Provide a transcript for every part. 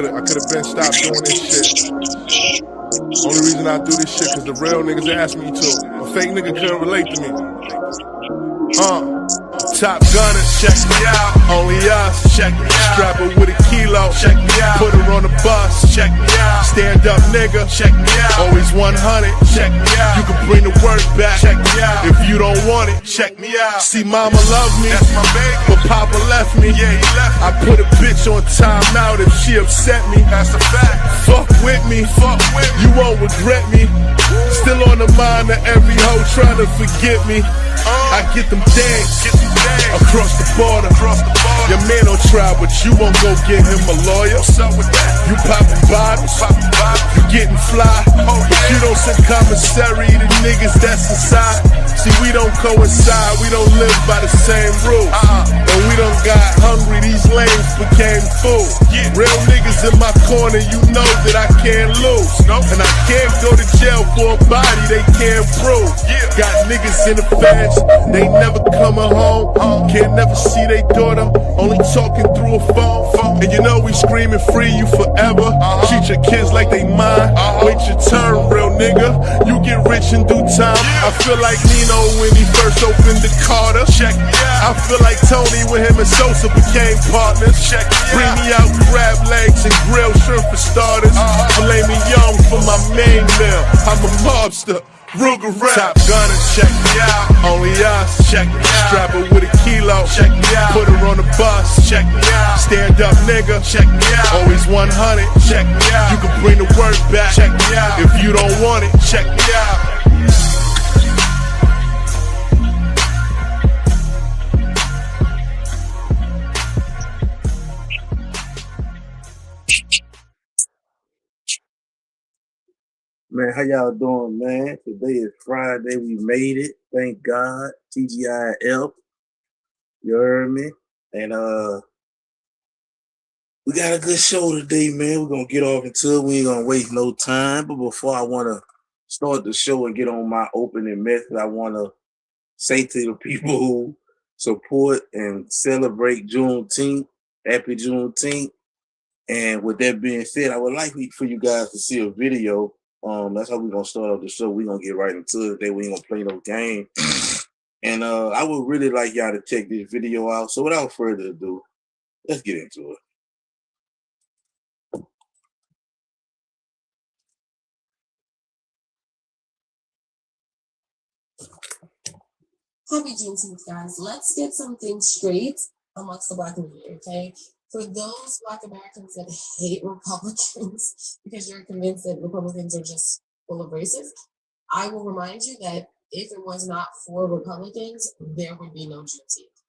I could have been stopped doing this shit. Only reason I do this shit cause the real niggas ask me to. A fake nigga couldn't relate to me. Top gunners, check me out. Only us, check me out. Strap her with a kilo, check me out. Put her on the bus, check me out. Stand up nigga, check me out. Always 100, check me out. You can bring the work back, check me out. If you don't want it, check me out. See mama love me, that's my baby. But papa left me, yeah he left me. I put a bitch on timeout if she upset me, that's a fact. Fuck with me, you won't regret me. Still on the mind of every hoe trying to forget me. I get them dags across the border. Your man on trial, but you won't go get him a lawyer. What's up with that? You popping bottles, you getting fly, but you don't send commissary to niggas that's inside. See, we don't coincide, we don't live by the same rules. And we done got hungry, these lanes became food. Real niggas in my corner, you know that I can't lose. And I can't go to jail for a body they can't prove. Got niggas in the fence, they never coming home. Can't never see they daughter, only talking through a phone. And you know we screaming free you forever. Treat your kids like they mine. Wait your turn, real nigga. You get rich in due time. I feel like Nino when he first opened the Carter. Check me out. I feel like Tony when him and Sosa became partners. Check me out. Bring me out crab legs and grilled shrimp for starters. Filet me young for my main meal. I'm a mobster. Ruger rap. Top gunners, check me out. Only us, check me out. Strap her with a kilo, check me out. Put her on the bus, check me out. Stand up nigga, check me out. Always 100, check me out. You can bring the work back, check me out. If you don't want it, check me out. Man, how y'all doing, man? Today is Friday. We made it. Thank God. TGIF. You heard me? And we got a good show today, man. We're gonna get off into it. We ain't gonna waste no time. But before I wanna start the show and get on my opening method, I wanna say to the people who support and celebrate Juneteenth, Happy Juneteenth. And with that being said, I would like for you guys to see a video. That's how we're gonna start off the show. We're gonna get right into it today. We ain't gonna play no game. And I would really like y'all to check this video out. So without further ado, let's get into it. Happy Juneteenth, guys. Let's get something straight amongst the Black community, okay? For those Black Americans that hate Republicans because you're convinced that Republicans are just full of racists, I will remind you that if it was not for Republicans, there would be no Juneteenth.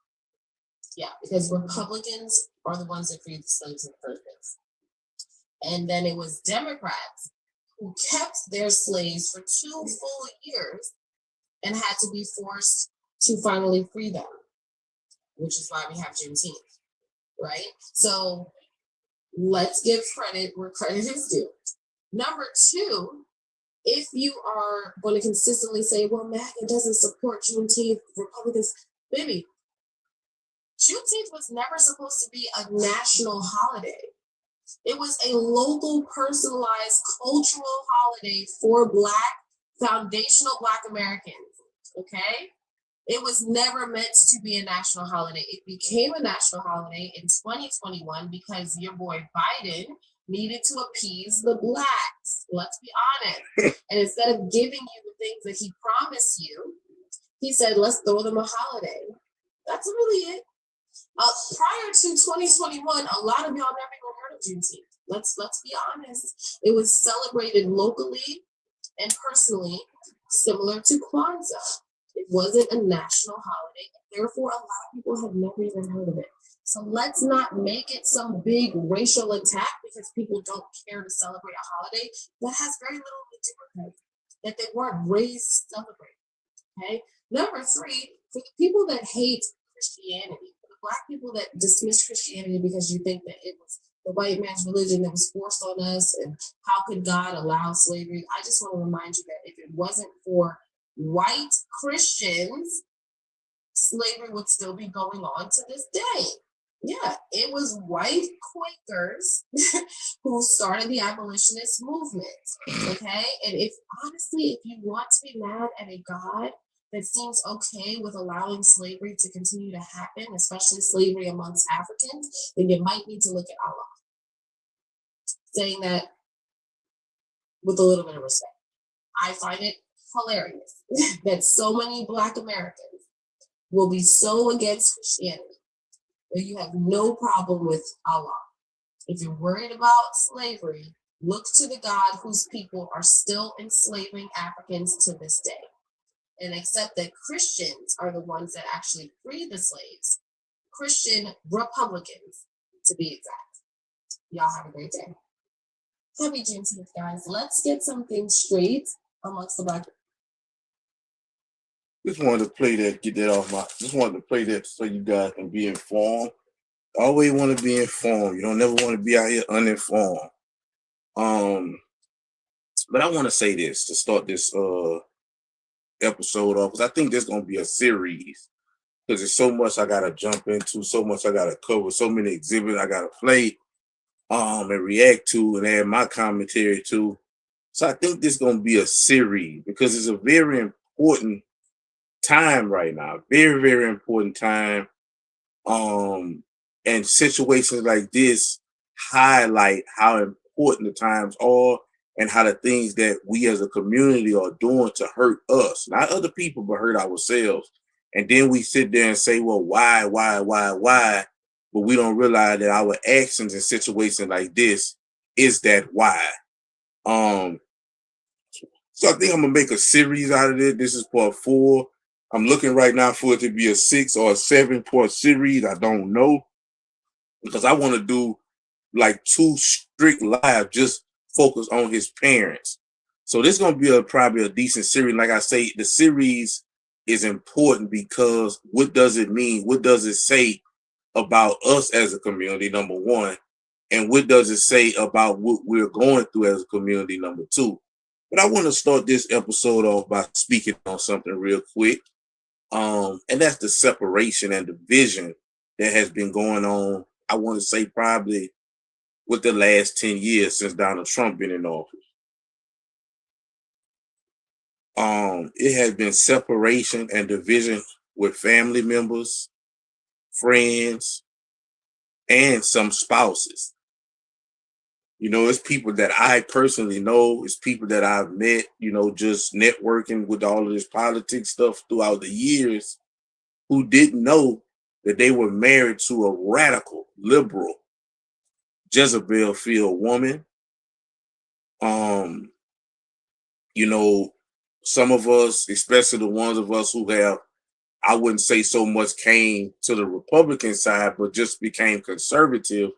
Yeah, because Republicans are the ones that freed the slaves in the first place. And then it was Democrats who kept their slaves for 2 full years and had to be forced to finally free them, which is why we have Juneteenth. Right? So let's give credit where credit is due. Number 2, if you are going to consistently say, well, MAGA doesn't support Juneteenth, Republicans, baby, Juneteenth was never supposed to be a national holiday. It was a local, personalized, cultural holiday for foundational Black Americans, okay? It was never meant to be a national holiday. It became a national holiday in 2021 because your boy Biden needed to appease the Blacks. Let's be honest. And instead of giving you the things that he promised you, he said, let's throw them a holiday. That's really it. Prior to 2021, a lot of y'all never even heard of Juneteenth. Let's be honest. It was celebrated locally and personally, similar to Kwanzaa. It wasn't a national holiday, and therefore a lot of people have never even heard of it. So let's not make it some big racial attack because people don't care to celebrate a holiday that has very little to do with it, that they weren't raised to celebrate, okay? Number 3, for the people that hate Christianity, for the Black people that dismiss Christianity because you think that it was the white man's religion that was forced on us and how could God allow slavery, I just want to remind you that if it wasn't for white Christians, slavery would still be going on to this day. Yeah, it was white Quakers who started the abolitionist movement. Okay, and if honestly, if you want to be mad at a God that seems okay with allowing slavery to continue to happen, especially slavery amongst Africans, then you might need to look at Allah. Saying that with a little bit of respect. I find it hilarious that so many Black Americans will be so against Christianity that you have no problem with Allah. If you're worried about slavery, look to the God whose people are still enslaving Africans to this day. And accept that Christians are the ones that actually free the slaves. Christian Republicans, to be exact. Y'all have a great day. Happy Juneteenth, guys. Let's get something straight amongst the Black. Just wanted to play that, get that off my. Just wanted to play that so you guys can be informed. Always want to be informed. You don't never want to be out here uninformed. But I want to say this to start this episode off, because I think there's gonna be a series. Because there's so much I gotta jump into, so much I gotta cover, so many exhibits I gotta play, and react to, and add my commentary to. So I think this is gonna be a series because it's a very important time right now. Very, very important time. And situations like this highlight how important the times are and how the things that we as a community are doing to hurt us, not other people, but hurt ourselves. And then we sit there and say, well, why? But we don't realize that our actions in situations like this is that why. So I think I'm gonna make a series out of it. This is part 4. I'm looking right now for it to be a 6 or a 7-part series. I don't know, because I want to do like 2 strict live, just focus on his parents. So this is gonna be probably a decent series. Like I say, the series is important because what does it mean? What does it say about us as a community, number 1? And what does it say about what we're going through as a community, number 2? But I want to start this episode off by speaking on something real quick. And that's the separation and division that has been going on, I want to say probably with the last 10 years since Donald Trump been in office. It has been separation and division with family members, friends, and some spouses. You know, it's people that I personally know, it's people that I've met, you know, just networking with all of this politics stuff throughout the years, who didn't know that they were married to a radical, liberal, Jezebel-filled woman. You know, some of us, especially the ones of us who have, I wouldn't say so much came to the Republican side, but just became conservative,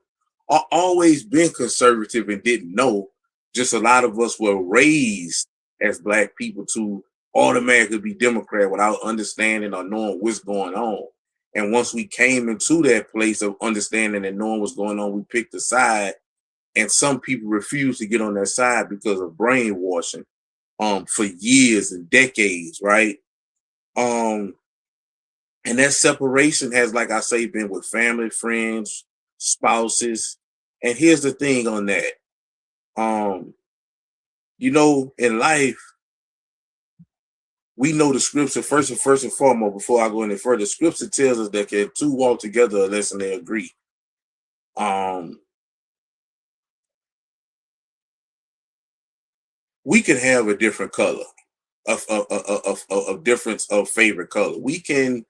or always been conservative and didn't know. Just a lot of us were raised as Black people to automatically be Democrat without understanding or knowing what's going on. And once we came into that place of understanding and knowing what's going on, we picked a side. And some people refuse to get on that side because of brainwashing for years and decades, right? And that separation has, like I say, been with family, friends, spouses. And here's the thing on that. You know, in life, we know the scripture first and foremost, before I go any further, the scripture tells us that can 2 walk together unless they agree. We can have a different color of difference of favorite color. We can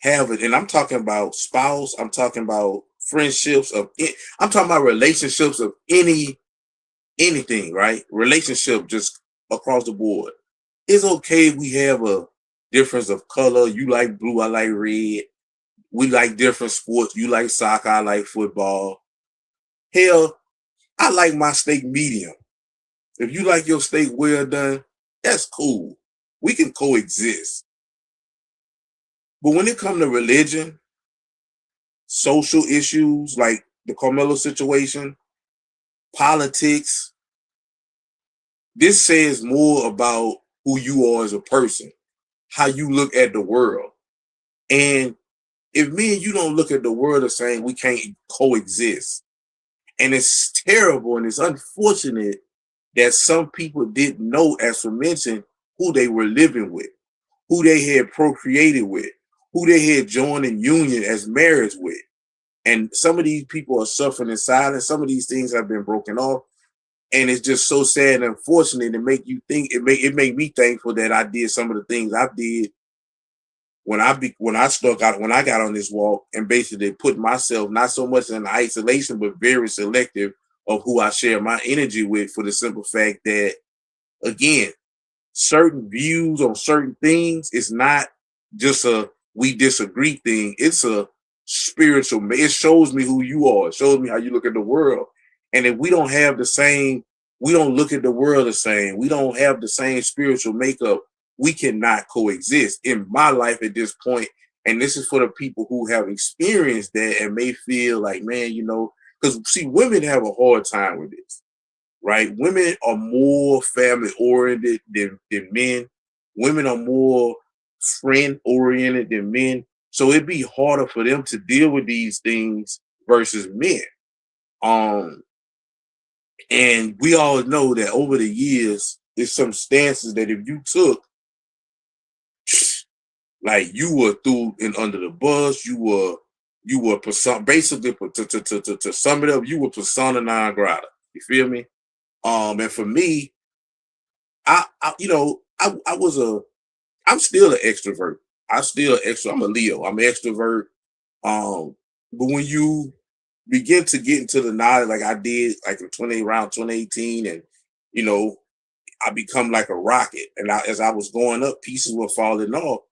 have it, and I'm talking about spouse, I'm talking about friendships I'm talking about relationships of anything, right? Relationship just across the board. It's okay if we have a difference of color. You like blue, I like red. We like different sports. You like soccer, I like football. Hell, I like my steak medium. If you like your steak well done, that's cool. We can coexist. But when it comes to religion, social issues like the Carmelo situation, politics, this says more about who you are as a person, how you look at the world. And if me and you don't look at the world the same, we can't coexist. And it's terrible and it's unfortunate that some people didn't know, as I mentioned, who they were living with, who they had procreated with, who they had joined in union as marriage with. And some of these people are suffering in silence. Some of these things have been broken off. And it's just so sad and unfortunate to make you think it make me thankful that I did some of the things I did when I got on this walk and basically put myself not so much in isolation, but very selective of who I share my energy with, for the simple fact that, again, certain views on certain things is not just a we disagree thing. It's a spiritual. It shows me who you are. It shows me how you look at the world. And if we don't have the same, we don't look at the world the same. We don't have the same spiritual makeup. We cannot coexist in my life at this point. And this is for the people who have experienced that and may feel like, man, because see, women have a hard time with this, right? Women are more family oriented than men. Women are more friend oriented than men. So it'd be harder for them to deal with these things versus men. And we all know that over the years, there's some stances that if you took, like you were threw in under the bus, you were basically to sum it up, you were persona non grata. You feel me? And for me, I'm still an extrovert. I'm a Leo. I'm an extrovert. But when you begin to get into the knowledge, like I did, like around 2018, and I become like a rocket. And as I was going up, pieces were falling off.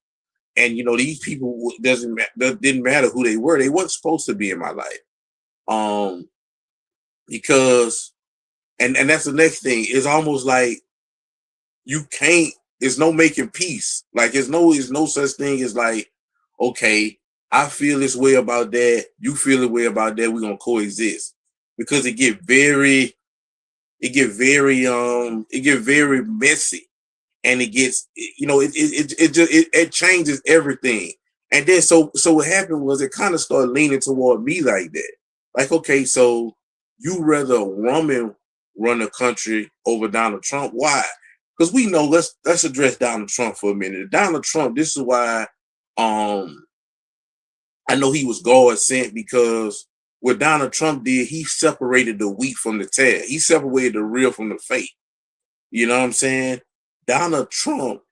And these people didn't matter who they were. They weren't supposed to be in my life. Because and that's the next thing. It's almost like you can't. There's no making peace. Like there's no such thing as like, okay, I feel this way about that. You feel the way about that. We're gonna coexist, because it get very messy, and it gets it changes everything. And then so what happened was it kind of started leaning toward me like that. Like, okay, so you rather a woman run the country over Donald Trump? Why? Because we know, let's address Donald Trump for a minute. Donald Trump, this is why I know he was God sent, because what Donald Trump did, he separated the wheat from the tare. He separated the real from the fake. You know what I'm saying? Donald Trump,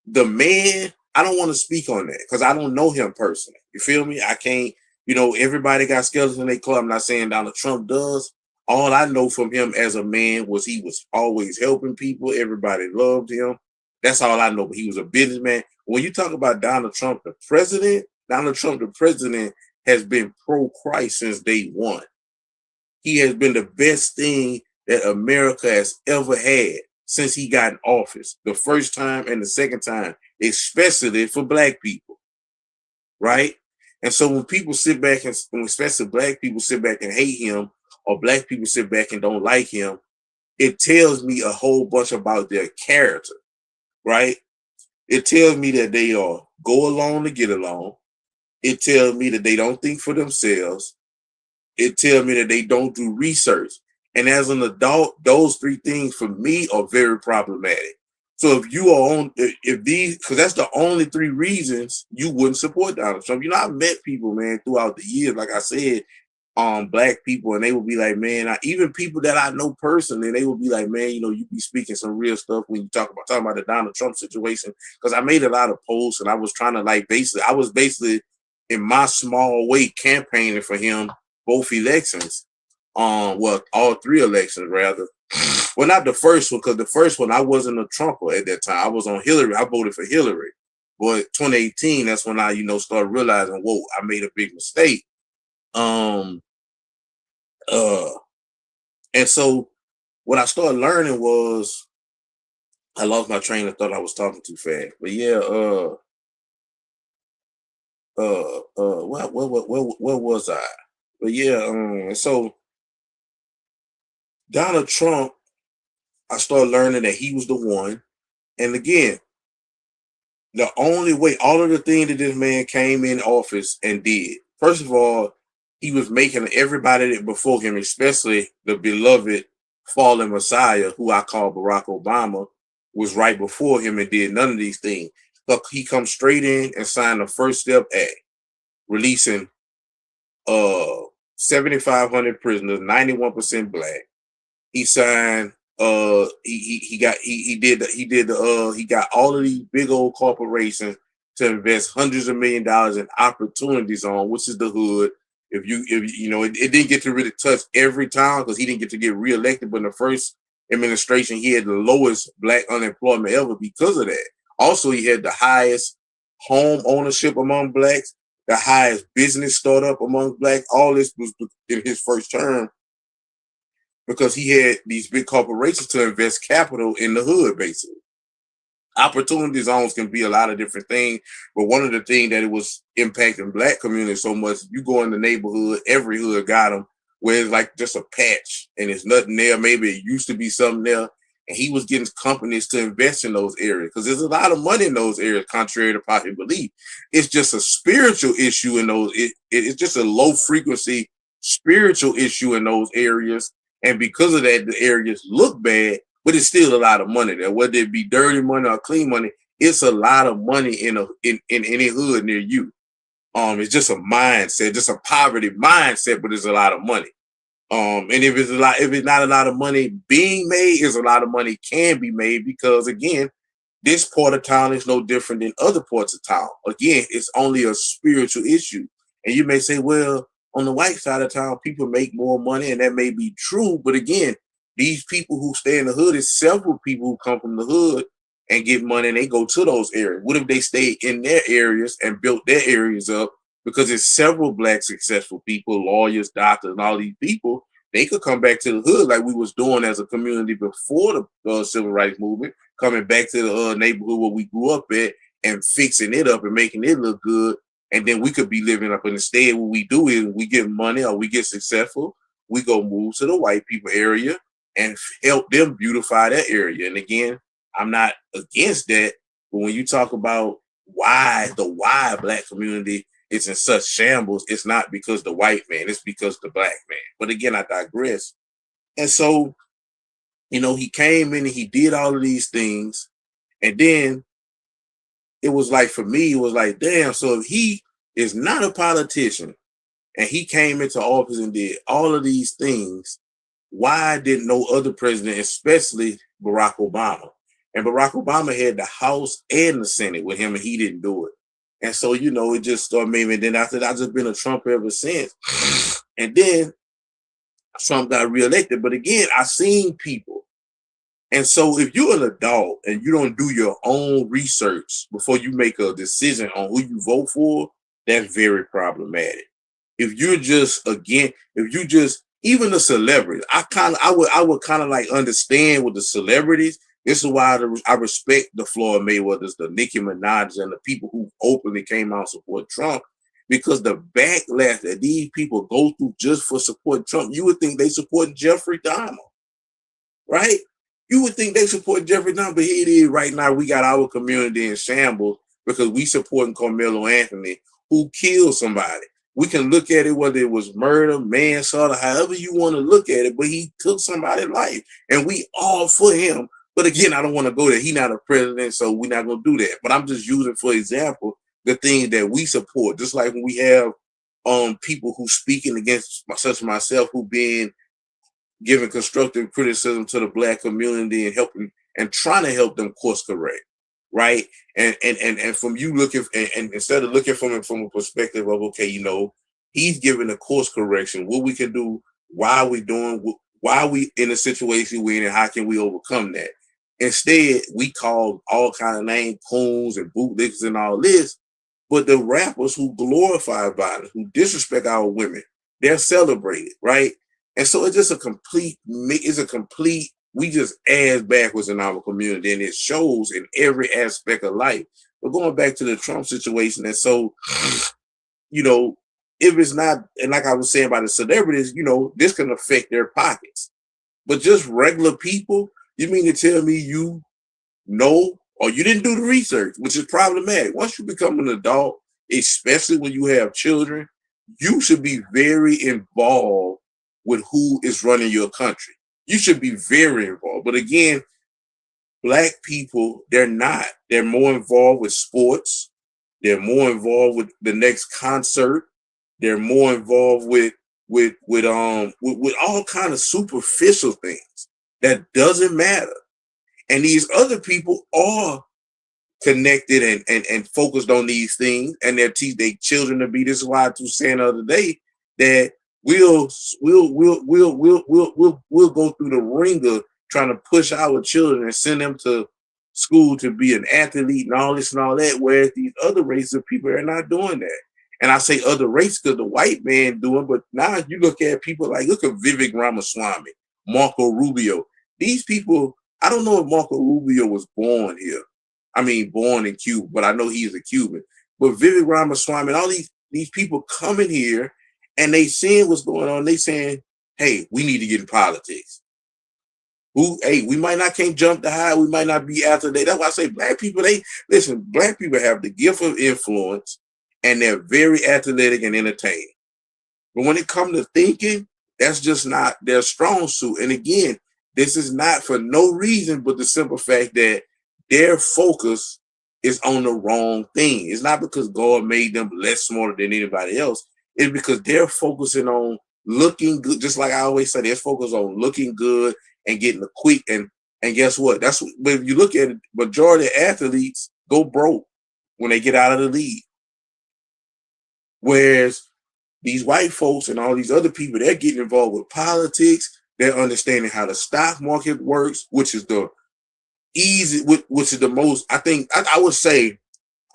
the man, I don't want to speak on that because I don't know him personally. You feel me? I can't, everybody got skeletons in their club. I'm not saying Donald Trump does. All I know from him as a man was he was always helping people. Everybody loved him. That's all I know. But he was a businessman. When you talk about Donald Trump, the president, has been pro-Christ since day one. He has been the best thing that America has ever had since he got in office, the first time and the second time, especially for Black people, right? And so when people sit back and, especially Black people sit back and hate him, or Black people sit back and don't like him, it tells me a whole bunch about their character, right? It tells me that they are go along to get along. It tells me that they don't think for themselves. It tells me that they don't do research. And as an adult, those three things for me are very problematic. So if you are because that's the only three reasons you wouldn't support Donald Trump. I've met people, man, throughout the years, like I said, Black people, and they would be like, man, even people that I know personally, they would be like, man, you be speaking some real stuff when you talking about the Donald Trump situation. Because I made a lot of posts and I was trying to I was basically in my small way campaigning for him both elections. All three elections rather. Well, not the first one, because the first one I wasn't a Trumper at that time. I was on Hillary. I voted for Hillary. But 2018, that's when I, started realizing, whoa, I made a big mistake. And so what I started learning was, I lost my train of thought. I was talking too fast. But yeah, where was I? But yeah, so Donald Trump, I started learning that he was the one. And again, The only way, all of the things that this man came in office and did, first of all, he was making everybody that before him, especially the beloved fallen Messiah, who I call Barack Obama, was right before him and did none of these things. Look, he comes straight in and signed the First Step Act, releasing 7,500 prisoners, 91% black. He signed he got all of these big old corporations to invest hundreds of $1,000,000 in opportunity zone, which is the hood. If you know, it didn't get to really touch every town because he didn't get to get reelected, but in the first administration he had the lowest black unemployment ever because of that. Also, he had the highest home ownership among blacks, the highest business startup among blacks. All this was in his first term because he had these big corporations to invest capital in the hood, basically. Opportunity zones can be a lot of different things, but one of the things that it was impacting black communities so much, you go in the neighborhood, every hood got them, where it's like just a patch and there's nothing there. Maybe it used to be something there. And he was getting companies to invest in those areas because there's a lot of money in those areas, contrary to popular belief. It's just a spiritual issue in those. It's just a low frequency spiritual issue in those areas. And because of that, the areas look bad, but it's still a lot of money there. Whether it be dirty money or clean money, it's a lot of money in any hood near you. It's just a mindset, just a poverty mindset, but it's a lot of money. And if it's not a lot of money being made, is a lot of money can be made because again, this part of town is no different than other parts of town. Again, it's only a spiritual issue. And you may say, well, on the white side of town, people make more money, and that may be true. But again, these people who stay in the hood is several people who come from the hood and get money and they go to those areas. What if they stay in their areas and built their areas up? Because there's several black successful people, lawyers, doctors, and all these people, they could come back to the hood like we was doing as a community before the civil rights movement, coming back to the neighborhood where we grew up at and fixing it up and making it look good. And then we could be living up. And instead, what we do is we get money or we get successful, we go move to the white people area and help them beautify that area. And again, I'm not against that, but when you talk about why black community is in such shambles, it's not because the white man, it's because the black man. But again, I digress. And so, you know, he came in and he did all of these things. And then it was like, for me, it was like, damn, so if he is not a politician and he came into office and did all of these things, why didn't no other president, especially Barack Obama? And Barack Obama had the House and the Senate with him and he didn't do it. And so, you know, it just started maybe. And then after that, I've just been a Trump ever since. And then Trump got reelected. But again, I seen people. And so if you're an adult and you don't do your own research before you make a decision on who you vote for, that's very problematic. If you're just, again, even the celebrities, I would kind of like understand with the celebrities. This is why I respect the Floyd Mayweathers, the Nicki Minaj, and the people who openly came out to support Trump, because the backlash that these people go through just for supporting Trump, you would think they support Jeffrey Dahmer, right? You would think they support Jeffrey Dahmer, but here it is right now. We got our community in shambles because we supporting Karmelo Anthony, who killed somebody. We can look at it whether it was murder, manslaughter, however you want to look at it, but he took somebody's life, and we all for him. But again, I don't want to go there. He's not a president, so we're not going to do that. But I'm just using, for example, the things that we support. Just like when we have people who speaking against, such as myself, who been giving constructive criticism to the black community and helping and trying to help them course correct, right? And from you looking, and instead of looking from a perspective of, okay, you know, he's giving a course correction, what we can do, why we in the situation we're in, and how can we overcome that? Instead, we call all kind of names, coons and bootlickers and all this, but the rappers who glorify violence, who disrespect our women, they're celebrated, right? And so it's just we just ass backwards in our community, and it shows in every aspect of life. But going back to the Trump situation, and so, you know, if it's not, and like I was saying about the celebrities, you know, this can affect their pockets. But just regular people, you mean to tell me you know or you didn't do the research, which is problematic. Once you become an adult, especially when you have children, you should be very involved with who is running your country. You should be very involved. But again, Black people, they're not. They're more involved with sports. They're more involved with the next concert. They're more involved with all kind of superficial things that doesn't matter. And these other people are connected and focused on these things, and they teach their children to be. This is why I was saying the other day that we'll go through the ringer trying to push our children and send them to school to be an athlete and all this and all that, whereas these other races of people are not doing that. And I say other race because the white man doing, but now you look at people like, look at Vivek Ramaswamy, Marco Rubio. These people, I don't know if Marco Rubio was born here. I mean, born in Cuba, but I know he's a Cuban. But Vivek Ramaswamy and all these people coming here and they seeing what's going on. They saying, hey, we need to get in politics. We might not can't jump the high. We might not be after that. That's why I say Black people, Black people have the gift of influence and they're very athletic and entertaining. But when it comes to thinking, that's just not their strong suit. And again, this is not for no reason but the simple fact that their focus is on the wrong thing. It's not because God made them less smarter than anybody else. It's because they're focusing on looking good. Just like I always say, they're focused on looking good and getting a quick. And guess what? But if you look at it, majority of athletes go broke when they get out of the league. Whereas these white folks and all these other people, they're getting involved with politics. They're understanding how the stock market works, which is the most, I think, I would say,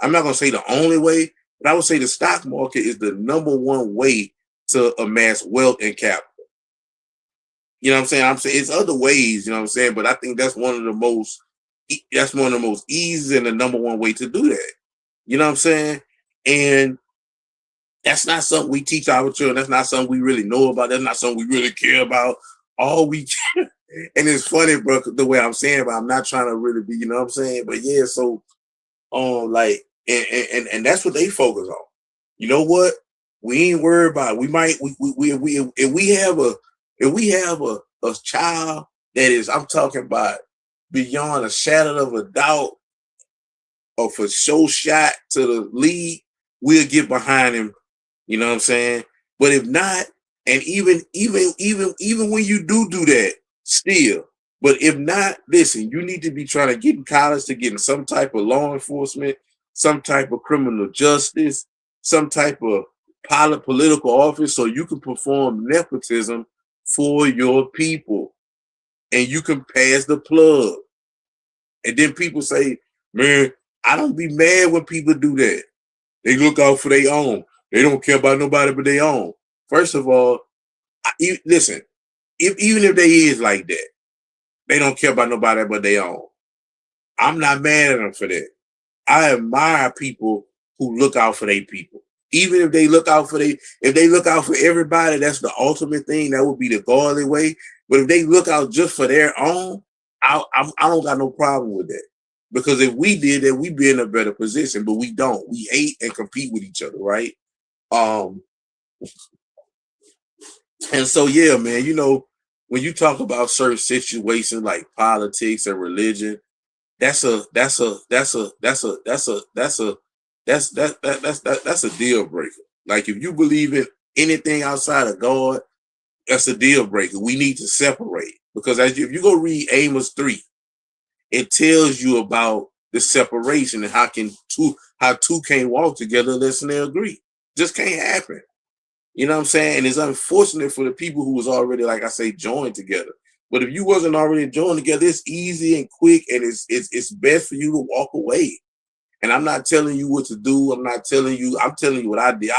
I'm not going to say the only way, but I would say the stock market is the number one way to amass wealth and capital. You know what I'm saying? It's other ways, you know what I'm saying? But I think that's one of the most easy and the number one way to do that. You know what I'm saying? And that's not something we teach our children. That's not something we really know about. That's not something we really care about. All we care. And it's funny, bro, the way I'm saying, but I'm not trying to really be, you know what I'm saying? But yeah, so like, and that's what they focus on. You know what? We ain't worried about it. If we have a child that is, I'm talking about beyond a shadow of a doubt or for sure shot to the league, we'll get behind him. You know what I'm saying? But if not, and even when you do that, still, but if not, listen, you need to be trying to get in college to get in some type of law enforcement, some type of criminal justice, some type of political office so you can perform nepotism for your people and you can pass the plug. And then people say, man, I don't be mad when people do that. They look out for their own. They don't care about nobody but their own. First of all, listen, even if they is like that, they don't care about nobody but their own. I'm not mad at them for that. I admire people who look out for their people. Even if they look out for everybody, that's the ultimate thing. That would be the godly way. But if they look out just for their own, I don't got no problem with that. Because if we did that, we'd be in a better position. But we don't. We hate and compete with each other, right? And so, yeah, man, you know, when you talk about certain situations like politics and religion, that's a deal breaker. Like if you believe in anything outside of God, that's a deal breaker. We need to separate because if you go read Amos 3, it tells you about the separation and how two can't walk together unless they agree. Just can't happen. You know what I'm saying? And it's unfortunate for the people who was already, like I say, joined together. But if you wasn't already joined together, it's easy and quick, and it's best for you to walk away. And I'm not telling you what to do. I'm telling you what I did.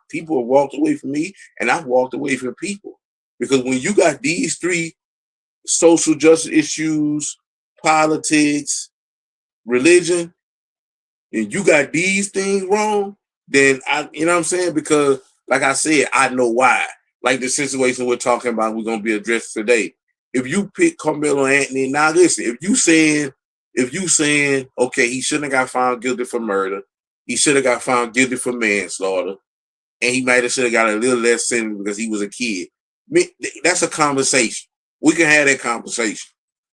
People have walked away from me, and I've walked away from people. Because when you got these three social justice issues, politics, religion, and you got these things wrong, then you know what I'm saying? Because like I said, I know why. Like the situation we're talking about, we're gonna be addressed today. If you pick Carmelo Anthony, now listen, if you saying if you saying, okay, he shouldn't have got found guilty for murder, he should have got found guilty for manslaughter, and he might have should have got a little less sentence because he was a kid. That's a conversation. We can have that conversation.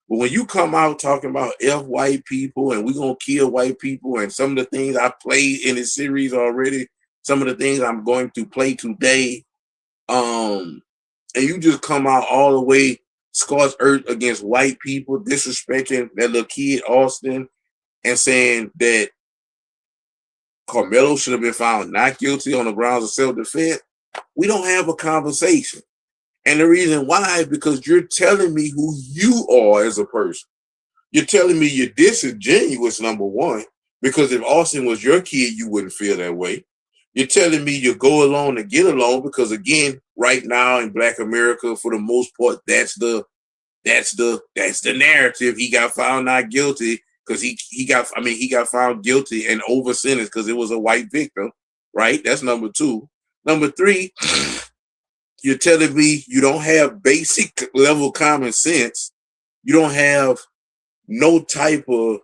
But when you come out talking about F white people and we gonna kill white people and some of the things I played in this series already, some of the things I'm going to play today, and you just come out all the way scorched earth against white people, disrespecting that little kid Austin, and saying that Carmelo should have been found not guilty on the grounds of self-defense, we don't have a conversation. And the reason why is because you're telling me who you are as a person. You're telling me you're disingenuous, number one, because if Austin was your kid, you wouldn't feel that way. You're telling me you go along to get along because, again, right now in Black America, for the most part, that's the narrative. He got found not guilty because he got found guilty and over sentenced because it was a white victim, right? That's number two. Number three, you're telling me you don't have basic level common sense. You don't have no type of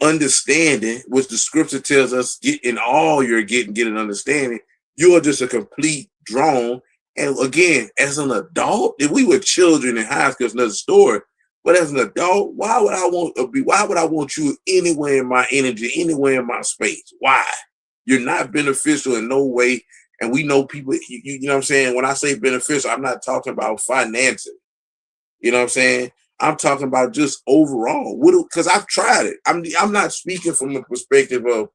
understanding, which the scripture tells us in all you're get an understanding. You are just a complete drone. And again, as an adult, if we were children in high school, it's another story. But as an adult, why would I want you anywhere in my energy, anywhere in my space? Why? You're not beneficial in no way. And we know people, you know what I'm saying? When I say beneficial, I'm not talking about financing. You know what I'm saying? I'm talking about just overall. Because I've tried it. I'm not speaking from a perspective of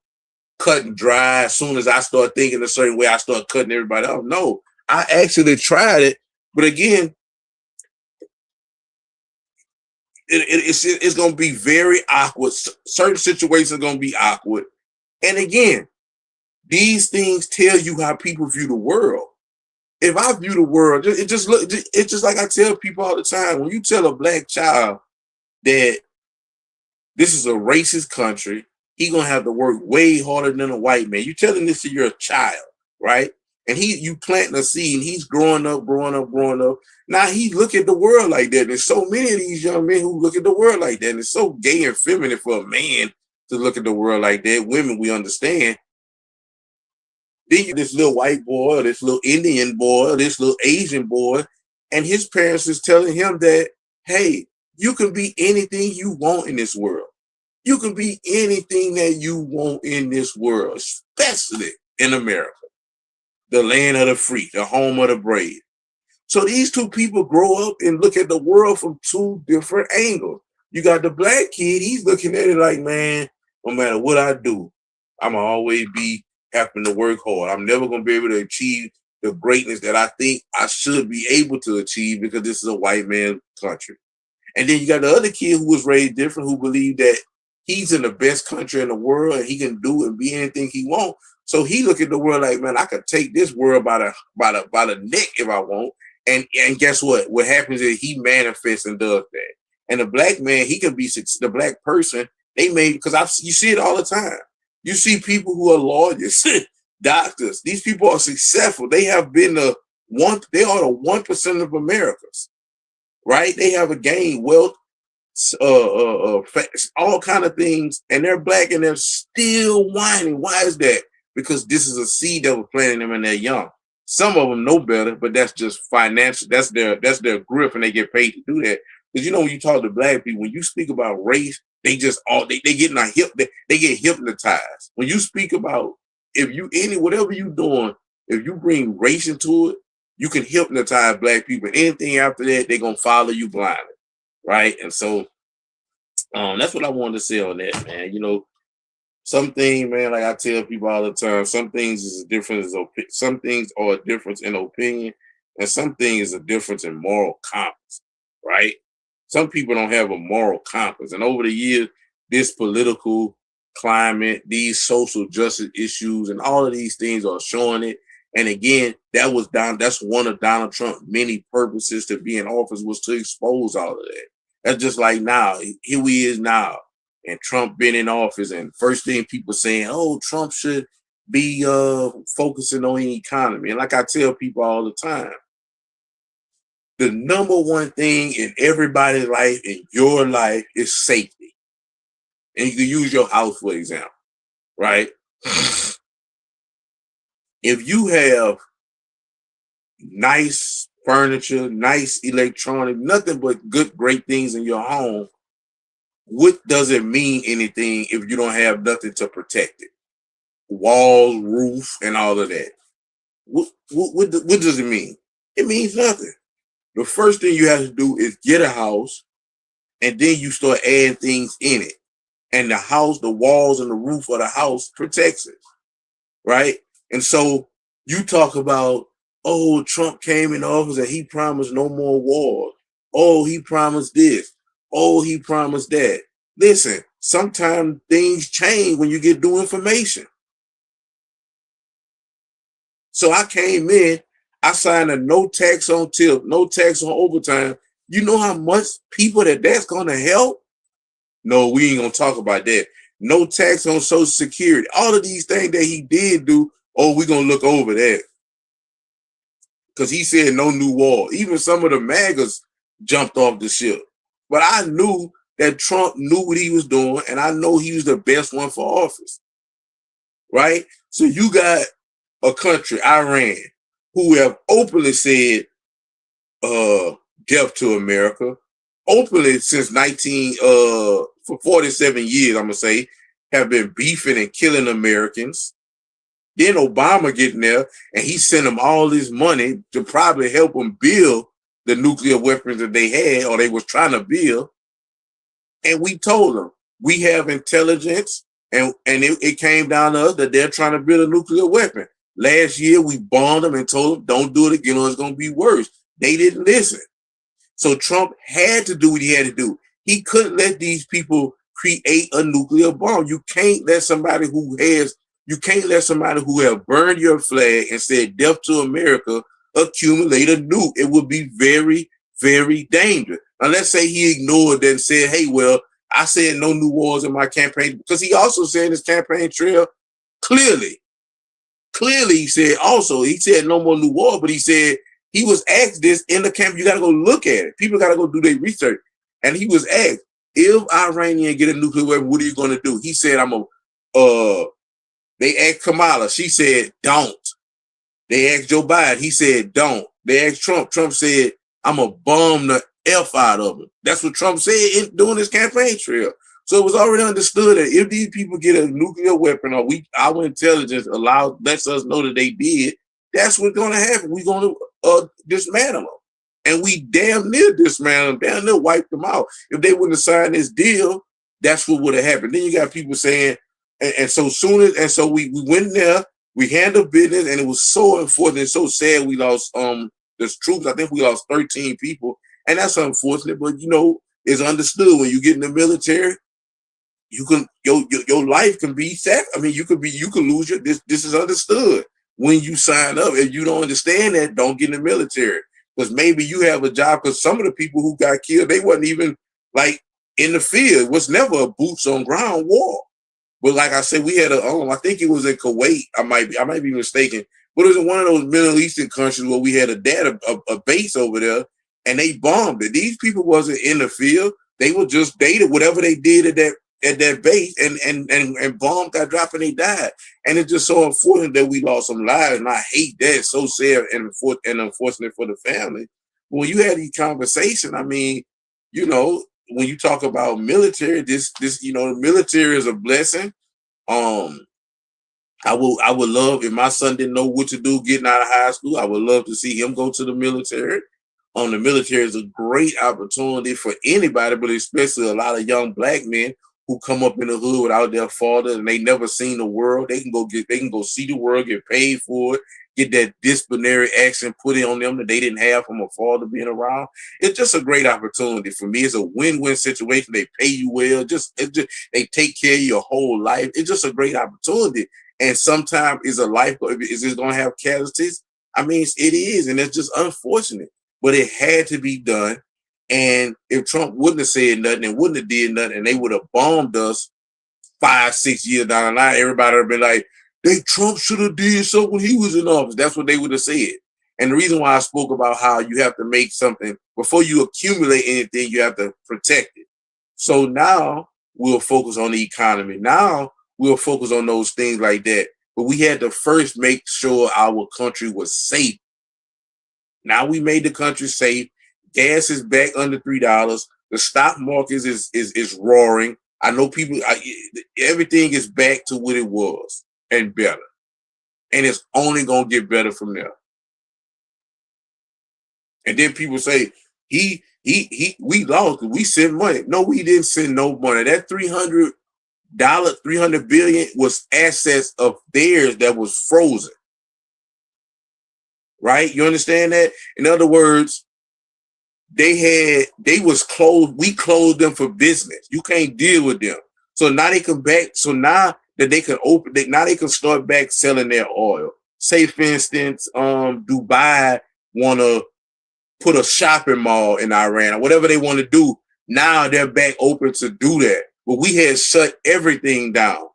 cut and dry. As soon as I start thinking a certain way, I start cutting everybody off. No, I actually tried it. But again, it's going to be very awkward. Certain situations are going to be awkward. And again, these things tell you how people view the world. If I view the world, it's just like I tell people all the time. When you tell a black child that this is a racist country, he's gonna have to work way harder than a white man. You telling this to your child, right? And you planting a seed, and he's growing up. Now he look at the world like that. There's so many of these young men who look at the world like that. And it's so gay and feminine for a man to look at the world like that. Women, we understand. Then this little white boy, or this little Indian boy, or this little Asian boy, and his parents is telling him that, hey, you can be anything you want in this world. You can be anything that you want in this world, especially in America, the land of the free, the home of the brave. So these two people grow up and look at the world from two different angles. You got the black kid, he's looking at it like, man, no matter what I do, I'm going to always be having to work hard. I'm never going to be able to achieve the greatness that I think I should be able to achieve because this is a white man country. And then you got the other kid who was raised different, who believed that he's in the best country in the world and he can do and be anything he wants. So he look at the world like, man, I could take this world by the neck if I want. And guess what? What happens is he manifests and does that. And the black man, he can be the black person. Because you see it all the time. You see people who are lawyers, doctors. These people are successful. They have been they are the 1% of Americans, right? They have gained wealth, all kind of things, and they're black and they're still whining. Why is that? Because this is a seed that was planted in them and they're young. Some of them know better, but that's just financial. That's their grip, and they get paid to do that. Because when you talk to black people, when you speak about race, they just they get in a they get hypnotized. When you speak about whatever you doing, if you bring race into it, you can hypnotize black people. Anything after that, they're gonna follow you blindly, right? And so that's what I wanted to say on that, man. Some things, man, like I tell people all the time, some things is a difference. Some things are a difference in opinion, and some things is a difference in moral compass, right? Some people don't have a moral compass. And over the years, this political climate, these social justice issues, and all of these things are showing it. And again, that's one of Donald Trump's many purposes to be in office, was to expose all of that. That's just like now. Here we is now. And Trump been in office, and first thing people saying, oh, Trump should be focusing on the economy. And like I tell people all the time, the number one thing in everybody's life, in your life, is safety. And you can use your house for example, right? If you have nice furniture, nice electronic, nothing but good, great things in your home, what does it mean anything if you don't have nothing to protect it? Walls, roof, and all of that. What does it mean? It means nothing. The first thing you have to do is get a house, and then you start adding things in it. And the house, the walls and the roof of the house protects it, right? And so you talk about, oh, Trump came in office and he promised no more wars. Oh, he promised this. Oh, he promised that. Listen, sometimes things change when you get new information. So I came in, I signed a no tax on tip, no tax on overtime. You know how much people that's going to help? No, we ain't going to talk about that. No tax on Social Security. All of these things that he did do, oh, we're going to look over that. Because he said no new wall. Even some of the MAGAs jumped off the ship. But I knew that Trump knew what he was doing, and I know he was the best one for office. Right? So you got a country, Iran, who have openly said death to America, openly since for 47 years, I'm gonna say, have been beefing and killing Americans. Then Obama getting there, and he sent them all this money to probably help them build the nuclear weapons that they had or they was trying to build. And we told them we have intelligence, and it came down to us that they're trying to build a nuclear weapon. Last year, we bombed them and told them, don't do it again or it's going to be worse. They didn't listen. So Trump had to do what he had to do. He couldn't let these people create a nuclear bomb. You can't let somebody who have burned your flag and said death to America accumulate a nuke. It would be very, very dangerous. Now, let's say he ignored that and said, hey, well, I said no new wars in my campaign, because he also said in his campaign trail clearly he said no more new war, but he said he was asked this in the camp. You got to go look at it. People got to go do their research. And he was asked, if Iranian get a nuclear weapon, what are you going to do? He said, they asked Kamala. She said, don't. They asked Joe Biden. He said, don't. They asked Trump. Trump said, I'm going to bomb the F out of them. That's what Trump said during his campaign trail. So it was already understood that if these people get a nuclear weapon or our intelligence lets us know that they did, that's what's going to happen. We're going to dismantle them. And we damn near dismantled them, damn near wiped them out. If they wouldn't have signed this deal, that's what would have happened. Then you got people saying, so we went there, we handled business, and it was so unfortunate, so sad we lost the troops. I think we lost 13 people, and that's unfortunate, but it's understood when you get in the military, you can your life can be set. I mean, you can lose your this is understood when you sign up. If you don't understand that, don't get in the military. Because maybe you have a job, because some of the people who got killed, they wasn't even like in the field. It was never a boots on ground war. But like I said, we had I think it was in Kuwait. I might be mistaken, but it was in one of those Middle Eastern countries where we had a base over there, and they bombed it. These people wasn't in the field. They were just dated whatever they did at that base, and bombs got dropped and they died. And it's just so unfortunate that we lost some lives, and I hate that. It's so sad and unfortunate for the family. But when you had these conversations, I mean, when you talk about military, the military is a blessing. I would love, if my son didn't know what to do getting out of high school, I would love to see him go to the military. The military is a great opportunity for anybody, but especially a lot of young black men who come up in the hood without their father and they never seen the world. They can go see the world, get paid for it, get that disciplinary action put in on them that they didn't have from a father being around. It's just a great opportunity for me. It's a win-win situation. They pay you well. They take care of your whole life. It's just a great opportunity. And sometimes is it going to have casualties? I mean, it is, and it's just unfortunate. But it had to be done. And if Trump wouldn't have said nothing and wouldn't have did nothing, and they would have bombed us 5-6 years down the line, everybody would have been like, Trump should have did something when he was in office. That's what they would have said. And the reason why I spoke about how you have to make something, before you accumulate anything, you have to protect it. So now we'll focus on the economy. Now we'll focus on those things like that. But we had to first make sure our country was safe. Now we made the country safe. Gas is back under $3. The stock market is roaring. I know people. Everything is back to what it was and better, and it's only gonna get better from there. And then people say we lost. We sent money. No, we didn't send no money. That $300 billion was assets of theirs that was frozen. Right? You understand that? In other words, they was closed. We closed them for business. You can't deal with them. So now they come back. So now that they can now they can start back selling their oil. Say for instance, Dubai wanna put a shopping mall in Iran or whatever they want to do. Now they're back open to do that. But we had shut everything down,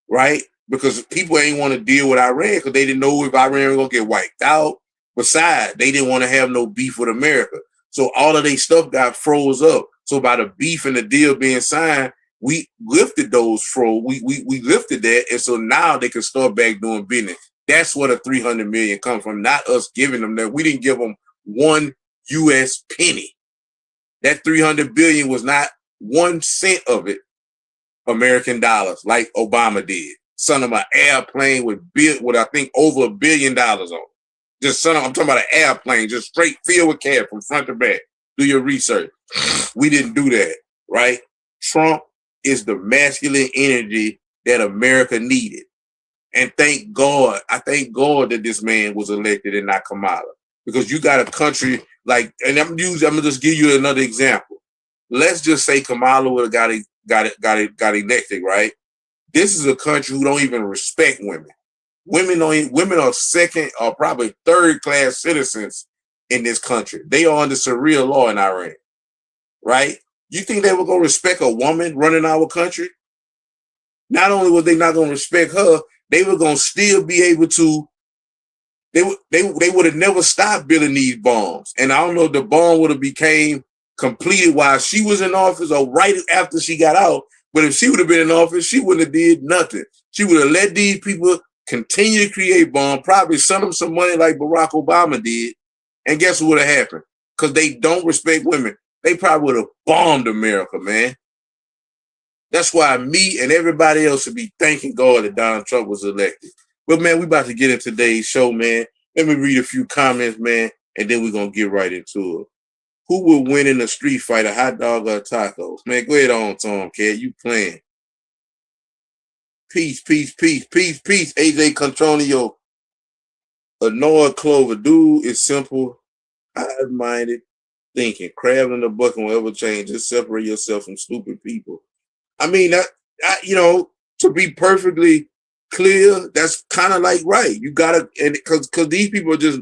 right? Because people ain't want to deal with Iran because they didn't know if Iran was going to get wiped out. Besides, they didn't want to have no beef with America. So all of their stuff got froze up. So by the beef and the deal being signed, we lifted those froze. We lifted that. And so now they can start back doing business. That's where the 300 million comes from, not us giving them that. We didn't give them one US penny. That 300 billion was not 1 cent of it American dollars like Obama did. Son of an airplane with I think over $1 billion on it. Just I'm talking about an airplane, just straight filled with cash from front to back. Do your research. We didn't do that, right? Trump is the masculine energy that America needed. And thank God, I thank God that this man was elected and not Kamala. Because you got a country like, and I'm gonna just give you another example. Let's just say Kamala would have got elected, right? This is a country who don't even respect women. Women are second or probably third class citizens in this country. They are under Sharia law in Iran, right? You think they were gonna respect a woman running our country? Not only were they not gonna respect her, they were gonna still be able to. They would have never stopped building these bombs, and I don't know if the bomb would have became completed while she was in office or right after she got out. But if she would have been in office, she wouldn't have did nothing. She would have let these people continue to create bombs, probably send them some money like Barack Obama did, and guess what would have happened? Because they don't respect women, they probably would have bombed America, man. That's why me and everybody else should be thanking God that Donald Trump was elected. But man, we about to get in today's show, man. Let me read a few comments, man, and then we're gonna get right into it. Who will win in a street fight, a hot dog or a taco? Man, go ahead on, Tom, kid. You playing. Peace, peace, peace, peace, peace. AJ Contronio. Annoyed Clover. Dude is simple, high-minded thinking. Crab in the bucket will ever change. Just separate yourself from stupid people. I mean, to be perfectly clear, that's kind of like right. You gotta, and because these people are just,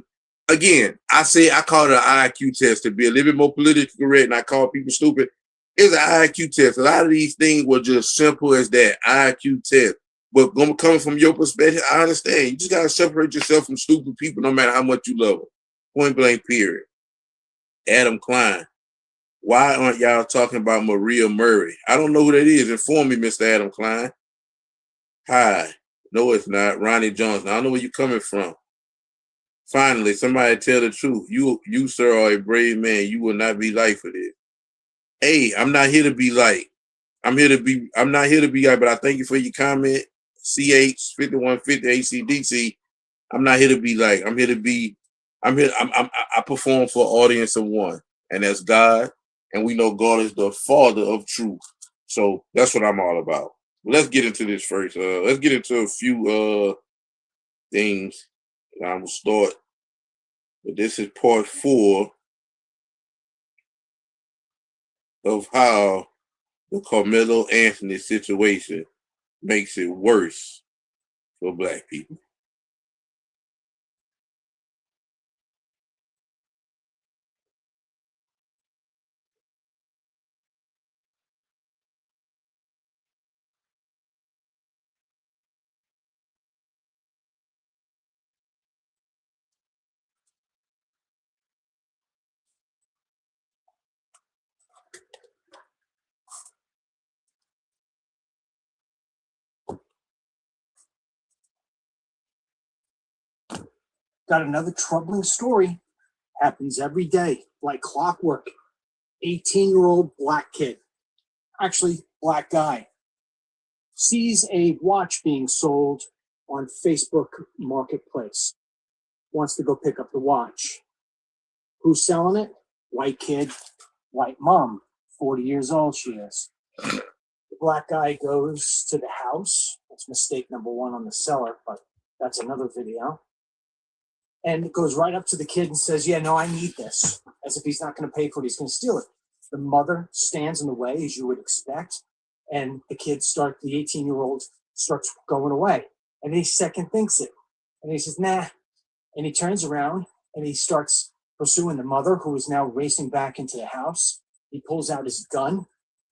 again, I call it an IQ test to be a little bit more politically correct, and I call people stupid. It's an IQ test. A lot of these things were just simple as that IQ test. But coming from your perspective, I understand. You just gotta separate yourself from stupid people, no matter how much you love them. Point blank. Period. Adam Klein. Why aren't y'all talking about Maria Murray? I don't know who that is. Inform me, Mr. Adam Klein. Hi. No, it's not. Ronnie Johnson. I don't know where you're coming from. Finally, somebody tell the truth. You, sir, are a brave man. You will not be liked for this. Hey, I'm not here to be liked. I'm not here to be liked, but I thank you for your comment. CH5150 ACDC. I'm not here to be liked. I perform for an audience of one, and that's God. And we know God is the Father of truth. So that's what I'm all about. Let's get into this first. Let's get into a few things. I'm gonna start. But this is part 4 of how the Carmelo Anthony situation makes it worse for Black people. Got another troubling story. Happens every day, like clockwork. 18-year-old black kid, actually black guy, sees a watch being sold on Facebook Marketplace. Wants to go pick up the watch. Who's selling it? White kid, white mom, 40 years old she is. The black guy goes to the house. That's mistake number one on the seller, but that's another video. And goes right up to the kid and says, yeah, no, I need this. As if he's not going to pay for it, he's going to steal it. The mother stands in the way, as you would expect. And the 18-year-old starts going away. And he second thinks it. And he says, nah. And he turns around and he starts pursuing the mother, who is now racing back into the house. He pulls out his gun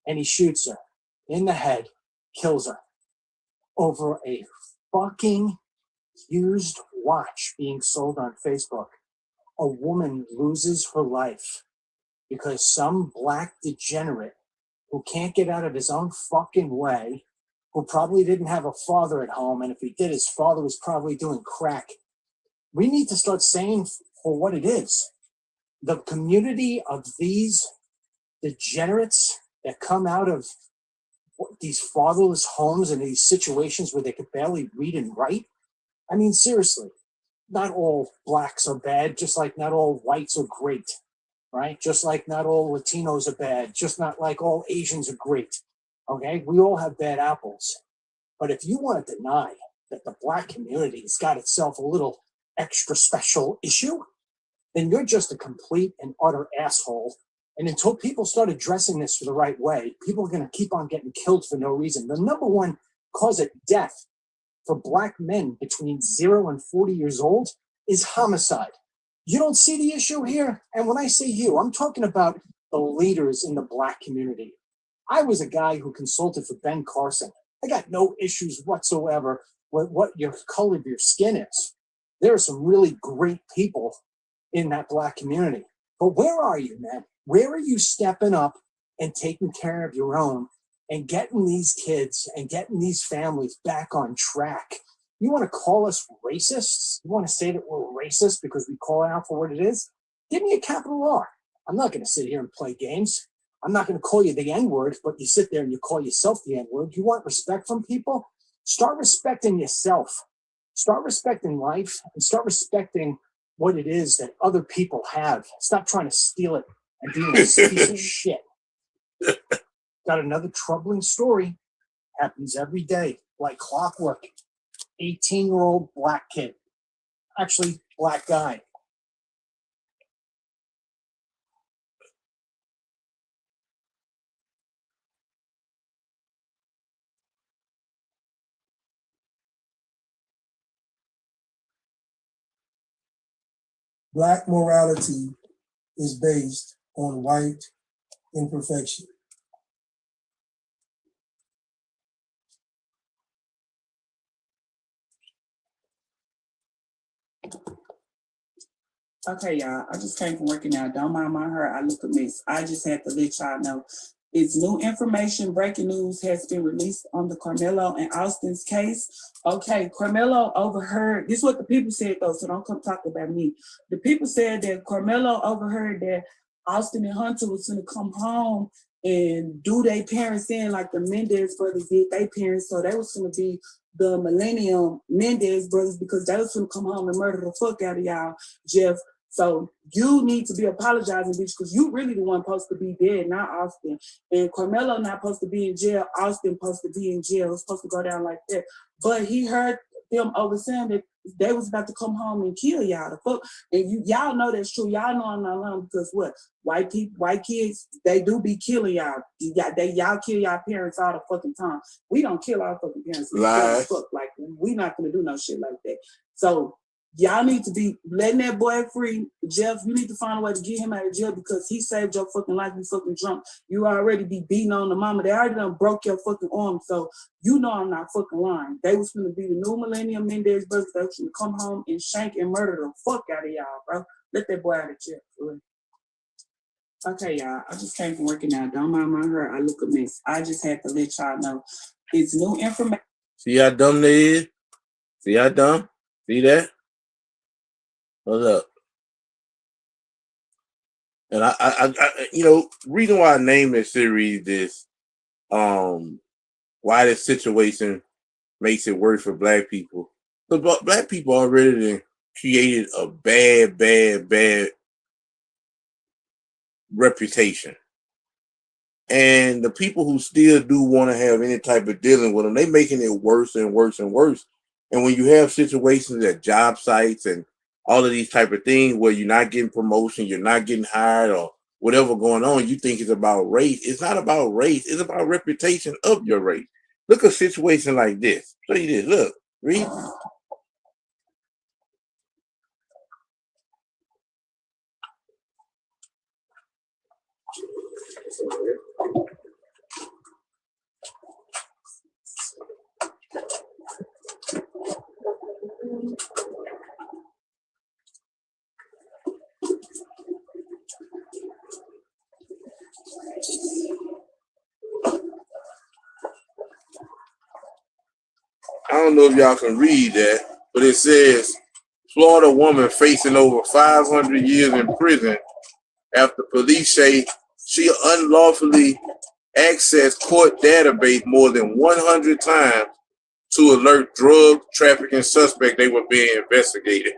and he shoots her in the head, kills her over a fucking used watch being sold on Facebook. A woman loses her life because some black degenerate who can't get out of his own fucking way, who probably didn't have a father at home, and if he did, his father was probably doing crack. We need to start saying for what it is. The community of these degenerates that come out of these fatherless homes and these situations where they could barely read and write. I mean, seriously, not all blacks are bad, just like not all whites are great, right? Just like not all Latinos are bad, just not like all Asians are great, okay? We all have bad apples. But if you want to deny that the black community has got itself a little extra special issue, then you're just a complete and utter asshole. And until people start addressing this the right way, people are going to keep on getting killed for no reason. The number one cause of death for black men between 0 and 40 years old is homicide. You don't see the issue here? And when I say you, I'm talking about the leaders in the black community. I was a guy who consulted for Ben Carson. I got no issues whatsoever with what your color of your skin is. There are some really great people in that black community. But where are you, man? Where are you stepping up and taking care of your own and getting these kids and getting these families back on track? You want to call us racists? You want to say that we're racist because we call it out for what it is? Give me a capital R. I'm not going to sit here and play games. I'm not going to call you the N-word, but you sit there and you call yourself the N-word. You want respect from people? Start respecting yourself. Start respecting life and start respecting what it is that other people have. Stop trying to steal it and being a piece of shit. Got another troubling story. Happens every day, like clockwork. 18-year-old black kid. Actually, black guy. Black morality is based on white imperfection. Okay, y'all. I just came from working out. Don't mind my hair. I look a mess. I just had to let y'all know. It's new information. Breaking news has been released on the Carmelo and Austin's case. Okay, Carmelo overheard. This is what the people said, though, so don't come talk about me. The people said that Carmelo overheard that Austin and Hunter was going to come home and do their parents in like the Mendez brothers did their parents. So they was going to be the Millennium Mendez brothers because they was going to come home and murder the fuck out of y'all, Jeff. So you need to be apologizing, bitch, because you really the one supposed to be dead, not Austin. And Carmelo not supposed to be in jail. Austin supposed to be in jail. It's supposed to go down like that. But he heard them over saying that they was about to come home and kill y'all. The fuck, and y'all know that's true. Y'all know I'm not lying because what? White kids, they do be killing y'all. Y'all kill y'all parents all the fucking time. We don't kill our fucking parents. Lies. Fuck, like we not gonna do no shit like that. So y'all need to be letting that boy free. Jeff, you need to find a way to get him out of jail because he saved your fucking life. You fucking drunk. You already be beating on the mama. They already done broke your fucking arm. So you know I'm not fucking lying. They was gonna be the new Millennium Mendez brothers. They was gonna come home and shank and murder the fuck out of y'all, bro. Let that boy out of jail. Bro. Okay, y'all. I just came from working out. Don't mind my hair. I look a mess. I just had to let y'all know. It's new information. See how dumb they is? See how dumb? See that? What's up? And reason why I named this series is why this situation makes it worse for black people. Because black people already created a bad reputation. And the people who still do want to have any type of dealing with them, they making it worse and worse and worse. And when you have situations at job sites and all of these type of things where you're not getting promotion, you're not getting hired or whatever going on, you think it's about race. It's not about race. It's about reputation of your race. Look at a situation like this. Show you this. Look, read. I don't know if y'all can read that, but it says Florida woman facing over 500 years in prison after police say she unlawfully accessed court database more than 100 times to alert drug trafficking suspect they were being investigated.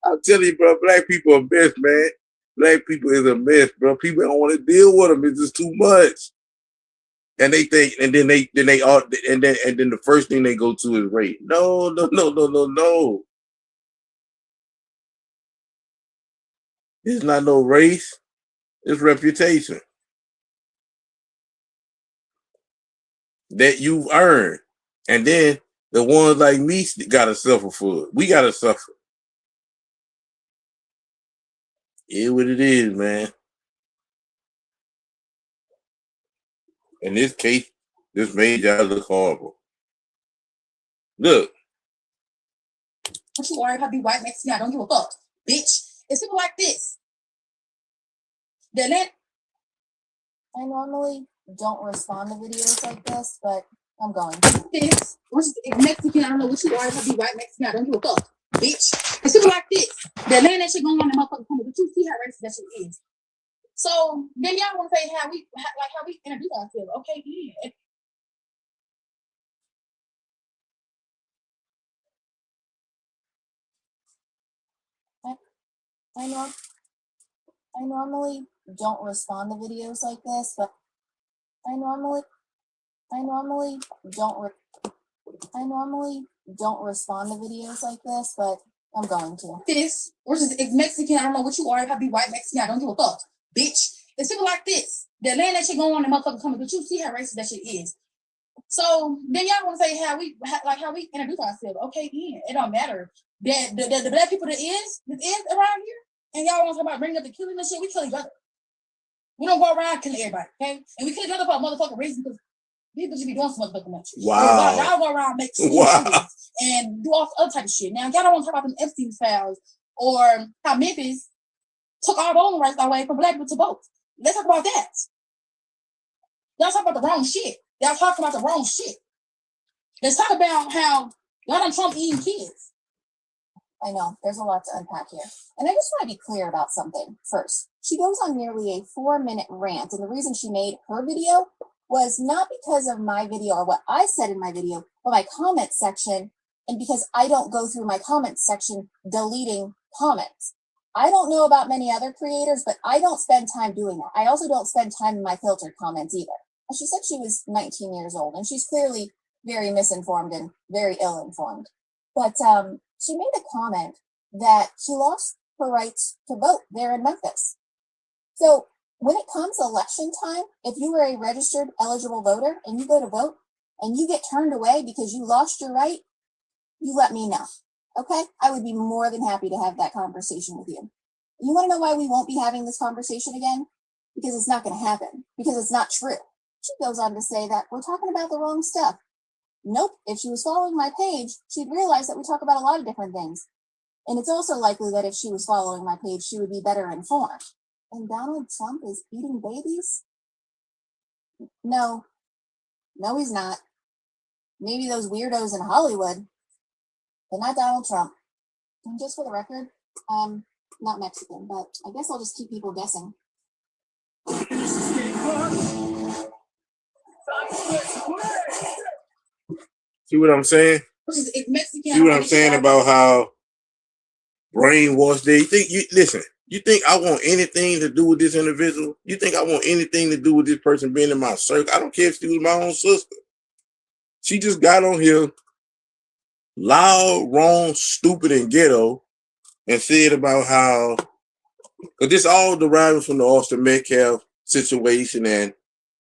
I'm telling you, bro, black people are a mess, man. Black people is a mess, bro. People don't want to deal with them. It's just too much. And they think, and then the first thing they go to is rape. No. It's not no race. It's reputation that you've earned. And then the ones like me gotta suffer for it. We gotta suffer. It what it is, man. In this case, this made y'all look horrible. Look. What you worry about be white next to me? I don't give a fuck, bitch. It's people like this. I normally don't respond to videos like this, but I'm going. This, which is Mexican, I don't know what you worry about be white next to me. I don't give a fuck, bitch. It's people like this. They're letting that shit go on the motherfucking corner, but you see how racist that shit is. So then y'all want to say how we introduce ourselves? Okay, yeah. I normally don't respond to videos like this, but I normally don't respond to videos like this, but I'm going to. This, which is Mexican, I don't know what you worry about be white Mexican. I don't give a fuck, bitch. It's people like this. They're letting that shit go on the motherfucking corner, but you see how racist that shit is. So then y'all want to say how we introduce ourselves? Okay, yeah, it don't matter. The black people that is around here, and y'all want to talk about bringing up the killing and shit. We kill each other. We don't go around killing everybody, okay? And we kill each other for a motherfucking reason because people should be doing some motherfucking much. Wow. Y'all go around make shit and do all other type of shit. Now y'all don't want to talk about them Epstein files or how Memphis took our voting rights away from black people to vote. Let's talk about that. Y'all talk about the wrong shit. Y'all talking about the wrong shit. Let's talk about how Donald Trump eating kids. I know, there's a lot to unpack here. And I just want to be clear about something first. She goes on nearly a 4-minute rant, and the reason she made her video was not because of my video or what I said in my video, but my comment section, and because I don't go through my comment section deleting comments. I don't know about many other creators, but I don't spend time doing that. I also don't spend time in my filtered comments either. And she said she was 19 years old, and she's clearly very misinformed and very ill-informed. But she made a comment that she lost her rights to vote there in Memphis. So when it comes election time, if you were a registered eligible voter and you go to vote and you get turned away because you lost your right, you let me know, okay? I would be more than happy to have that conversation with you. You want to know why we won't be having this conversation again? Because it's not going to happen, because it's not true. She goes on to say that we're talking about the wrong stuff. Nope, if she was following my page, she'd realize that we talk about a lot of different things. And it's also likely that if she was following my page, she would be better informed. And Donald Trump is eating babies? No, he's not. Maybe those weirdos in Hollywood, but not Donald Trump. And just for the record, not Mexican, but I guess I'll just keep people guessing. See what I'm saying? It's Mexican. See what I'm saying about how brainwashed they think you listen. You think I want anything to do with this individual? You think I want anything to do with this person being in my circle? I don't care if she was my own sister. She just got on here loud, wrong, stupid, and ghetto and said about how, because this all deriving from the Austin Metcalf situation and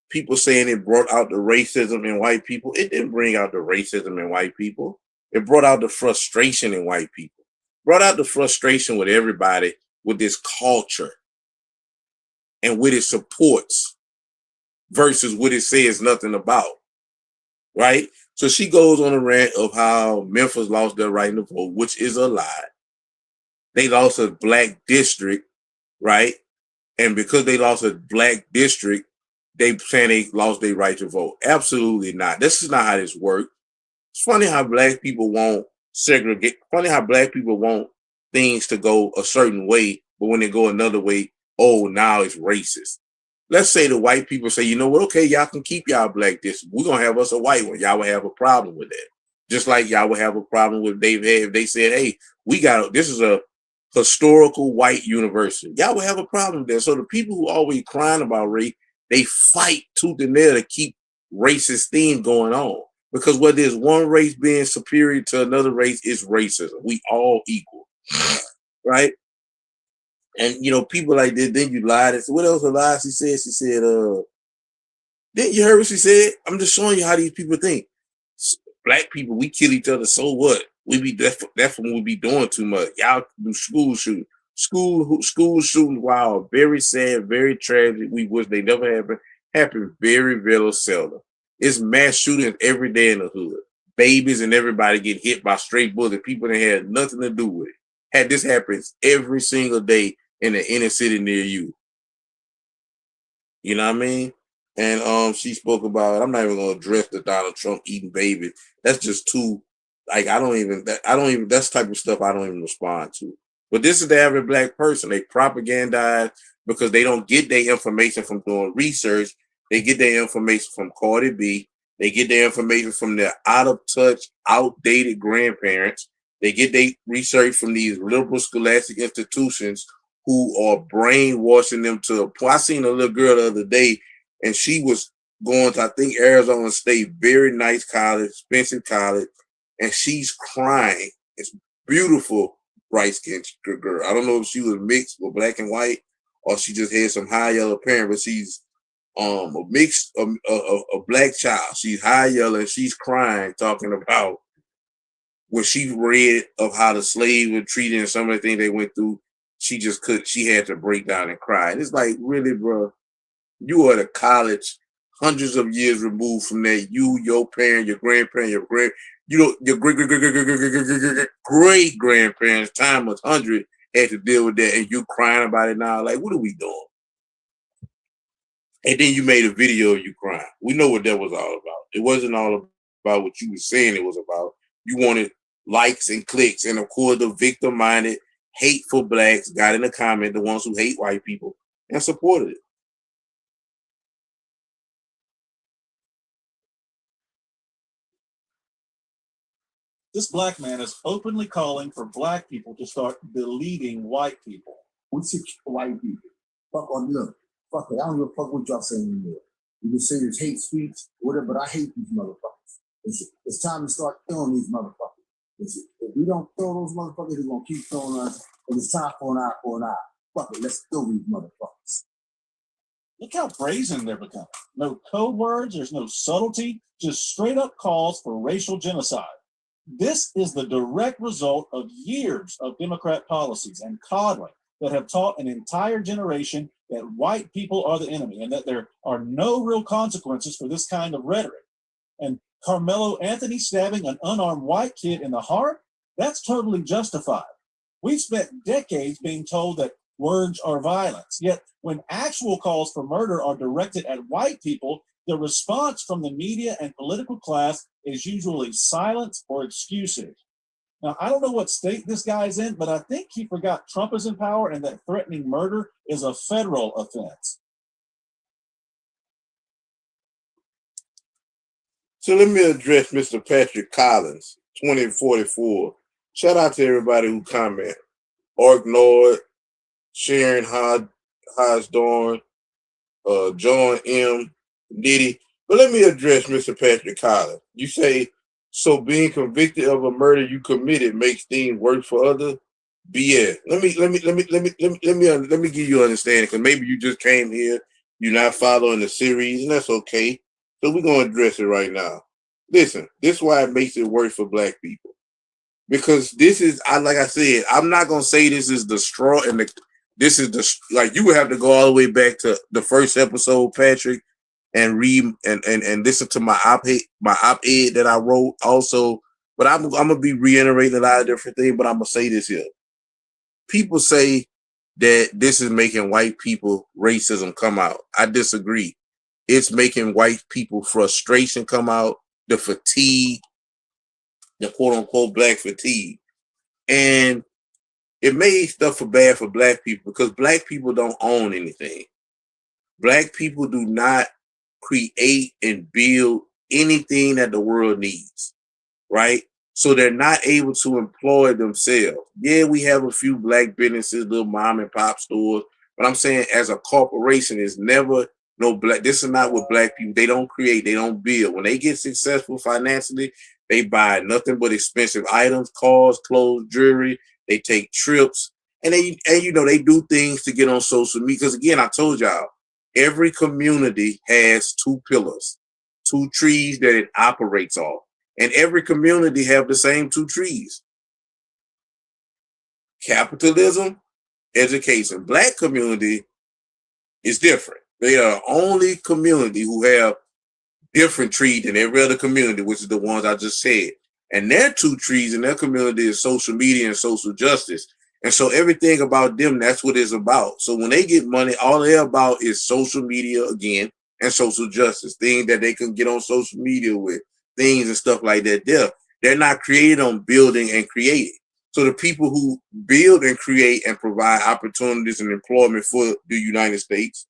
people saying it brought out the racism in white people. It didn't bring out the racism in white people. It brought out the frustration in white people. Brought out the frustration with everybody with this culture and what it supports versus what it says nothing about, right? So she goes on a rant of how Memphis lost their right to vote, which is a lie. They lost a black district, right? And because they lost a black district, they saying they lost their right to vote. Absolutely not. This is not how this works. It's funny how black people won't segregate. Funny how black people want things to go a certain way, but when they go another way, oh, now it's racist. Let's say the white people say, you know what? Okay, y'all can keep y'all black district. We're going to have us a white one. Y'all will have a problem with that. Just like y'all would have a problem with if they said, hey, this is a historical white university. Y'all will have a problem with that. So the people who always crying about race, they fight tooth and nail to keep racist theme going on. Because whether it's one race being superior to another race, is racism. We all equal, right? And, people like this, then you lied. What else a lie she said? She said, didn't you hear what she said? I'm just showing you how these people think. Black people, we kill each other, so what? That's when we be doing too much. Y'all do school shootings. School shootings, wow, very sad, very tragic. We wish they never happen very, very seldom. It's mass shootings every day in the hood. Babies and everybody get hit by straight bullets. People that had nothing to do with it. This happens every single day in the inner city near you. You know what I mean? And she spoke about, I'm not even gonna address the Donald Trump eating babies. That's just too, like, that's the type of stuff I don't even respond to. But this is the average black person. They propagandize because they don't get their information from doing research. They get their information from Cardi B. They get their information from their out-of-touch, outdated grandparents. They get their research from these liberal scholastic institutions who are brainwashing them to a point. I seen a little girl the other day, and she was going to, I think, Arizona State, very nice college, expensive college, and she's crying. It's beautiful, bright-skinned girl. I don't know if she was mixed with black and white or she just had some high yellow parent, but she's a black child. She's high yellow and she's crying, talking about what she read of how the slaves were treated and some of the things they went through. She had to break down and cry. And it's like, really, bro, you are at a college hundreds of years removed from that. You, your parent, your grandparent, your great grandparents, time was 100, had to deal with that, and you crying about it now. Like, what are we doing? And then you made a video of you crying. We know what that was all about. It wasn't all about what you were saying it was about. You wanted likes and clicks, and of course, the victim-minded, hateful blacks got in the comment, the ones who hate white people, and supported it. This black man is openly calling for black people to start deleting white people. We see white people. Fuck on them. Fuck it. I don't give a fuck what y'all saying anymore. You can say this hate speech, whatever, but I hate these motherfuckers. It's time to start killing these motherfuckers. If we don't kill those motherfuckers, they're gonna keep killing us. And it's time for an eye for an eye. Fuck it, let's kill these motherfuckers. Look how brazen they're becoming. No code words, there's no subtlety, just straight up calls for racial genocide. This is the direct result of years of Democrat policies and coddling that have taught an entire generation that white people are the enemy and that there are no real consequences for this kind of rhetoric. And Carmelo Anthony stabbing an unarmed white kid in the heart, that's totally justified. We've spent decades being told that words are violence, yet when actual calls for murder are directed at white people, the response from the media and political class is usually silence or excuses. Now, I don't know what state this guy's in, but I think he forgot Trump is in power and that threatening murder is a federal offense. So let me address Mr. Patrick Collins, 2044. Shout out to everybody who comment. Org Nord, Sharon Hosdorn, John M. Diddy. But let me address Mr. Patrick Collins. You say, so being convicted of a murder you committed makes things worse for others? BS. Let me give you an understanding, because maybe you just came here, you're not following the series, and that's okay. So we're gonna address it right now. Listen, this is why it makes it worse for black people. Because this is, like I said, I'm not gonna say this is the straw and this is the, like, you would have to go all the way back to the first episode, Patrick, and read and listen to my op-ed that I wrote also. But I'm gonna be reiterating a lot of different things, but I'm gonna say this here. People say that this is making white people racism come out. I disagree. It's making white people frustration come out, the fatigue, the quote unquote black fatigue. And it made stuff for bad for black people because black people don't own anything. Black people do not create and build anything that the world needs, right? So they're not able to employ themselves. Yeah, we have a few black businesses, little mom and pop stores, but I'm saying as a corporation, it's never no black. This is not what black people, they don't create, they don't build. When they get successful financially, they buy nothing but expensive items, cars, clothes, jewelry. They take trips, and they do things to get on social media. Because again, I told y'all, every community has two pillars, two trees that it operates off. And every community have the same two trees. Capitalism, education. Black community is different. They are the only community who have different trees than every other community, which is the ones I just said. And their two trees in their community is social media and social justice. And so everything about them, that's what it's about. So when they get money, all they're about is social media again and social justice, things that they can get on social media with, things and stuff like that. They're not created on building and creating. So the people who build and create and provide opportunities and employment for the United States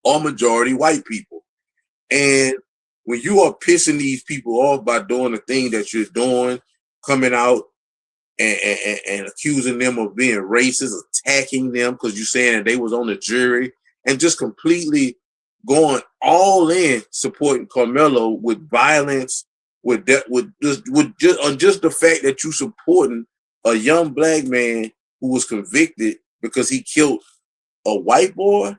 are majority white people. And when you are pissing these people off by doing the thing that you're doing, coming out and accusing them of being racist, attacking them because you're saying that they was on the jury, and just completely going all in supporting Carmelo with violence, with just the fact that you supporting a young black man who was convicted because he killed a white boy,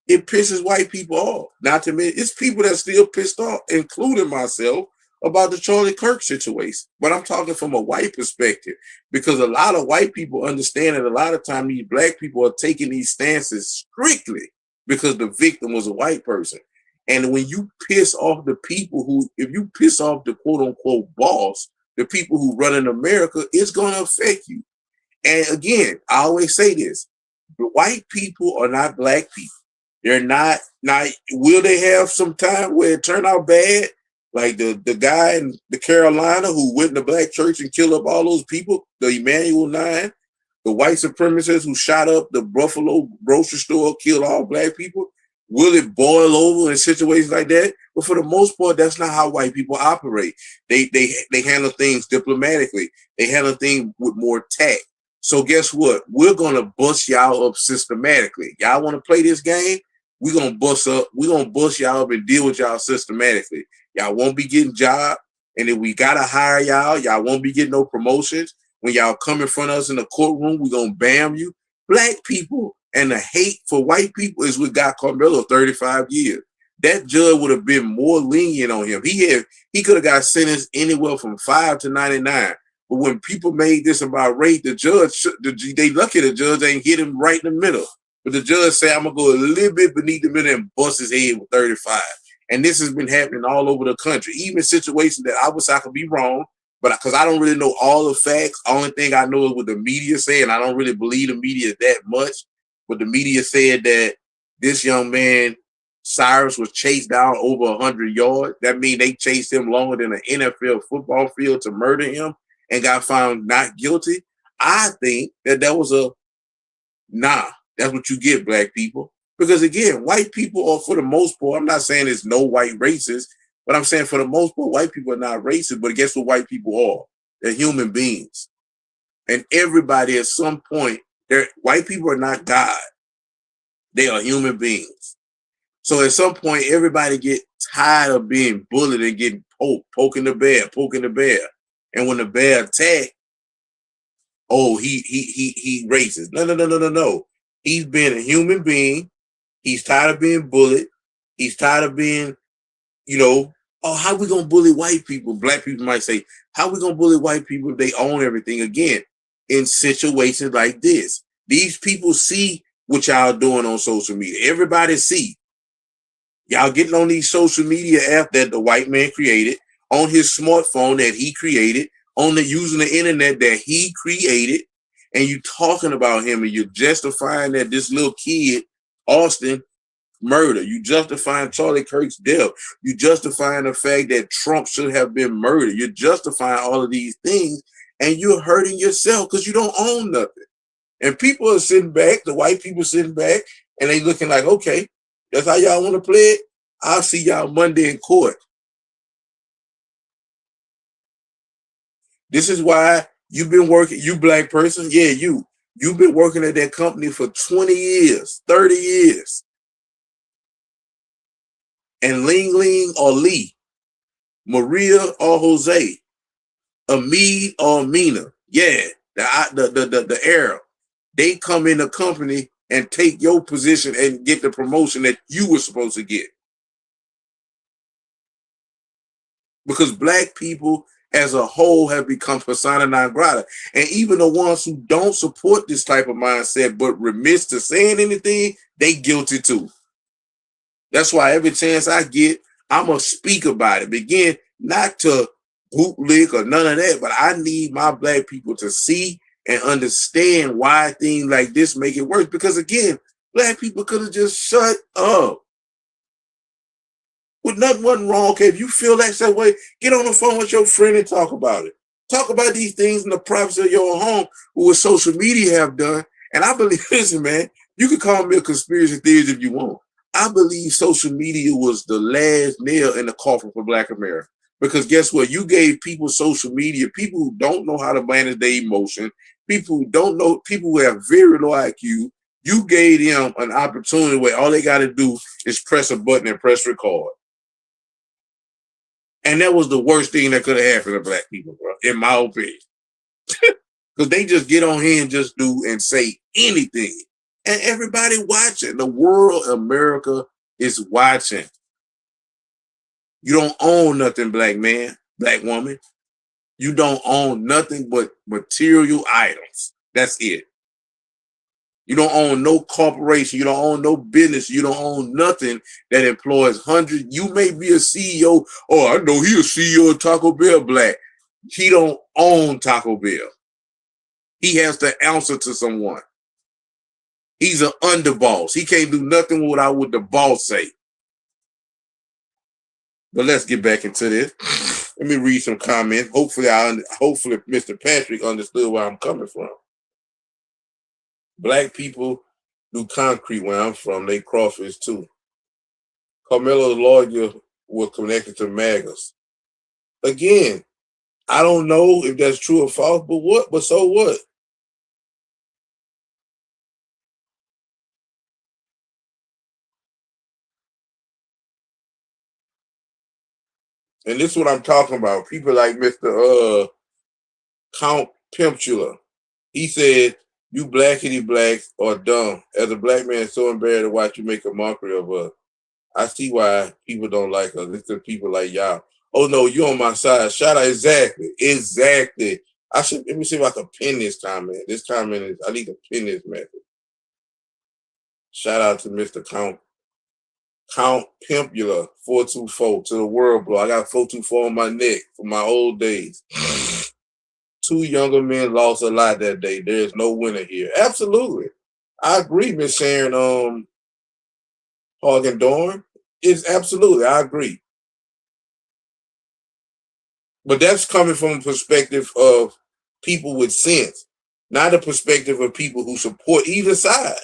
it pisses white people off. Not to mention, it's people that still pissed off, including myself, about the Charlie Kirk situation. But I'm talking from a white perspective, because a lot of white people understand that a lot of times these black people are taking these stances strictly because the victim was a white person. And when you piss off the people who, if you piss off the quote unquote boss, the people who run in America, it's going to affect you. And again, I always say this, the white people are not black people. They're not, will they have some time where it turned out bad? Like the guy in the Carolina who went in the black church and killed up all those people, the Emmanuel 9, the white supremacists who shot up the Buffalo grocery store, killed all black people. Will it boil over in situations like that? But for the most part, that's not how white people operate. They handle things diplomatically. They handle things with more tact. So guess what? We're gonna bust y'all up systematically. Y'all want to play this game? We're gonna bust y'all up and deal with y'all systematically. Y'all won't be getting jobs, and if we gotta hire y'all won't be getting no promotions. When y'all come in front of us in the courtroom, we're gonna bam you. Black people and the hate for white people is what got Carmelo 35 years. That judge would have been more lenient on him. He could have got sentenced anywhere from 5 to 99. But when people made this about rape, they lucky the judge ain't hit him right in the middle. But the judge said, I'm gonna go a little bit beneath the middle and bust his head with 35. And this has been happening all over the country, even situations that I could be wrong, but because I don't really know all the facts. Only thing I know is what the media say, and I don't really believe the media that much. But the media said that this young man, Cyrus, was chased down over 100 yards. That means they chased him longer than an NFL football field to murder him. and got found not guilty, I think that was that's what you get, black people. Because again, white people are, for the most part, I'm not saying there's no white racists, but I'm saying for the most part, white people are not racist. But guess what white people are? They're human beings. And everybody at some point, white people are not God. They are human beings. So at some point, everybody get tired of being bullied and getting poking the bear. And when the bear attack, oh, he racist. No. He's been a human being. He's tired of being bullied. He's tired of being, oh, how we gonna bully white people? Black people might say, how we gonna bully white people if they own everything? Again, in situations like this, these people see what y'all doing on social media. Everybody see. Y'all getting on these social media apps that the white man created, on his smartphone that he created, using the internet that he created, and you talking about him and you're justifying that this little kid, Austin, murder. You justifying Charlie Kirk's death. You justifying the fact that Trump should have been murdered. You're justifying all of these things, and you're hurting yourself because you don't own nothing. And people are sitting back, the white people sitting back, and they looking like, okay, that's how y'all want to play it? I'll see y'all Monday in court. This is why you've been working, you black person, yeah, you've been working at that company for 20 years, 30 years. And Ling or Lee, Maria or Jose, Amid or Mina, yeah, the Arab, they come in the company and take your position and get the promotion that you were supposed to get. Because black people as a whole have become persona non grata. And even the ones who don't support this type of mindset but remiss to saying anything, they guilty too. That's why every chance I get, I'm going to speak about it. Begin not to bootlick or none of that, but I need my black people to see and understand why things like this make it worse. Because again, black people could have just shut up. With nothing wasn't wrong. Okay, if you feel that way, get on the phone with your friend and talk about it. Talk about these things in the privacy of your home, what social media have done. And I believe, listen, man, you can call me a conspiracy theorist if you want. I believe social media was the last nail in the coffin for Black America. Because guess what? You gave people social media, people who don't know how to manage their emotion, people who don't know, people who have very low IQ, you gave them an opportunity where all they got to do is press a button and press record. And that was the worst thing that could have happened to black people, bro, in my opinion. Because they just get on here and just do and say anything. And everybody watching. The world, America is watching. You don't own nothing, black man, black woman. You don't own nothing but material items. That's it. You don't own no corporation. You don't own no business. You don't own nothing that employs hundreds. You may be a CEO. Oh, I know he a CEO of Taco Bell, black. He don't own Taco Bell. He has to answer to someone. He's an underboss. He can't do nothing without what the boss say. But let's get back into this. Let me read some comments. Hopefully Mr. Patrick understood where I'm coming from. Black people do concrete where I'm from. They crawfish too. Carmelo's lawyer was connected to MAGAs. Again, I don't know if that's true or false, but so what? And this is what I'm talking about. People like Mr. Count Pimpula. He said, you blackity blacks are dumb. As a black man, it's so embarrassed to watch you make a mockery of us. I see why people don't like us. It's the people like y'all. Oh no, you on my side. Shout out, exactly. Let me see if I can pin this comment. This comment is, I need to pin this message. Shout out to Mr. Count Pimpula 424 to the world, bro. I got 424 on my neck from my old days. Two younger men lost a lot that day. There's no winner here. Absolutely. I agree, Miss Sharon Hogan Dorn. It's absolutely, I agree. But that's coming from a perspective of people with sense, not a perspective of people who support either side.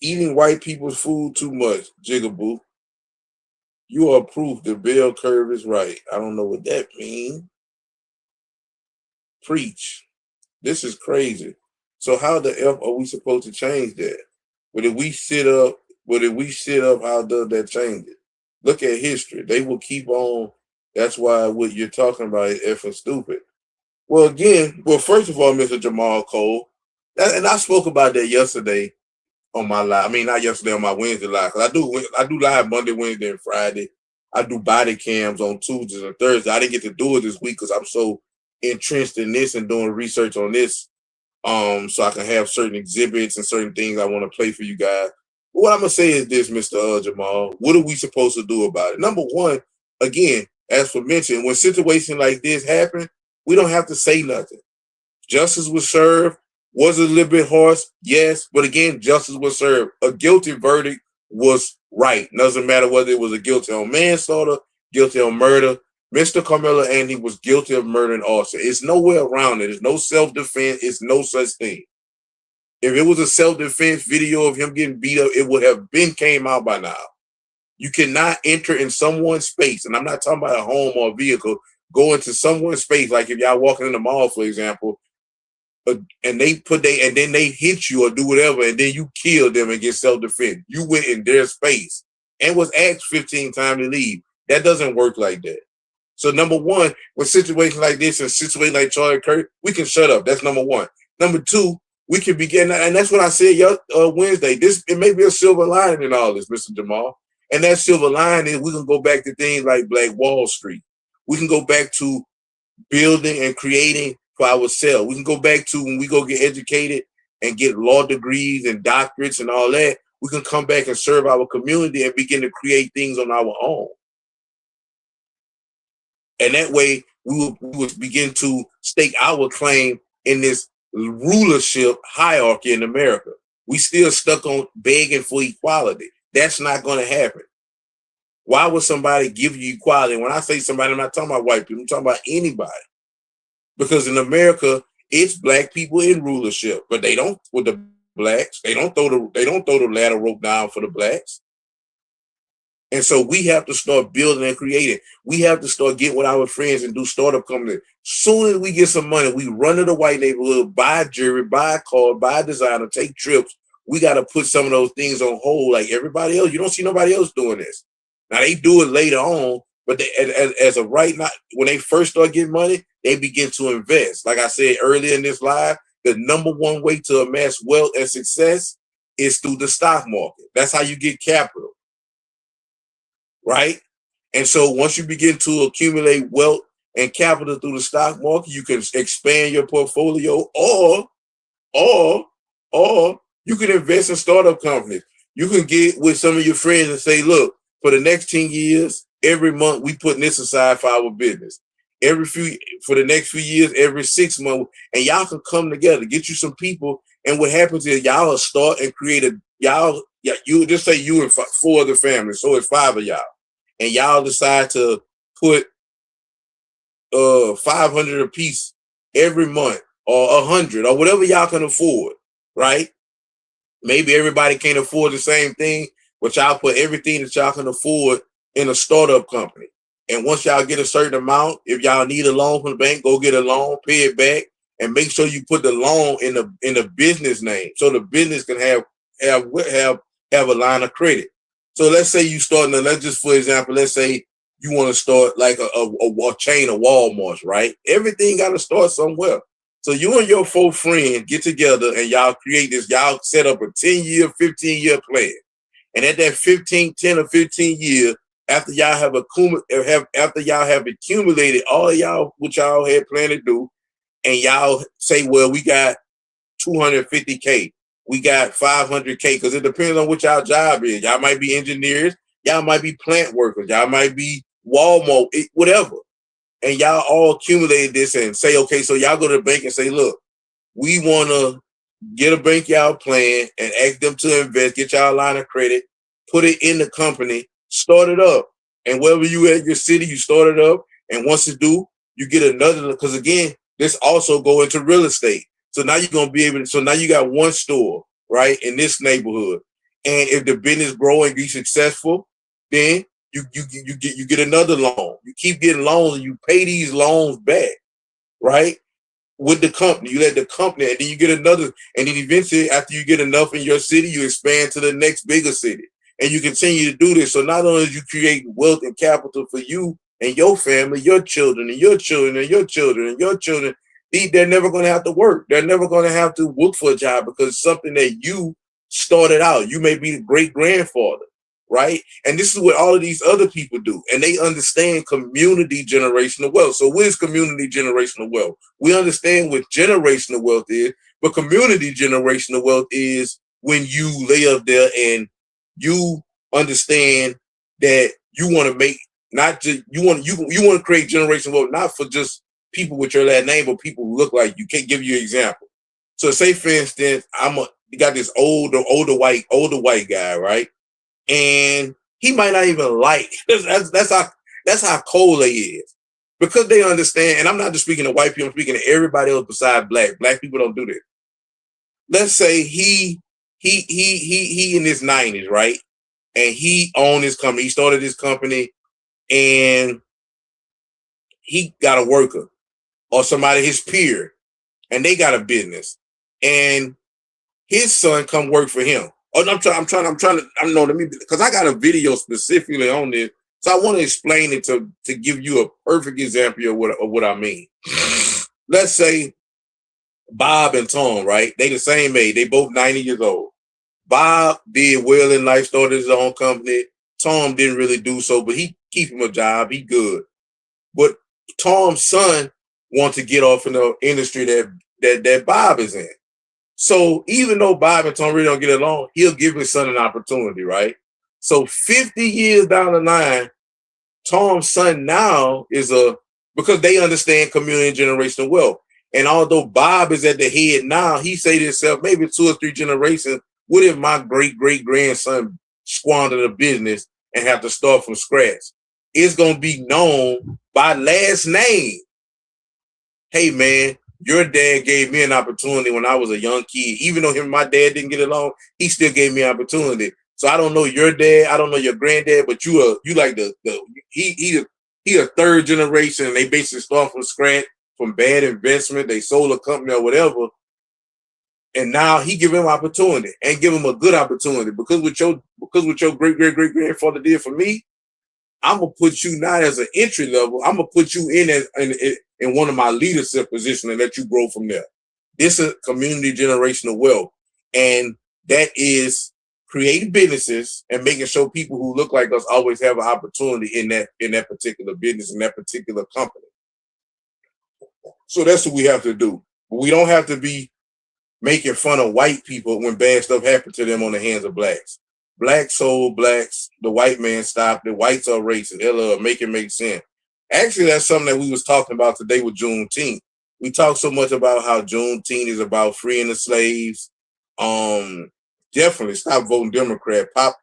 Eating white people's food too much, Jigaboo. You are proof the bell curve is right. I don't know what that means. Preach. This is crazy. So how the F are we supposed to change that? But if we sit up, how does that change it? Look at history. They will keep on. That's why what you're talking about is effing stupid. Well, again, first of all, Mr. Jamal Cole, and I spoke about that yesterday on my live. I mean, not yesterday, on my Wednesday live. Cause I do live Monday, Wednesday, and Friday. I do body cams on Tuesdays and Thursdays. I didn't get to do it this week because I'm so entrenched in this and doing research on this. So I can have certain exhibits and certain things I want to play for you guys. But what I'm gonna say is this, Mr. Jamal. What are we supposed to do about it? Number one, again, as for mentioned, when situations like this happen, we don't have to say nothing. Justice was served. Was it a little bit harsh? Yes. But again, justice was served. A guilty verdict was right. Doesn't matter whether it was a guilty on manslaughter, guilty on murder. Mr. Carmelo Anthony was guilty of murder and arson. It's nowhere around it. There's no self-defense. It's no such thing. If it was a self-defense video of him getting beat up, it would have been came out by now. You cannot enter in someone's space, and I'm not talking about a home or a vehicle, go into someone's space, like if y'all walking in the mall, for example, and then they hit you or do whatever, and then you kill them and get self-defense. You went in their space and was asked 15 times to leave. That doesn't work like that. So number one, with situations like this and situations like Charlie Kirk, we can shut up. That's number one. Number two, we can begin, and that's what I said Wednesday. It may be a silver lining in all this, Mr. Jamal. And that silver lining is we can go back to things like Black Wall Street. We can go back to building and creating for ourselves. We can go back to when we go get educated and get law degrees and doctorates and all that. We can come back and serve our community and begin to create things on our own. And that way, we would begin to stake our claim in this rulership hierarchy in America. We still stuck on begging for equality. That's not going to happen. Why would somebody give you equality? When I say somebody, I'm not talking about white people. I'm talking about anybody. Because in America, it's black people in rulership, but they don't with the blacks. They don't throw the ladder rope down for the blacks. And so we have to start building and creating. We have to start getting with our friends and do startup companies. Soon as we get some money, we run to the white neighborhood, buy jewelry, buy a car, buy a designer, take trips. We got to put some of those things on hold like everybody else. You don't see nobody else doing this. Now, they do it later on, but as of right now, when they first start getting money, they begin to invest. Like I said earlier in this live, the number one way to amass wealth and success is through the stock market. That's how you get capital. Right? And so once you begin to accumulate wealth and capital through the stock market, you can expand your portfolio or you can invest in startup companies. You can get with some of your friends and say, look, for the next 10 years, every month we putting this aside for our business. For the next few years, every 6 months, and y'all can come together, get you some people. And what happens is y'all will start and create you just say you and 4 other families, so it's 5 of y'all. And y'all decide to put $500 a piece every month or $100 or whatever y'all can afford, right? Maybe everybody can't afford the same thing, but y'all put everything that y'all can afford in a startup company. And once y'all get a certain amount, if y'all need a loan from the bank, go get a loan, pay it back, and make sure you put the loan in the business name so the business can have a line of credit. So let's say you starting, let's just, for example, let's say you want to start like a chain of Walmarts, right? Everything got to start somewhere. So you and your 4 friends get together and y'all create this, y'all set up a 10-year, 15-year plan. And at that 10 or 15 year, after y'all have accumulated all y'all what y'all had planned to do, and y'all say, well, we got 250K. We got 500K, because it depends on what y'all job is. Y'all might be engineers, y'all might be plant workers, y'all might be Walmart, whatever. And y'all all accumulated this and say, okay, so y'all go to the bank and say, look, we want to get a bank y'all plan and ask them to invest, get y'all a line of credit, put it in the company, start it up. And wherever you at your city, you start it up. And once it's due, you get another, because again, This also go into real estate. So now you're gonna be able to. So now you got one store, right, in this neighborhood, and if the business grow and be successful, then you get another loan. You keep getting loans, and you pay these loans back, right? With the company, you let the company, and then you get another, and then eventually, after you get enough in your city, you expand to the next bigger city, and you continue to do this. So not only do you create wealth and capital for you and your family, your children, and your children, and your children, and your children, they're never going to have to work. They're never going to have to look for a job because it's something that you started out. You may be the great grandfather, right? And this is what all of these other people do. And they understand community generational wealth. So what is community generational wealth? We understand what generational wealth is, but community generational wealth is when you lay up there and you understand that you want to make not just you want to create generational wealth, not for just people with your last name, but people who look like you. Can't give you an example. So say for instance, you got this older white guy, right? And he might not even like that's how cold they is, because they understand. And I'm not just speaking to white people; I'm speaking to everybody else besides black. Black people don't do this. Let's say he in his 90s, right? And he owned his company. He started his company, and he got a worker or somebody his peer, and they got a business, and his son come work for him. Oh, I'm trying to, I don't know, because I got a video specifically on this. So I want to explain it to give you a perfect example of what I mean. Let's say Bob and Tom, right? They the same age. They both 90 years old. Bob did well in life, started his own company. Tom didn't really do so, but he keep him a job. He good. But Tom's son wants to get off in the industry that Bob is in. So even though Bob and Tom really don't get along, he'll give his son an opportunity, right? So 50 years down the line, Tom's son now because they understand community and generational wealth. And although Bob is at the head now, he say to himself, maybe 2 or 3 generations, what if my great-great-grandson squandered a business and have to start from scratch? It's going to be known by last name. Hey, man, your dad gave me an opportunity when I was a young kid. Even though him and my dad didn't get along, he still gave me an opportunity. So I don't know your dad, I don't know your granddad, but you like he a 3rd generation, and they basically start from scratch from bad investment. They sold a company or whatever, and now he give him opportunity and give him a good opportunity because what your great-great-great-grandfather did for me, I'm gonna put you not as an entry level. I'm gonna put you in one of my leadership positions and let you grow from there. This is community generational wealth, and that is creating businesses and making sure people who look like us always have an opportunity in that particular business, in that particular company. So that's what we have to do. But we don't have to be making fun of white people when bad stuff happened to them on the hands of blacks. Blacks sold blacks. The white man stopped. The whites are racist. Make it make sense. Actually, that's something that we was talking about today with Juneteenth. We talk so much about how Juneteenth is about freeing the slaves. Definitely stop voting Democrat. Poppy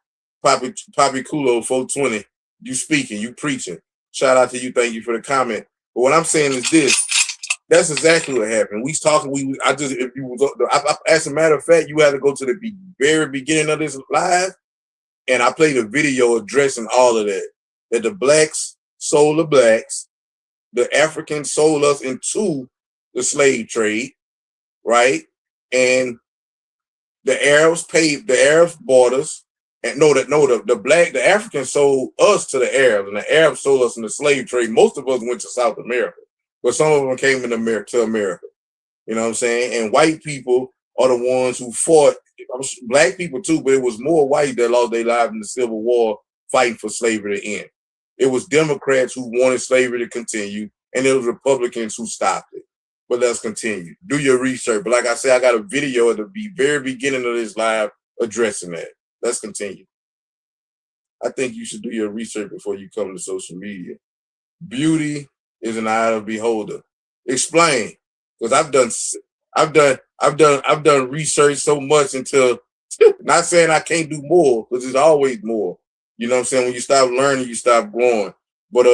Kulo 420. You speaking, you preaching. Shout out to you. Thank you for the comment. But what I'm saying is this. That's exactly what happened. We was talking. As a matter of fact, you had to go to the very beginning of this live, and I played a video addressing all of that. That the blacks sold the blacks, the Africans sold us into the slave trade, right? And the Arabs bought us, and the Africans sold us to the Arabs, and the Arabs sold us in the slave trade. Most of us went to South America, but some of them came to America. You know what I'm saying? And white people are the ones who fought. Black people too, but it was more white that lost their lives in the Civil War fighting for slavery to end. It was Democrats who wanted slavery to continue, and it was Republicans who stopped it. But let's continue. Do your research. But like I said, I got a video at the very beginning of this live addressing that. Let's continue. I think you should do your research before you come to social media. Beauty is an eye of the beholder. Explain, because I've done research so much until not saying I can't do more, because there's always more. You know what I'm saying? When you stop learning, you stop growing. But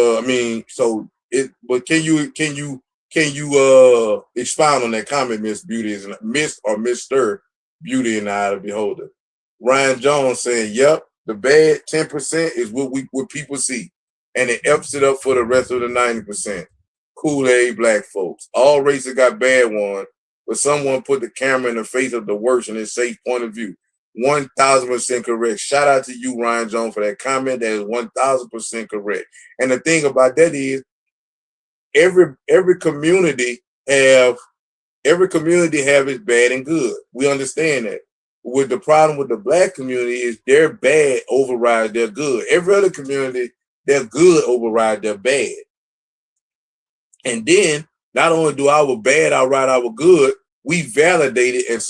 but can you Can you expound on that comment, Miss Beauty is Miss or Mr. Beauty in the Eye of the Beholder? Ryan Jones saying, "Yep, the bad 10% is what people see, and it ups it up for the rest of the 90%. Kool-Aid black folks. All races got bad ones, but someone put the camera in the face of the worst in a safe point of view. 1,000% correct. Shout out to you, Ryan Jones, for that comment. That is 1,000% correct. And the thing about that is, every community have its bad and good. We understand that. With the problem with the black community is their bad overrides their good. Every other community, their good override their bad. And then not only do our bad outright our good, we validate it and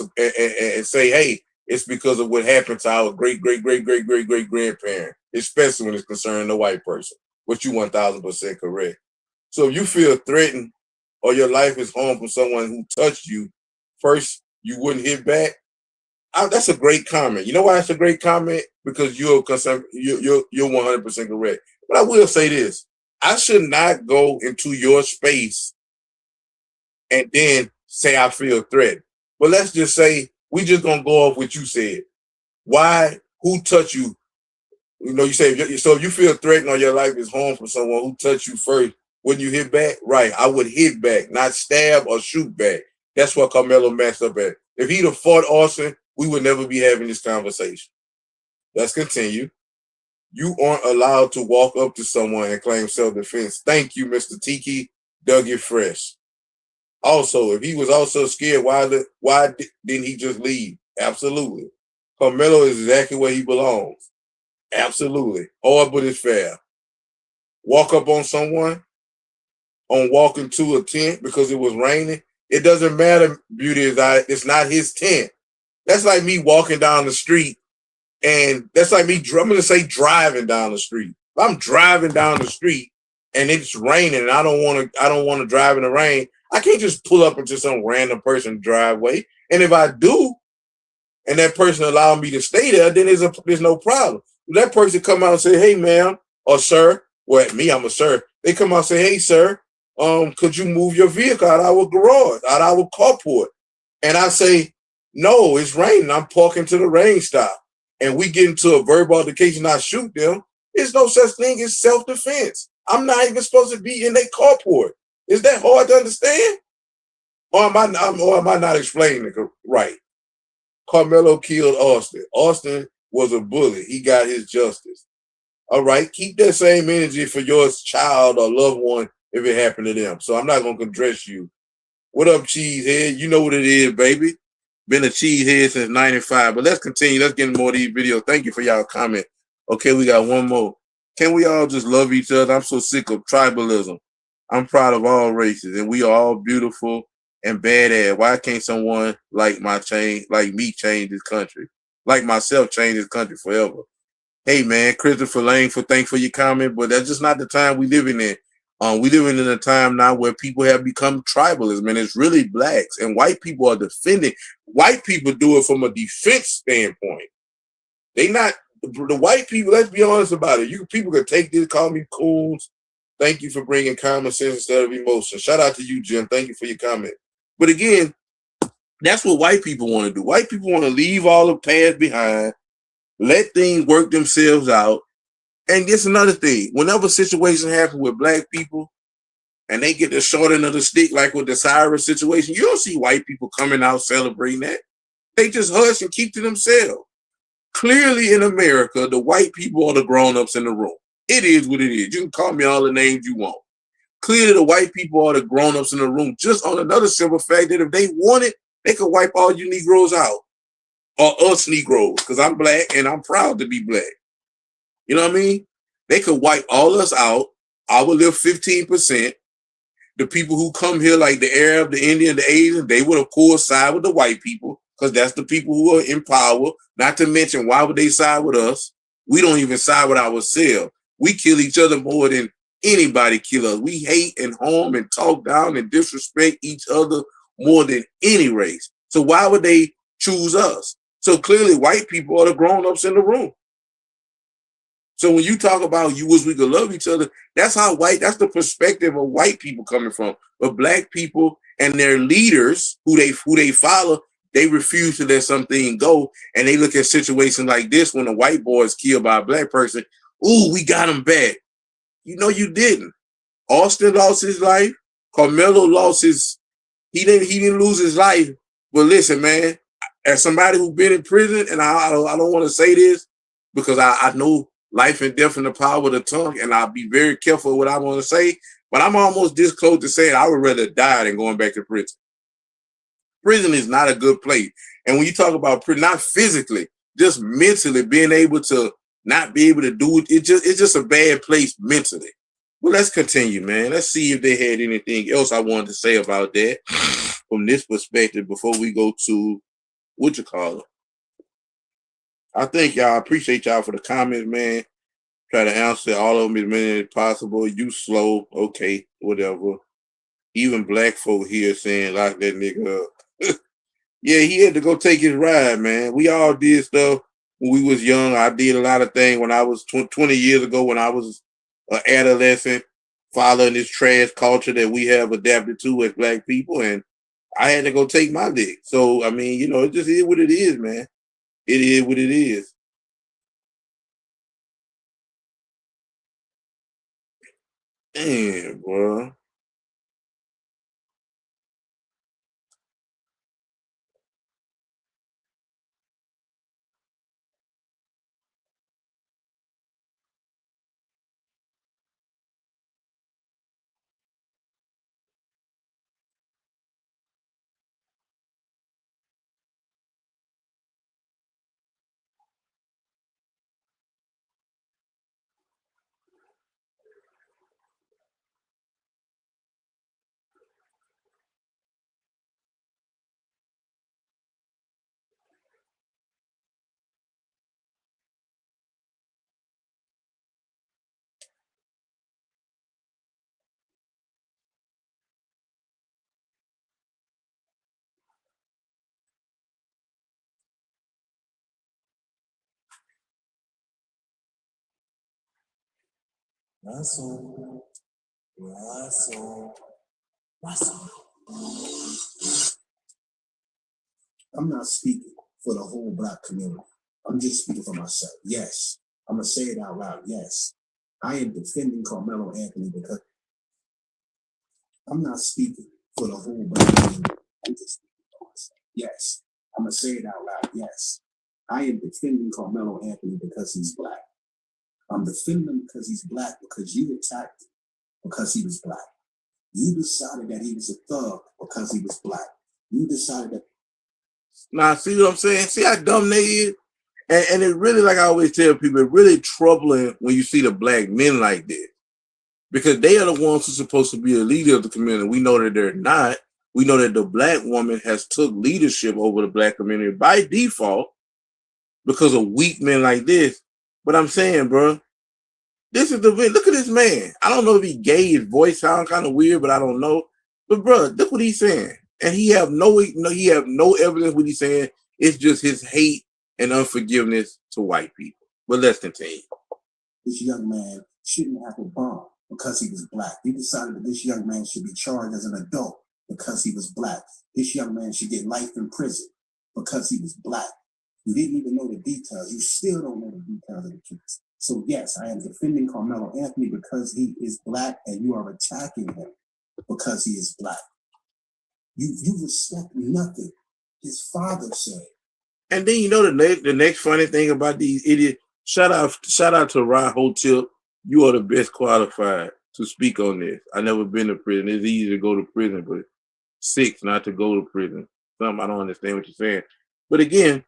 say, hey, it's because of what happened to our great grandparent, especially when it's concerning the white person. Which you 1,000% correct. So if you feel threatened or your life is harmed from someone who touched you, first you wouldn't hit back. That's a great comment. You know why that's a great comment? Because you're 100% correct. But I will say this: I should not go into your space and then say I feel threatened. But let's just say we just gonna go off what you said. Why? Who touched you? You know, you say so. If you feel threatened or your life is harmed from someone who touched you first, wouldn't you hit back? Right. I would hit back, not stab or shoot back. That's what Carmelo messed up at. If he'd have fought Austin, we would never be having this conversation. Let's continue. You aren't allowed to walk up to someone and claim self-defense. Thank you, Mr. Tiki. Dug it fresh. Also, if he was also scared, why didn't he just leave? Absolutely. Carmelo is exactly where he belongs. Absolutely. Hard, but it's fair. Walk up on someone, walk into a tent because it was raining. It doesn't matter, Beauty, it's not his tent. That's like me walking down the street, and that's like me, I'm going to say driving down the street. If I'm driving down the street and it's raining and I don't want to drive in the rain, I can't just pull up into some random person's driveway. And if I do, and that person allow me to stay there, then there's no problem. That person come out and say, hey, ma'am, or sir, well, me, I'm a sir. They come out and say, hey, sir, could you move your vehicle out our garage, out our carport? And I say, no, it's raining. I'm parking to the rain stop. And we get into a verbal altercation, I shoot them. There's no such thing as self-defense. I'm not even supposed to be in their carport. Is that hard to understand? Or am I not explaining it right? Carmelo killed Austin. Austin was a bully. He got his justice. All right, keep that same energy for your child or loved one if it happened to them. So I'm not going to address you. What up, Cheesehead? You know what it is, baby. Been a cheesehead since 95. But let's continue. Let's get more of these videos. Thank you for y'all comment. Okay, we got one more. Can we all just love each other? I'm so sick of tribalism. I'm proud of all races, and we are all beautiful and badass. Why can't someone like me change this country? Like myself, change this country forever. Hey man, Christopher Lane, thanks for your comment, but that's just not the time we living in. We living in a time now where people have become tribalism, and it's really blacks and white people are defending. White people do it from a defense standpoint. They not the white people. Let's be honest about it. You people can take this, call me coons. Thank you for bringing common sense instead of emotion. Shout out to you, Jim. Thank you for your comment. But again, that's what white people want to do. White people want to leave all the past behind, let things work themselves out. And this another thing. Whenever situations happen with black people and they get the short end of the stick, like with the Cyrus situation, you don't see white people coming out celebrating that. They just hush and keep to themselves. Clearly in America, the white people are the grown-ups in the room. It is what it is. You can call me all the names you want. Clearly the white people are the grown-ups in the room, just on another simple fact that if they wanted, they could wipe all you Negroes out. Or us Negroes, because I'm black and I'm proud to be black. You know what I mean? They could wipe all us out. I would live 15%. The people who come here, like the Arab, the Indian, the Asian, they would of course side with the white people, because that's the people who are in power. Not to mention, why would they side with us? We don't even side with ourselves. We kill each other more than anybody kill us. We hate and harm and talk down and disrespect each other more than any race. So why would they choose us? So clearly white people are the grown-ups in the room. So when you talk about you wish we could love each other, that's that's the perspective of white people coming from. But black people and their leaders who they follow, they refuse to let something go. And they look at situations like this when a white boy is killed by a black person. Ooh, we got him back. You know you didn't. Austin lost his life. Carmelo lost he didn't lose his life. But listen, man, as somebody who's been in prison, and I don't want to say this because I know life and death in the power of the tongue, and I'll be very careful what I want to say, but I'm almost this close to saying I would rather die than going back to prison. Prison is not a good place. And when you talk about prison, not physically, just mentally being able to not be able to do it, it's just a bad place mentally. Well, let's continue, man. Let's see if they had anything else I wanted to say about that from this perspective before we go to what you call it. I thank y'all. I appreciate y'all for the comments, man. Try to answer all of them as many as possible. You slow, okay, whatever. Even black folk here saying lock that nigga up. Yeah, he had to go take his ride, man. We all did stuff when we was young. I did a lot of things when I was 20 years ago when I was an adolescent, following this trash culture that we have adapted to as black people, and I had to go take my lick. So, I mean, you know, it just is what it is, man. It is what it is. Damn, bro. Russell. I'm not speaking for the whole black community. I'm just speaking for myself. Yes. I'm going to say it out loud. Yes. I am defending Carmelo Anthony because I'm not speaking for the whole black community. I'm just speaking for myself. Yes. I'm going to say it out loud. Yes. I am defending Carmelo Anthony because he's black. I'm defending him because he's black, because you attacked him because he was black. You decided that he was a thug because he was black. You decided that. Now, see what I'm saying? See how dumb they is? And it really, like I always tell people, it's really troubling when you see the black men like this. Because they are the ones who's supposed to be a leader of the community. We know that they're not. We know that the black woman has took leadership over the black community by default because of weak men like this. But I'm saying, bro, this is look at this man. I don't know if he gay, his voice sounds kind of weird, but I don't know. But bro, look what he's saying. And he have no evidence what he's saying. It's just his hate and unforgiveness to white people. But let's continue. This young man shouldn't have a bond because he was black. You decided that this young man should be charged as an adult because he was black. This young man should get life in prison because he was black. You didn't even know the details. You still don't know the details of the case. So yes, I am defending Carmelo Anthony because he is black, and you are attacking him because he is black. You respect nothing his father said. And then you know the next funny thing about these idiots. Shout out to Ron Hotel. You are the best qualified to speak on this. I never been to prison. It's easy to go to prison, but 6 not to go to prison. Something I don't understand what you're saying. But again,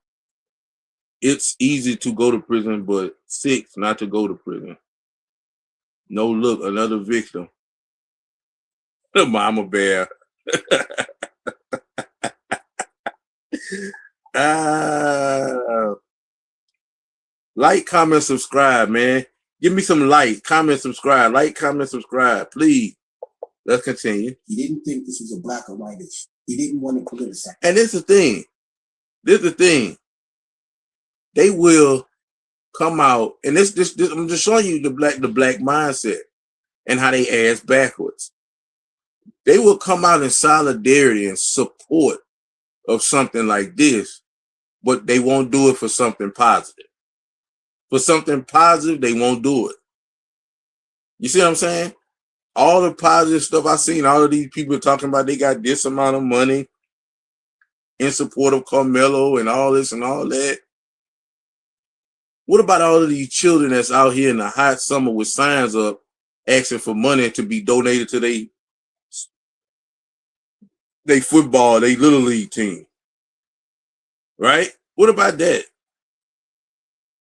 it's easy to go to prison, but 6 not to go to prison. No, look, another victim. The mama bear. Like, comment, subscribe, man. Give me some like, comment, subscribe. Like, comment, subscribe, please. Let's continue. He didn't think this was a black or white issue. He didn't want to politicize. And this is the thing. They will come out, and this I'm just showing you the black mindset and how they ass backwards. They will come out in solidarity and support of something like this, but they won't do it for something positive. For something positive, they won't do it. You see what I'm saying? All the positive stuff I've seen, all of these people talking about they got this amount of money in support of Carmelo and all this and all that. What about all of these children that's out here in the hot summer with signs up asking for money to be donated to they football, they little league team? Right? What about that?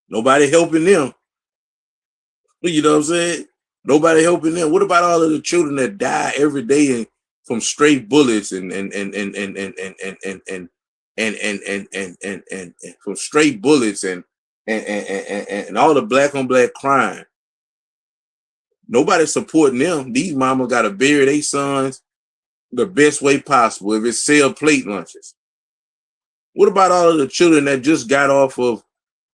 Nobody helping them. You know what I'm saying? Nobody helping them. What about all of the children that die every day from stray bullets and from stray bullets and all the black on black crime? Nobody supporting them. These mamas gotta bury their sons the best way possible. If it's sell plate lunches. What about all of the children that just got off of,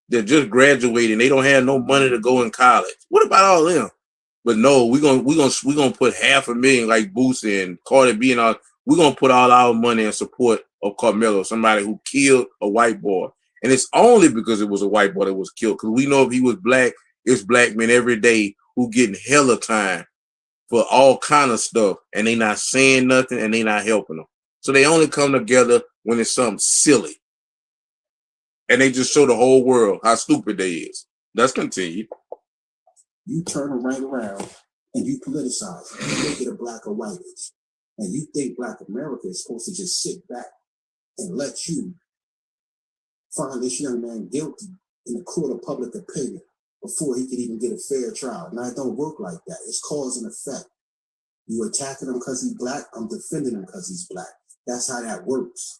that just graduated and they don't have no money to go in college? What about all of them? But no, we're gonna put $500,000 like Boosie and Cardi B and all. We're gonna put all our money in support of Carmelo, somebody who killed a white boy. And it's only because it was a white boy that was killed. Because we know if he was black, it's black men every day who getting hella time for all kind of stuff, and they not saying nothing and they not helping them. So they only come together when it's something silly. And they just show the whole world how stupid they is. Let's continue. You turn it right around and you politicize it. You make it a black or white issue. And you think Black America is supposed to just sit back and let you find this young man guilty in the court of public opinion before he could even get a fair trial. Now, it don't work like that. It's cause and effect. You attacking him because he's black, I'm defending him because he's black. That's how that works.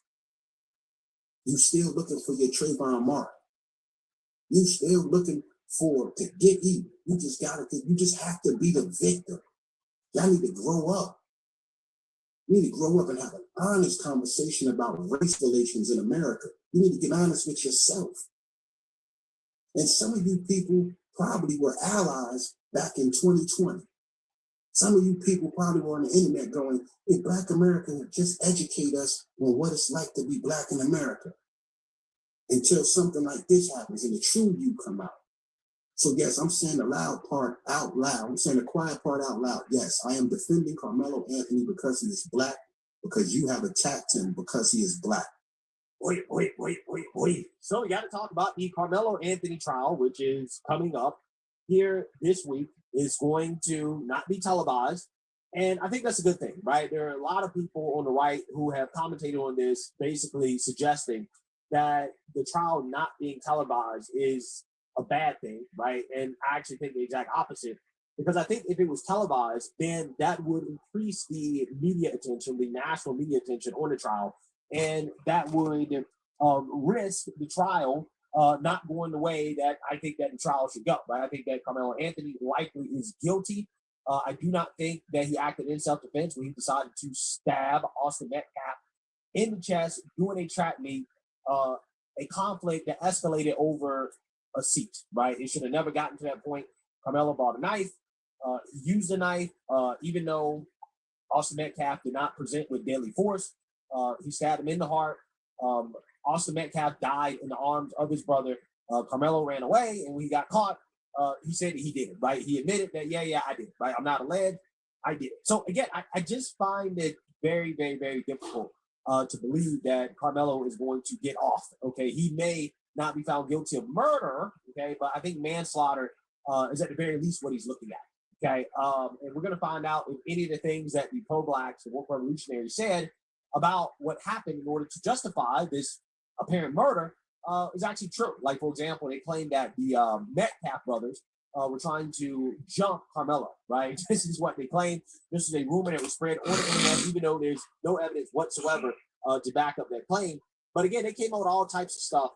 You still looking for your Trayvon Martin. You still looking to get even. You just have to be the victim. Y'all need to grow up. You need to grow up and have an honest conversation about race relations in America. You need to get honest with yourself. And some of you people probably were allies back in 2020. Some of you people probably were on the internet going, if Black America would just educate us on what it's like to be black in America. Until something like this happens and the true you come out. So yes, I'm saying the loud part out loud. I'm saying the quiet part out loud. Yes, I am defending Carmelo Anthony because he is black, because you have attacked him because he is black. Wait. So we got to talk about the Carmelo Anthony trial, which is coming up here this week. Is going to not be televised. And I think that's a good thing, right? There are a lot of people on the right who have commentated on this, basically suggesting that the trial not being televised is a bad thing, right? And I actually think the exact opposite, because I think if it was televised, then that would increase the media attention, the national media attention on the trial, and that would risk the trial not going the way that I think that the trial should go, right? I think that Carmelo Anthony likely is guilty. I do not think that he acted in self-defense when he decided to stab Austin Metcalf in the chest during a track meet, a conflict that escalated over a seat, right? It should have never gotten to that point. Carmelo bought a knife, used the knife, even though Austin Metcalf did not present with deadly force. He stabbed him in the heart. Austin Metcalf died in the arms of his brother. Carmelo ran away, and when he got caught, he said that he did it, right? He admitted that, yeah, I did it, right? I'm not alleged, I did it. So again, I just find it very, very, very difficult to believe that Carmelo is going to get off, okay? He may not be found guilty of murder, okay? But I think manslaughter is at the very least what he's looking at, okay? And we're going to find out if any of the things that the pro-blacks and woke revolutionaries said about what happened in order to justify this apparent murder is actually true. Like, for example, they claimed that the Metcalf brothers were trying to jump Carmelo, right? This is what they claimed. This is a rumor that was spread on the internet, even though there's no evidence whatsoever to back up that claim. But again, they came out with all types of stuff,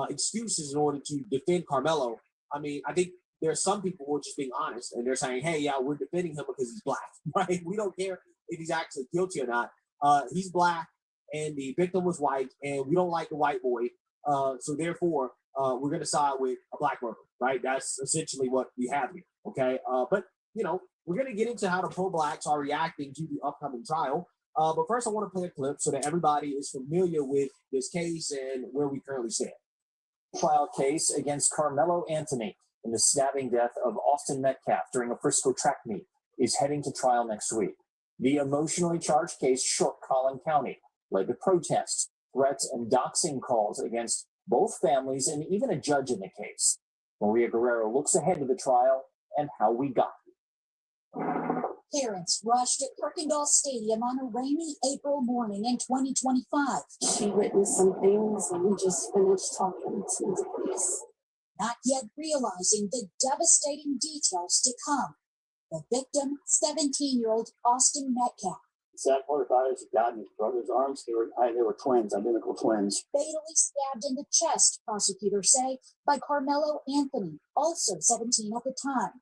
excuses in order to defend Carmelo. I mean, I think there are some people who are just being honest, and they're saying, hey, yeah, we're defending him because he's black, right? We don't care if he's actually guilty or not. He's black, and the victim was white, and we don't like the white boy. So therefore, we're going to side with a black murderer, right? That's essentially what we have here, okay? But, you know, we're going to get into how the pro-blacks are reacting to the upcoming trial. But first, I want to play a clip so that everybody is familiar with this case and where we currently stand. Trial case against Carmelo Anthony in the stabbing death of Austin Metcalf during a Frisco track meet is heading to trial next week. The emotionally charged case shook Collin County, led to protests, threats, and doxing calls against both families and even a judge in the case. Maria Guerrero looks ahead to the trial and how we got here. Parents rushed at Kirkendall Stadium on a rainy April morning in 2025. She witnessed some things and we just finished talking to the police. Not yet realizing the devastating details to come. The victim, 17-year-old Austin Metcalf. The sad part about it is he got in his brother's arms. They were twins, identical twins. Fatally stabbed in the chest, prosecutors say, by Carmelo Anthony, also 17 at the time.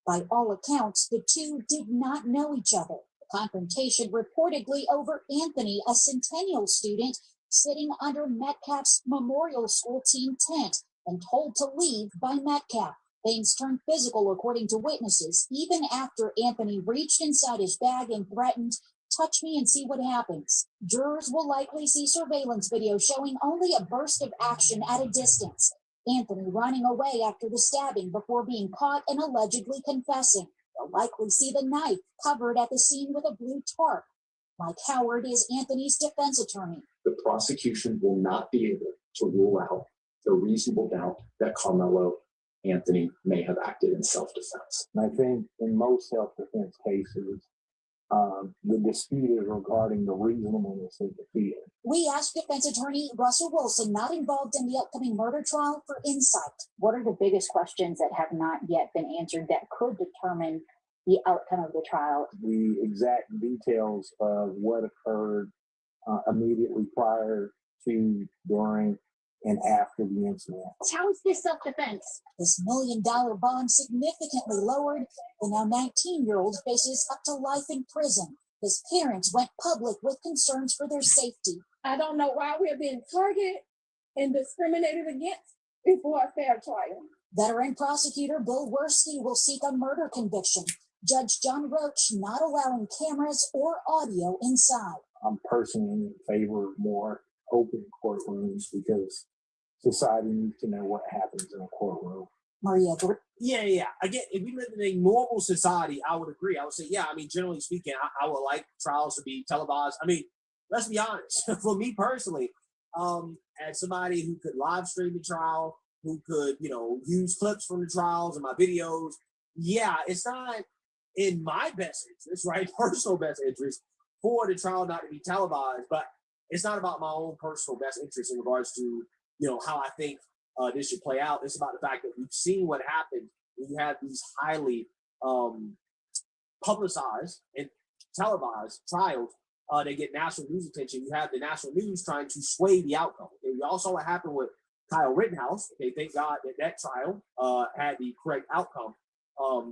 By all accounts, the two did not know each other. The confrontation reportedly over Anthony, a Centennial student, sitting under Metcalf's Memorial School team tent and told to leave by Metcalf. Things turned physical, according to witnesses, even after Anthony reached inside his bag and threatened, "Touch me and see what happens." Jurors will likely see surveillance video showing only a burst of action at a distance. Anthony running away after the stabbing before being caught and allegedly confessing. They'll likely see the knife covered at the scene with a blue tarp. Mike Howard is Anthony's defense attorney. The prosecution will not be able to rule out the reasonable doubt that Carmelo Anthony may have acted in self-defense. And I think in most self-defense cases, the dispute is regarding the reasonableness of the fear. We asked defense attorney Russell Wilson, not involved in the upcoming murder trial, for insight. What are the biggest questions that have not yet been answered that could determine the outcome of the trial? The exact details of what occurred immediately prior to, during, and after the incident. How is this self-defense? This $1 million bond significantly lowered. The now 19-year-old faces up to life in prison. His parents went public with concerns for their safety. I don't know why we're being targeted and discriminated against before a fair trial. Veteran prosecutor Bill Worski will seek a murder conviction. Judge John Roach not allowing cameras or audio inside. I'm personally in favor of more open courtrooms because society needs to know what happens in a courtroom. Maria. Yeah. Again, if we live in a normal society, I would agree. I would say, yeah, I mean, generally speaking, I would like trials to be televised. I mean, let's be honest. For me personally, as somebody who could live stream the trial, who could, use clips from the trials and my videos, yeah, it's not in my best interest, right? Personal best interest for the trial not to be televised, but it's not about my own personal best interest in regards to, how I think this should play out. It's about the fact that we've seen what happened when you have these highly publicized and televised trials that get national news attention. You have the national news trying to sway the outcome. And we all saw what happened with Kyle Rittenhouse. Okay, thank God that trial had the correct outcome,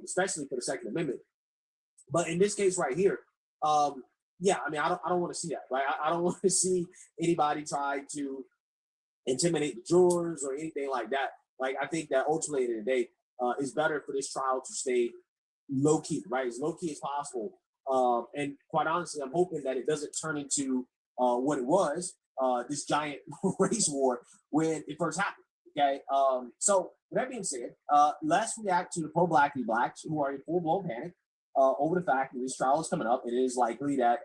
especially for the Second Amendment. But in this case right here, yeah, I mean, I don't want to see that, right? I don't want to see anybody try to intimidate the jurors or anything like that. Like, I think that ultimately at the end of the day, it's better for this trial to stay low key, right? As low key as possible. And quite honestly, I'm hoping that it doesn't turn into what it was, this giant race war when it first happened. Okay. So with that being said, let's react to the pro-blacky blacks who are in full-blown panic over the fact that this trial is coming up. It is likely that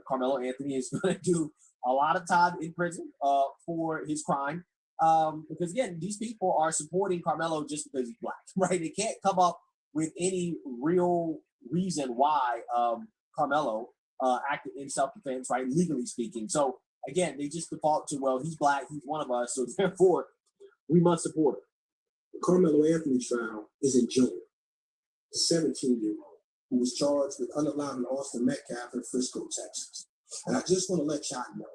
Carmelo Anthony is going to do a lot of time in prison for his crime. Because again, these people are supporting Carmelo just because he's black, right? They can't come up with any real reason why Carmelo acted in self-defense, right? Legally speaking. So again, they just default to, well, he's black, he's one of us, so therefore we must support him. The Carmelo Anthony trial is in June. The 17-year-old who was charged with unaliving Austin Metcalf in Frisco, Texas. And I just want to let y'all know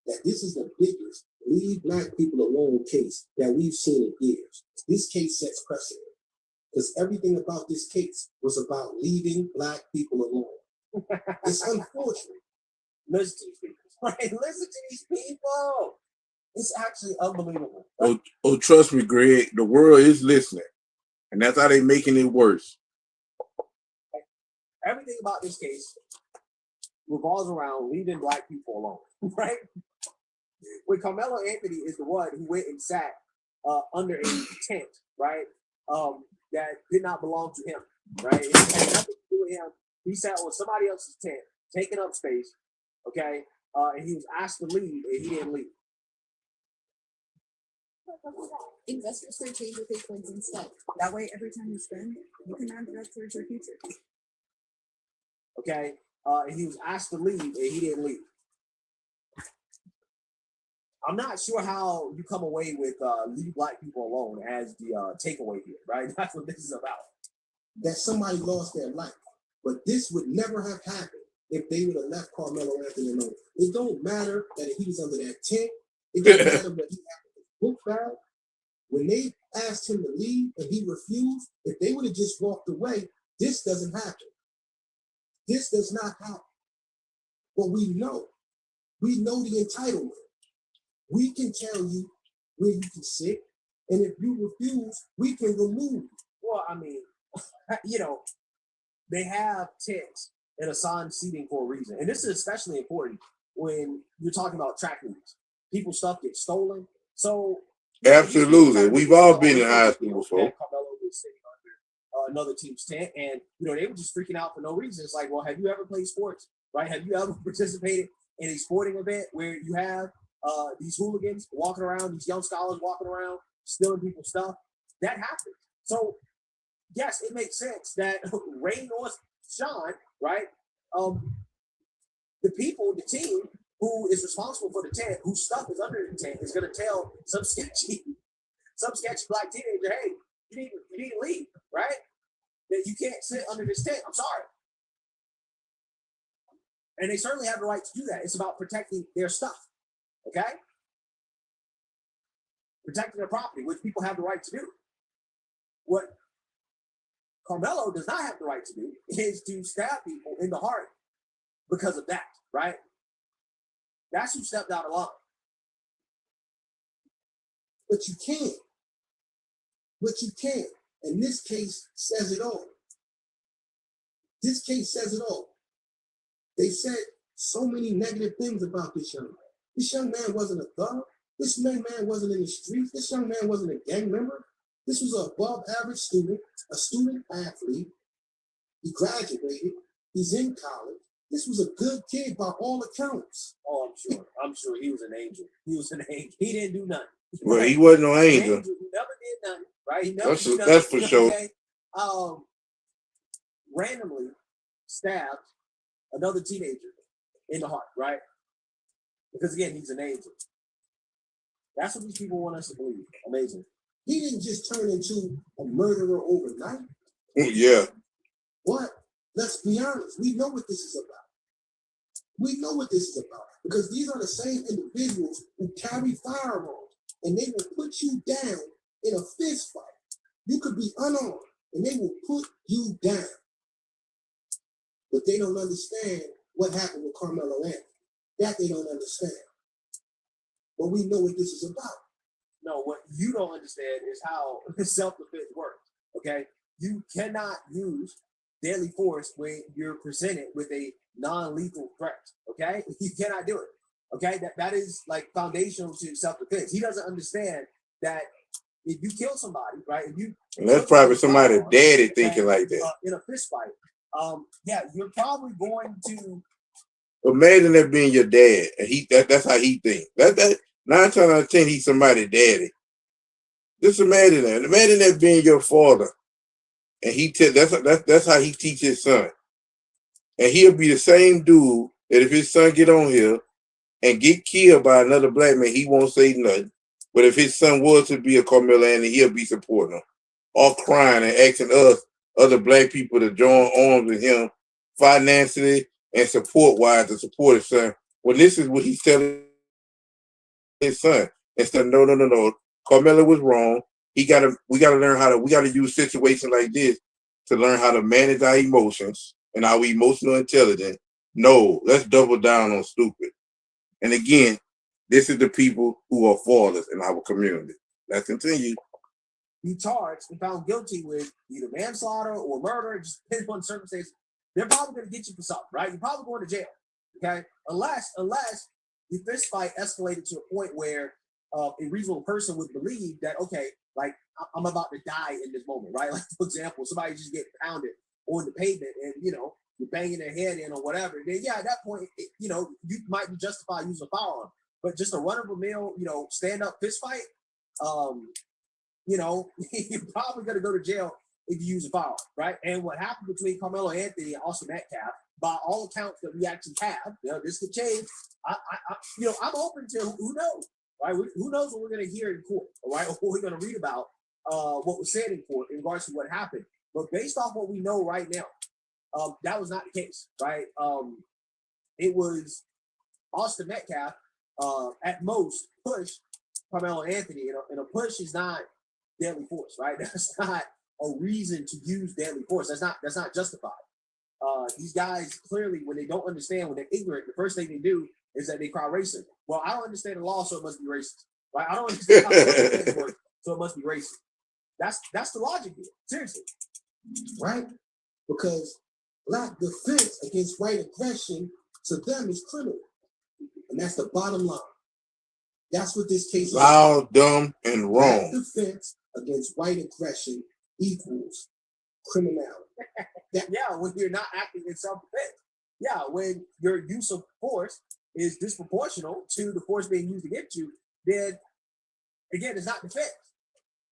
that this is the biggest leave black people alone case that we've seen in years. This case sets precedent because everything about this case was about leaving black people alone. It's unfortunate. Listen to these people, right? Listen to these people. It's actually unbelievable. Oh, trust me, Greg. The world is listening, and that's how they making it worse. Everything about this case revolves around leaving Black people alone, right? When Carmelo Anthony is the one who went and sat under a tent, right? That did not belong to him, right? It had nothing to do with him. He sat on somebody else's tent, taking up space, okay? And he was asked to leave, and he didn't leave. Investors start change your Bitcoins instead. That way, every time you spend, you can add that towards your future. Okay? And he was asked to leave, and he didn't leave. I'm not sure how you come away with leave Black people alone as the takeaway here, right? That's what this is about. That somebody lost their life. But this would never have happened if they would have left Carmelo Anthony alone. It don't matter that he was under that tent. It don't matter what he had in his book bag. When they asked him to leave and he refused, if they would have just walked away, this doesn't happen. This does not happen. But we know the entitlement. We can tell you where you can sit, and if you refuse, we can remove you. Well, I mean, you know, they have tents and assigned seating for a reason. And this is especially important when you're talking about track meets. People's stuff gets stolen. So absolutely, we've all been in high school before. Carmelo was sitting under another team's tent, and they were just freaking out for no reason. It's like, well, have you ever played sports? Right? Have you ever participated in a sporting event where you have these hooligans walking around, these young scholars walking around, stealing people's stuff? That happens. So, yes, it makes sense that rain or shine, right? The people, the team who is responsible for the tent, whose stuff is under the tent, is going to tell some sketchy Black teenager, hey, you need to leave, right? That you can't sit under this tent. I'm sorry. And they certainly have the right to do that. It's about protecting their stuff, okay? Protecting their property, which people have the right to do. What Carmelo does not have the right to do is to stab people in the heart because of that, right? That's who stepped out of line. But you can't. But you can't. And this case says it all. This case says it all. They said so many negative things about this young man. This young man wasn't a thug. This young man wasn't in the streets. This young man wasn't a gang member. This was an above average student, a student athlete. He graduated. He's in college. This was a good kid by all accounts. Oh, I'm sure he was an angel. He was an angel. He didn't do nothing. Well, he wasn't no angel. He never did nothing, right? He never did nothing. That's for sure. Okay? Randomly stabbed another teenager in the heart, right? Because again, he's an angel. That's what these people want us to believe. Amazing. He didn't just turn into a murderer overnight. Yeah. But let's be honest, we know what this is about. We know what this is about because these are the same individuals who carry firearms and they will put you down in a fist fight. You could be unarmed and they will put you down. But they don't understand what happened with Carmelo Anthony. That they don't understand. But we know what this is about. No, what you don't understand is how self-defense works, okay? You cannot use deadly force when you're presented with a non-lethal threat, okay? You cannot do it, okay? That is like foundational to self-defense. He doesn't understand that if you kill somebody, right? If you and that's probably somebody's daddy thinking like that. In a fist fight, yeah, you're probably going to. Imagine that being your dad, and that's how he thinks. That 9 times out of 10, he's somebody's daddy. Just imagine that. Imagine that being your father, and that's how he teaches his son. And he'll be the same dude that if his son get on here and get killed by another black man, he won't say nothing. But if his son was to be a Carmelo Anthony, he'll be supporting him, all crying and asking us, other black people, to join arms with him financially and support-wise to support his son. Well, this is what he's telling his son. Instead of no. Carmelo was wrong. We gotta learn we gotta use situations like this to learn how to manage our emotions and our emotional intelligence. No, let's double down on stupid. And again, This is the people who are fathers in our community. Let's continue. Be charged and found guilty with either manslaughter or murder, just depending on circumstances, they're probably going to get you for something, right? You're probably going to jail, okay? Unless the fist fight escalated to a point where a reasonable person would believe that, okay, like I'm about to die in this moment, right? Like, for example, somebody just get pounded on the pavement and, you know, you're banging their head in or whatever. Then, yeah, at that point, you know, you might be justified using a firearm. But just a run-of-the-mill, you know, stand-up fist fight, you know, you're probably going to go to jail if you use a firearm, right? And what happened between Carmelo Anthony and Austin Metcalf, by all accounts that we actually have, you know, this could change. You know, I'm open to who knows, right? Who knows what we're going to hear in court, all right? Or what we're going to read about what was said in court in regards to what happened. But based off what we know right now, that was not the case, right? It was Austin Metcalf at most push Carmelo Anthony, and a push is not deadly force, right? That's not a reason to use deadly force. That's not justified. These guys clearly, when they don't understand, when they're ignorant, the first thing they do is that they cry racist. Well, I don't understand the law, so it must be racist, right? I don't understand how it works, so it must be racist. That's the logic here, seriously, right? Because black defense against white aggression to them is criminal, and that's the bottom line. That's what this case is. Loud, dumb, and wrong. Black defense against white aggression equals criminality. Yeah, when you're not acting in self-defense. Yeah, when your use of force is disproportional to the force being used against you, then again, it's not defense.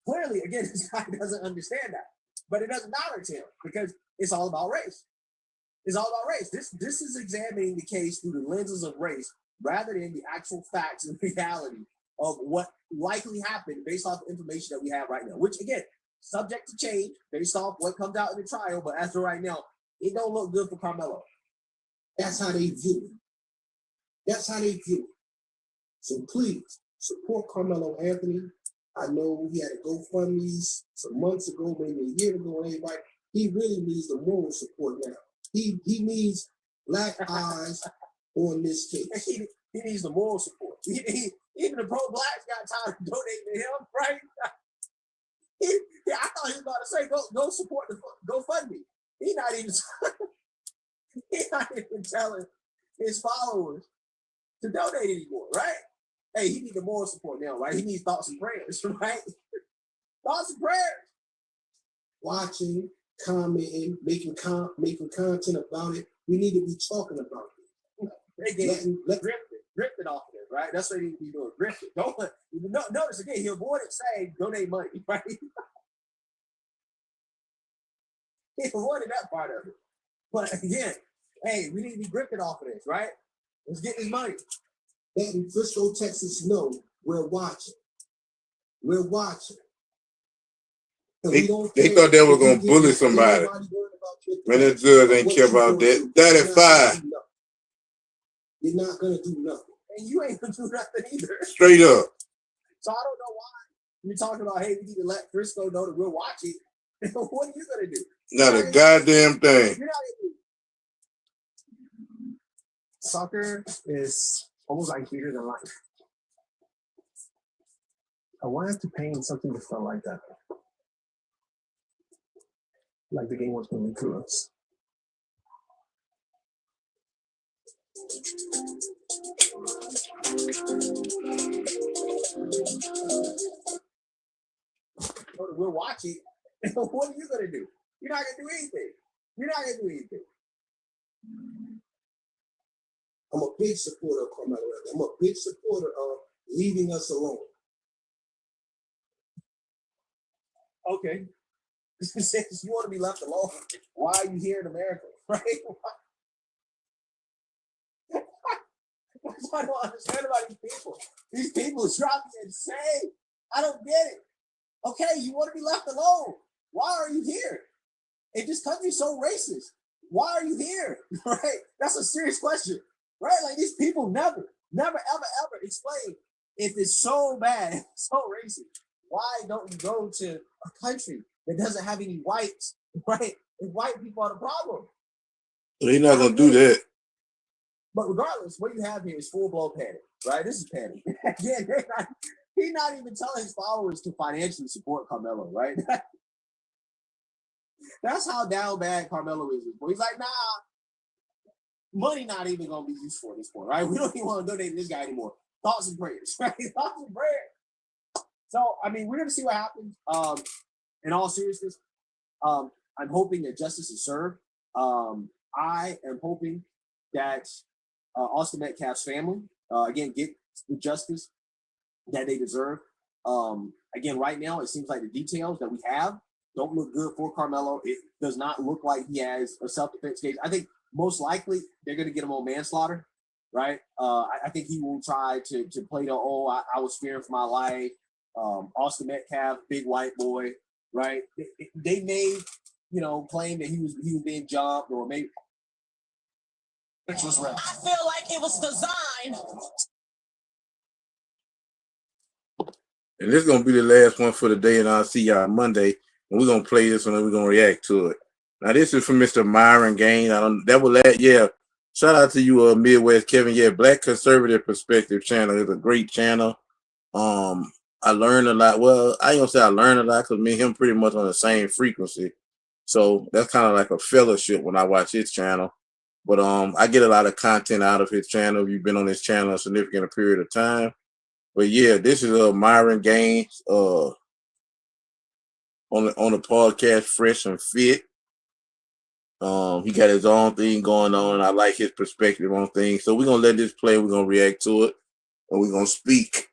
Clearly, again, this guy doesn't understand that. But it doesn't matter to him because it's all about race. It's all about race. This is examining the case through the lenses of race rather than the actual facts and reality of what likely happened based off the information that we have right now, which again, subject to change based off what comes out in the trial, but as of right now, it don't look good for Carmelo. That's how they view it. That's how they view it. So please support Carmelo Anthony. I know he had a GoFundMe some months ago, maybe a year ago, and everybody, he really needs the moral support now. He needs black eyes on this case. He needs the moral support. Even the pro-blacks got tired of donating to him, right? I thought he was about to say, go support the GoFundMe. He's not even telling his followers to donate anymore, right? Hey, he needs the moral support now, right? He needs thoughts and prayers, right? Thoughts and prayers. Watching, commenting, making content about it. We need to be talking about it. They getting grifted off of it, right? That's what he need to be doing. Grifted. Don't notice again, he avoided saying donate money, right? He avoided that part of it. But again, hey, we need to be grifted off of this, right? Let's get this money. That in Frisco, Texas, know we're watching. We're watching. They thought they were going to bully somebody. Man, that judge ain't care about that. 35. You're not going to do nothing. And you ain't going to do nothing either. Straight up. So I don't know why you're talking about, hey, we need to let Frisco know that we're watching. What are you going to do? Not a goddamn thing. You're not going to do. Soccer is almost like bigger than life. I wanted to paint something that felt like that. Like the game was moving through us. We're watching. What are you going to do? You're not going to do anything. You're not going to do anything. I'm a big supporter of Carmelo Anthony. I'm a big supporter of leaving us alone. Okay. Since you want to be left alone, why are you here in America? Right? I don't understand about these people. These people are driving me insane. I don't get it. Okay, you want to be left alone. Why are you here? If this country's so racist, why are you here? Right? That's a serious question. Right? Like these people never, ever explain if it's so bad, so racist. Why don't you go to a country that doesn't have any whites, right? If white people are the problem. They're not going to do that. But regardless, what you have here is full-blown panic, right? This is panic. Again, he's not even telling his followers to financially support Carmelo, right? That's how down bad Carmelo is. He's like, nah, money not even going to be useful at this point, right? We don't even want to donate to this guy anymore. Thoughts and prayers, right? Thoughts and prayers. So, I mean, we're going to see what happens. In all seriousness, I'm hoping that justice is served. I am hoping that Austin Metcalf's family, again, get the justice that they deserve. Again, right now, it seems like the details that we have don't look good for Carmelo. It does not look like he has a self-defense case. I think most likely they're going to get him on manslaughter, right? I think he will try to play the, I was fearing for my life. Austin Metcalf, big white boy, right? They may, claim that he was being jumped or maybe. I feel like it was designed. And this is going to be the last one for the day, and I'll see y'all Monday. And we're going to play this one and we're going to react to it. Now, this is from Mr. Myron Gain. Shout out to you, Midwest Kevin. Yeah, Black Conservative Perspective channel is a great channel. I learned a lot. Well, I ain't going to say I learned a lot because me and him pretty much on the same frequency. So that's kind of like a fellowship when I watch his channel. But I get a lot of content out of his channel. If you've been on his channel a significant period of time. But yeah, this is Myron Gaines on the podcast Fresh and Fit. He got his own thing going on, and I like his perspective on things. So we're gonna let this play, we're gonna react to it, and we're gonna speak.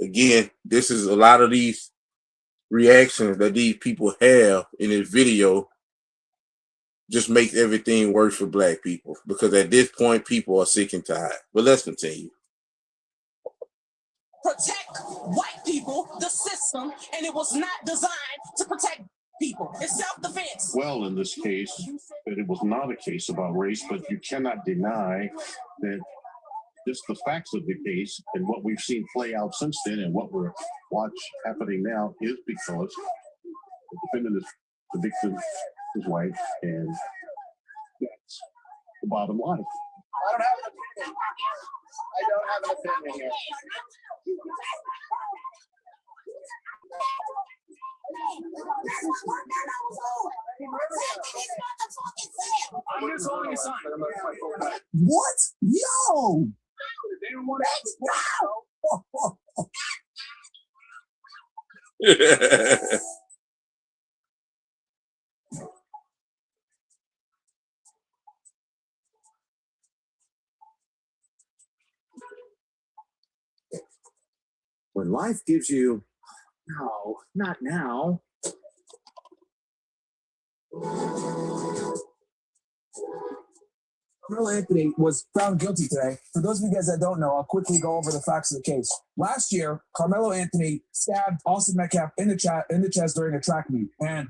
Again, this is a lot of these reactions that these people have in this video just makes everything worse for Black people, because at this point people are sick and tired. But let's continue. Protect white people, the system, and it was not designed to protect people. It's self-defense. Well, in this case, that it was not a case about race, but you cannot deny that just the facts of the case and what we've seen play out since then and what we're happening now is because the defendant is the victim is white, and that's the bottom line. I don't have an opinion here. I'm just holding a sign. What? Yo! Let's go. When life gives you, no, not now. Carmelo Anthony was found guilty today. For those of you guys that don't know, I'll quickly go over the facts of the case. Last year, Carmelo Anthony stabbed Austin Metcalf in the chest during a track meet, and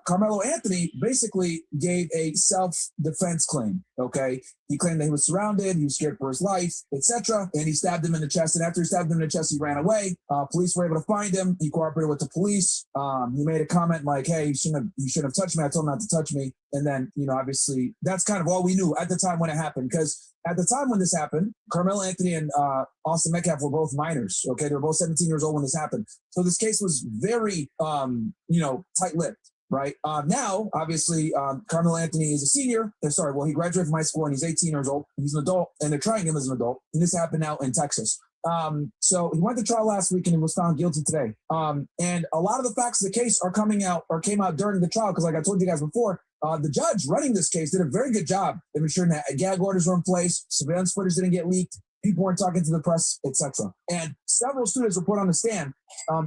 Carmelo Anthony basically gave a self-defense claim. Okay, he claimed that he was surrounded, he was scared for his life, etc., and he stabbed him in the chest. And after he stabbed him in the chest, he ran away. Police were able to find him. He cooperated with the police. He made a comment like, "Hey, you shouldn't have touched me. I told him not to touch me." And then, obviously, that's kind of all we knew at the time when it happened. Because at the time when this happened, Carmelo Anthony and Austin Metcalf were both minors. Okay, they were both 17 years old when this happened. So this case was very, tight-lipped. Right now, obviously, Carmelo Anthony is a senior. He graduated from high school and he's 18 years old. He's an adult, and they're trying him as an adult. And this happened out in Texas. So he went to trial last week and he was found guilty today. And a lot of the facts of the case came out during the trial because, like I told you guys before, the judge running this case did a very good job of ensuring that gag orders were in place, surveillance footage didn't get leaked, people weren't talking to the press, etc. And several students were put on the stand.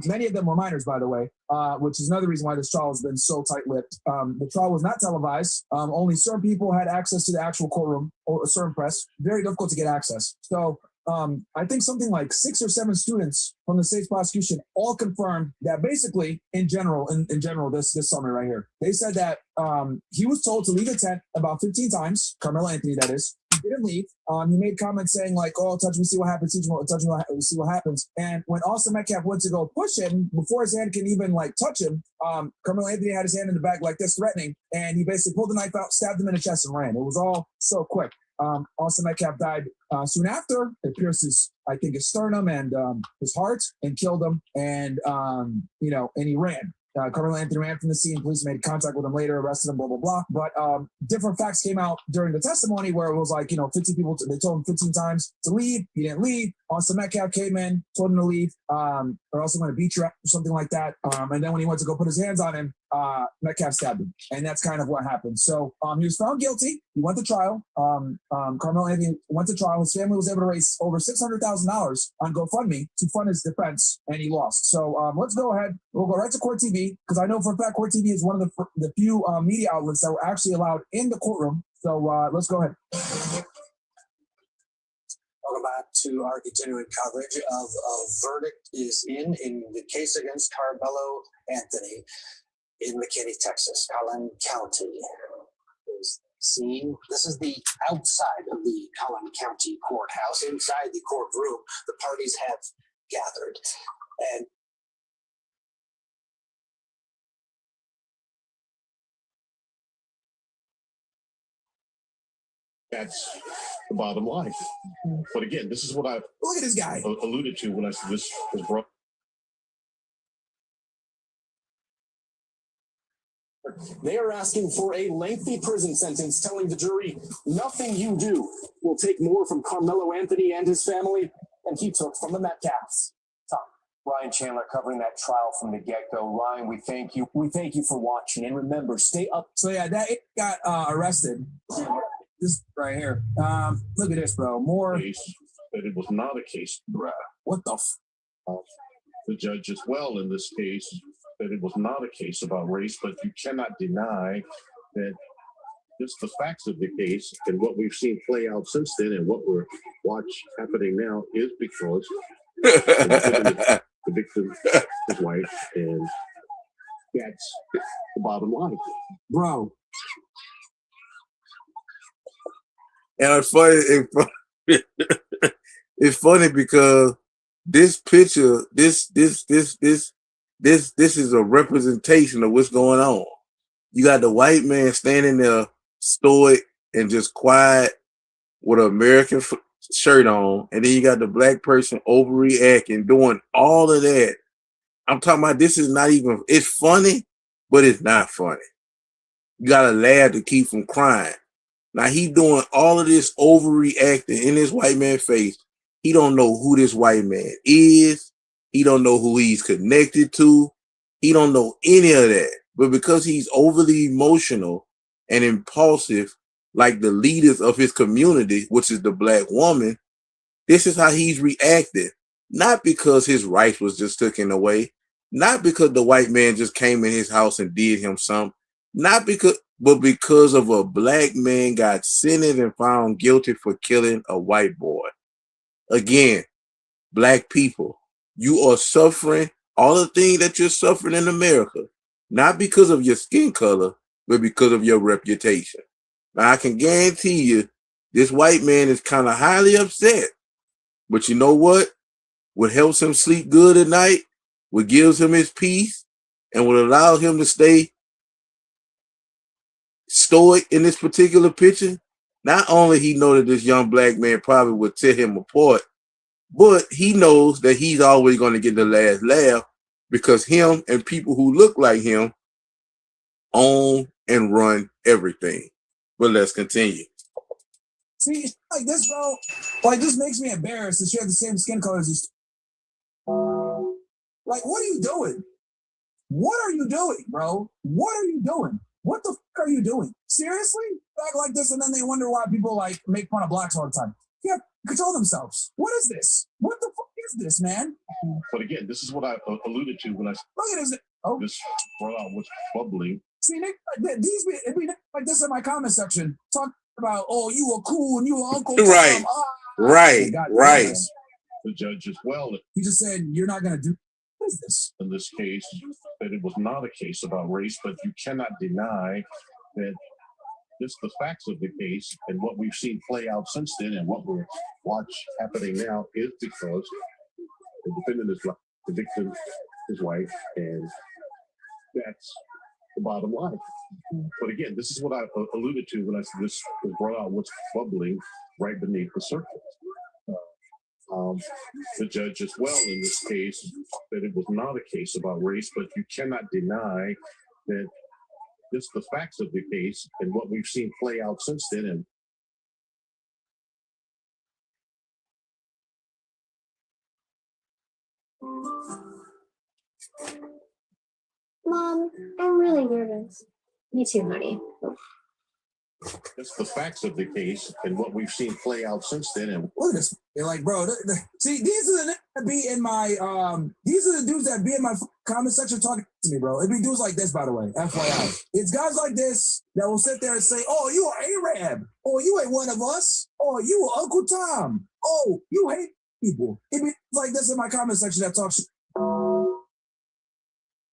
Many of them were minors, by the way, which is another reason why this trial has been so tight-lipped. The trial was not televised. Only certain people had access to the actual courtroom, or a certain press. Very difficult to get access. So I think something like 6 or 7 students from the state's prosecution all confirmed that basically, in general, this summary right here, they said that he was told to leave the tent about 15 times, Carmelo Anthony, that is. He didn't leave. He made comments saying like, "Oh, touch me, see what happens. Touch me, see what happens." And when Austin Metcalf went to go push him, before his hand can even touch him, Carmelo Anthony had his hand in the back like this, threatening, and he basically pulled the knife out, stabbed him in the chest, and ran. It was all so quick. Austin Metcalf died soon after. It pierced his, I think, his sternum and his heart and killed him. And, and he ran. Carmelo Anthony ran from the scene. Police made contact with him later, arrested him, blah, blah, blah. But different facts came out during the testimony where it was like, 15 people, they told him 15 times to leave. He didn't leave. Austin Metcalf came in, told him to leave, or else I'm going to beat you or something like that. And then when he went to go put his hands on him, Metcalf stabbed him. And that's kind of what happened. So he was found guilty. He went to trial. Carmelo Anthony went to trial. His family was able to raise over $600,000 on GoFundMe to fund his defense, and he lost. So let's go ahead. We'll go right to Court TV, because I know for a fact Court TV is one of the few media outlets that were actually allowed in the courtroom. So let's go ahead. Welcome back to our continuing coverage of a verdict is in the case against Carmelo Anthony in McKinney, Texas, Collin County. Is seen. This is the outside of the Collin County courthouse. Inside the courtroom, the parties have gathered. And that's the bottom line. But again, this is what I look at this guy alluded to when I said this was brought. They are asking for a lengthy prison sentence, telling the jury nothing you do will take more from Carmelo Anthony and his family than he took from the Metcalfs. Tom. Ryan Chandler covering that trial from the get-go. Ryan, we thank you. We thank you for watching. And remember, stay up. So yeah, that got arrested. This right here. Look at this, bro. More. That it was not a case. What the? The judge as well in this case that it was not a case about race, but you cannot deny that just the facts of the case and what we've seen play out since then and what we're happening now is because the victim, his wife, and that's the bottom line. Bro. And it's funny. It's funny because this picture, this is a representation of what's going on. You got the white man standing there stoic and just quiet with an American shirt on, and then you got the black person overreacting, doing all of that. I'm talking about this is not even, it's funny, but it's not funny. You got to laugh to keep from crying. Now he doing all of this overreacting in this white man's face. He don't know who this white man is. He don't know who he's connected to. He don't know any of that. But because he's overly emotional and impulsive, like the leaders of his community, which is the black woman, this is how he's reacted. Not because his rights was just taken away. Not because the white man just came in his house and did him something. But because of a black man got sentenced and found guilty for killing a white boy. Again, black people, you are suffering all the things that you're suffering in America, not because of your skin color, but because of your reputation. Now, I can guarantee you, this white man is kind of highly upset. But you know what? What helps him sleep good at night, what gives him his peace, and what allows him to stay stoic in this particular picture, not only he know that this young black man probably would tear him apart, but he knows that he's always going to get the last laugh because him and people who look like him own and run everything. But let's continue. See, like this, bro. Like this makes me embarrassed to share the same skin color as this. Like, what are you doing? What are you doing, bro? What are you doing? What the fuck are you doing? Seriously? Act like this, and then they wonder why people like make fun of blacks all the time. Yeah, control themselves. What is this? What the fuck is this, man? But again, this is what I alluded to when I look at this. Oh, this brought out what's bubbling. See, Nick, these if we like this in my comment section, talk about, oh, you were cool and you were Uncle Tom. Right, right. The judge as well. He just said you're not gonna do. What is this? In this case, that it was not a case about race, but you cannot deny that just the facts of the case and what we've seen play out since then and what we're happening now is because the defendant is black, the victim is white, and that's the bottom line. But again, this is what I alluded to when I said this was brought out, what's bubbling right beneath the surface. The judge as well in this case that it was not a case about race, but you cannot deny that just the facts of the case and what we've seen play out since then. And Mom, I'm really nervous. Me too, honey. just the facts of the case and what we've seen play out since then. And Look at this. They're like, bro, see, these are the niggas that be in my these are the dudes that be in my comment section talking to me, bro. It be dudes like this, by the way, FYI. It's guys like this that will sit there and say, oh, you are Arab. Oh, you ain't one of us. Oh, you are Uncle Tom. Oh, you hate people. It be like this in my comment section that talks shit.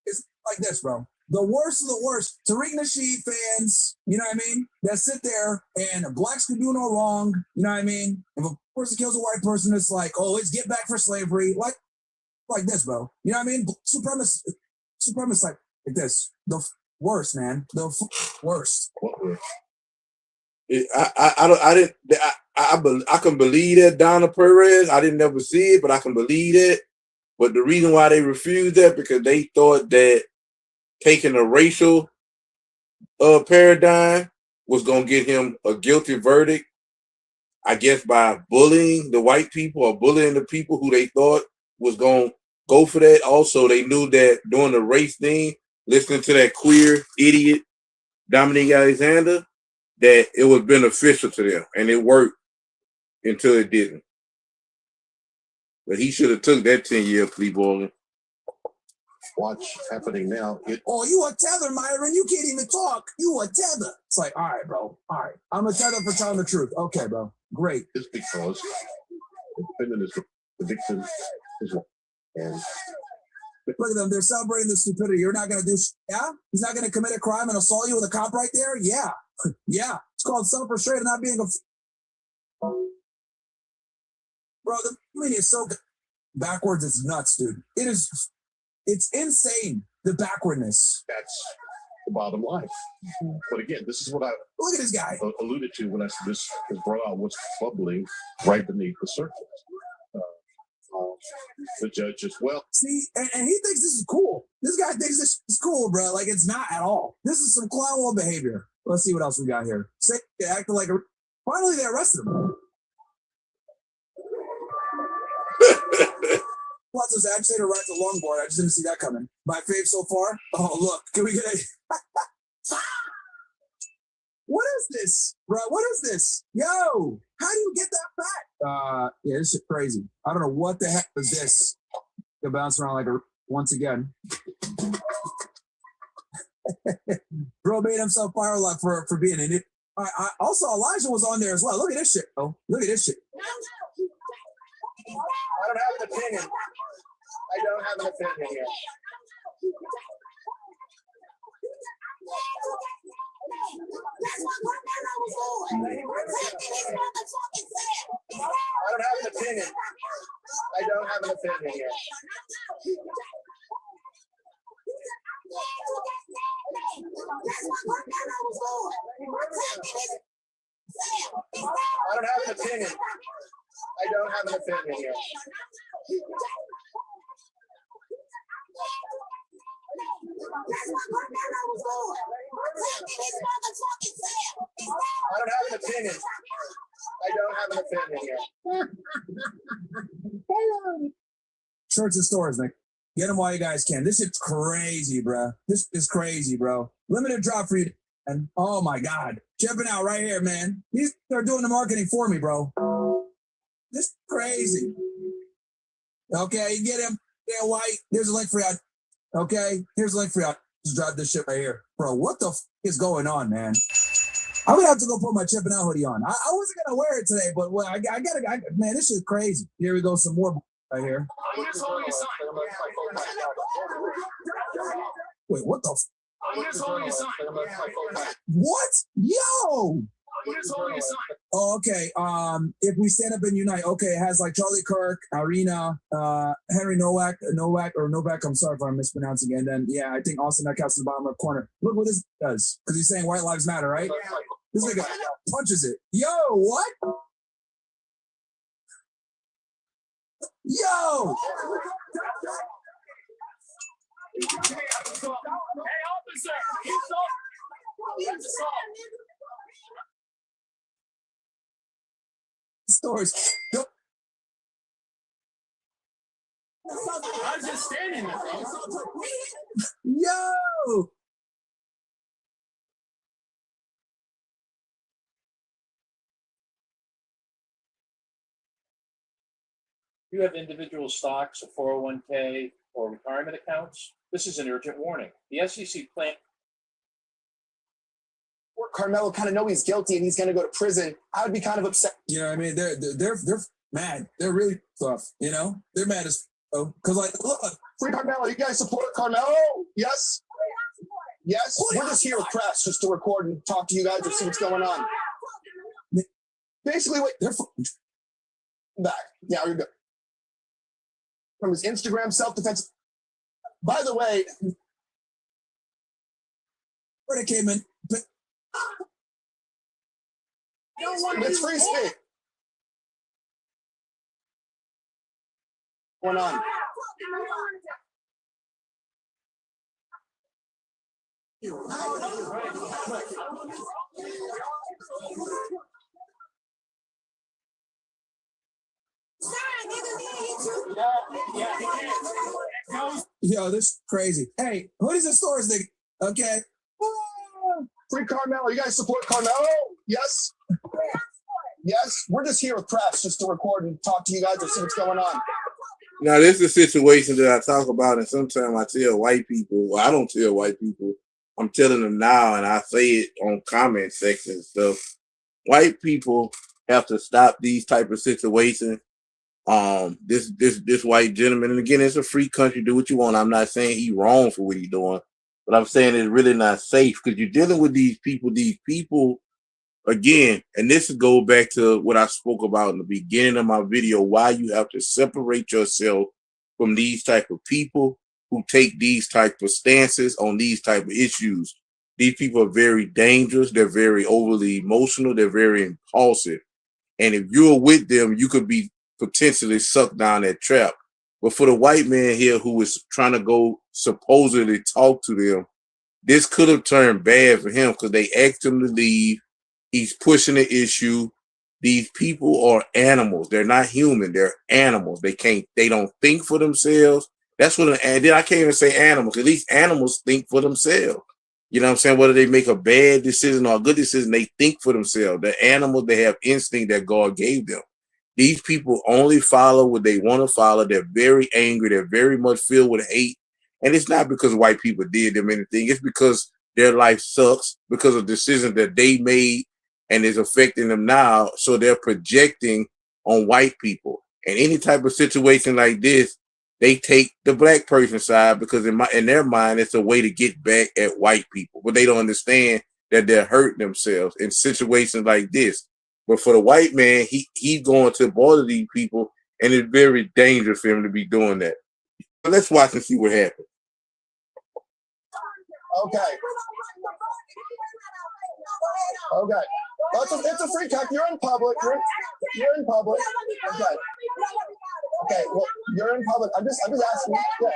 It's like this, bro. The worst of the worst. Tariq Nasheed fans, you know what I mean? That sit there and blacks can do no wrong. You know what I mean? If a person kills a white person, it's like, oh, it's get back for slavery. Like this, bro. You know what I mean? Supremacist like this. The worst, man. The worst. I can believe that Donna Perez. I didn't never see it, but I can believe it. But the reason why they refused that because they thought that taking a racial paradigm was going to get him a guilty verdict, I guess, by bullying the white people or bullying the people who they thought was going to go for that. Also, they knew that doing the race thing, listening to that queer idiot, Dominique Alexander, that it was beneficial to them, and it worked until it didn't. But he should have took that 10-year plea bargain. Watch happening now. Oh, you a tether, Myron. You can't even talk. You a tether. It's like, all right, bro. All right. I'm a tether for telling the truth. Okay, bro. Great. Just because the defendant is the victim as well. And look at them. They're celebrating the stupidity. You're not going to do yeah? He's not going to commit a crime and assault you with a cop right there? Yeah. Yeah. It's called self-restraint and not being a... Bro, the media is so backwards. It's nuts, dude. It's insane, the backwardness. That's the bottom line. But again, this is what I look at this guy alluded to when I said this is brought out, what's bubbling right beneath the surface. The judge as well. See, and he thinks this is cool. This guy thinks this is cool, bro. Like, it's not at all. This is some clown wall behavior. Let's see what else we got here. Say, acting like finally they arrested him. Watch this agitator rides a longboard. I just didn't see that coming. My fave so far. Oh, look. Can we get a... What is this, bro? What is this? Yo, how do you get that back? Yeah, this is crazy. I don't know what the heck is this. They're bouncing around like once again. Bro made himself fire lock for being in it. Also, Elijah was on there as well. Look at this shit, bro. Look at this shit. I don't have an opinion. I don't have an opinion yet. I don't have an opinion. I don't have an opinion yet. I don't have an opinion. I don't have an opinion yet. I don't have an opinion. I don't have an opinion yet. Shirts and stores, Nick. Get them while you guys can. This is crazy, bro. This is crazy, bro. Limited drop for you. And oh my God. Chipping out right here, man. These are doing the marketing for me, bro. This is crazy. Okay, you get him. Yeah, white. There's a link for you. Okay, here's a link for you. Just drop this shit right here. Bro, what the is going on, man? I'm gonna have to go put my chipping out hoodie on. I wasn't gonna wear it today, but well, I gotta, man, this is crazy. Here we go, some more right here. Wait, what the? What? Yo! Oh, okay. If we stand up and unite, okay, it has like Charlie Kirk, Arena, Henry Novak, I'm sorry if I'm mispronouncing it. And then, yeah, I think Austin Metcalf's in the bottom left corner. Look what this does, because he's saying white lives matter, right? This nigga punches it. Yo, what? Yo! Hey, officer, Stores. I'm just standing there. Yo! You have individual stocks, a 401k, or retirement accounts. This is an urgent warning. The SEC plan. Carmelo kind of know he's guilty and he's going to go to prison. I would be kind of upset. You know what I mean? They're mad. They're really tough. You know, they're mad as because like look. Free Carmelo. You guys support Carmelo? Yes. Yes. We're just here with press just to record and talk to you guys and see what's going on. Basically, wait. They're back. Yeah, you're good. From his Instagram self-defense. By the way, where they came in. It's free speech. What's going on? Yo, this is crazy. Hey, who is the stores nigga? Okay. Free Carmelo. You guys support Carmelo? Yes. Yes. We're just here with press just to record and talk to you guys and see what's going on. Now, this is a situation that I talk about, and sometimes I tell white people, well, I don't tell white people, I'm telling them now, and I say it on comment section and stuff. White people have to stop these type of situations. This white gentleman, and again, it's a free country, do what you want. I'm not saying he's wrong for what he's doing, but I'm saying it's really not safe because you're dealing with these people, again, and this goes back to what I spoke about in the beginning of my video, why you have to separate yourself from these type of people who take these type of stances on these type of issues. These people are very dangerous. They're very overly emotional. They're very impulsive. And if you're with them, you could be potentially sucked down that trap. But for the white man here who is trying to go supposedly talk to them, this could have turned bad for him because they asked him to leave. He's pushing the issue. These people are animals. They're not human. They're animals. They don't think for themselves. That's what, and then I can't even say animals. At least animals think for themselves. You know what I'm saying? Whether they make a bad decision or a good decision, they think for themselves. They're animals. They have instinct that God gave them. These people only follow what they want to follow. They're very angry. They're very much filled with hate. And it's not because white people did them anything. It's because their life sucks because of decisions that they made and is affecting them now. So they're projecting on white people. And any type of situation like this, they take the black person's side because in their mind, it's a way to get back at white people. But they don't understand that they're hurting themselves in situations like this. But for the white man, he's going to bother these people, and it's very dangerous for him to be doing that. So let's watch and see what happens. Okay. Okay. It's a free cut. You're in public. You're in public. Okay. Okay. Well, you're in public. I'm just asking. Yeah.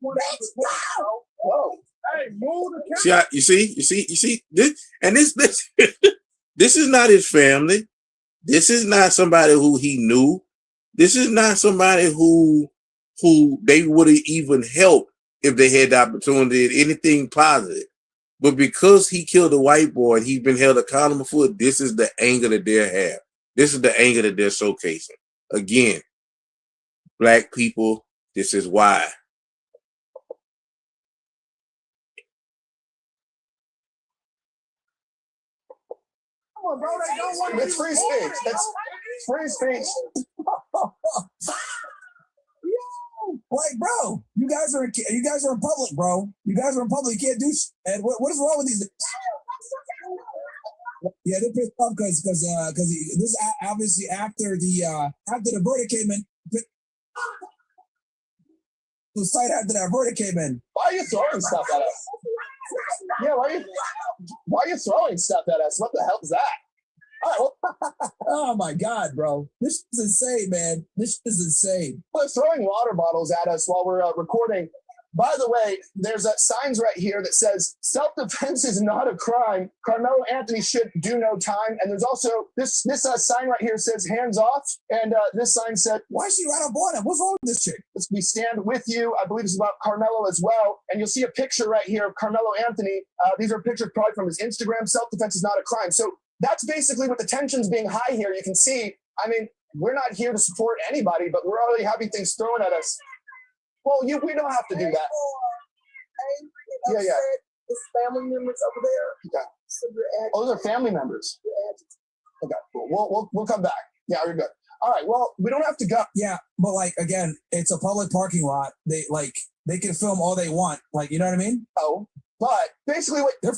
Whoa. Hey, move the camera. You see this, and this this is not his family. This is not somebody who he knew. This is not somebody who they would have even helped if they had the opportunity at anything positive. But because he killed a white boy and he's been held accountable for it, this is the anger that they have. This is the anger that they're showcasing. Again, black people, this is why. Come on, bro. They don't want it's free speech. It's free speech. Like, bro, you guys are in public, bro. You guys are in public. You can't do. And what is wrong with these? Yeah, they're pissed off because this obviously after the verdict came in. The site after that verdict came in. Why are you throwing stuff at us? Yeah, why are you throwing stuff at us? What the hell is that? All right, well, oh my God, bro. This is insane, man. This is insane. They're throwing water bottles at us while we're recording. By the way, there's signs right here that says self-defense is not a crime. Carmelo Anthony should do no time. And there's also this sign right here says hands off. And this sign said, why is she right up on him? What's wrong with this chick? We stand with you. I believe it's about Carmelo as well. And you'll see a picture right here of Carmelo Anthony. These are pictures probably from his Instagram. Self-defense is not a crime. So that's basically with the tensions being high here. You can see, I mean, we're not here to support anybody, but we're already having things thrown at us. Well, we don't have to do that. Yeah. His family members over there. Okay. So those are family members. Okay, cool. We'll come back. Yeah, you're good. All right. Well, we don't have to go. Yeah, but like again, it's a public parking lot. They can film all they want. Like, you know what I mean? Oh, but basically what you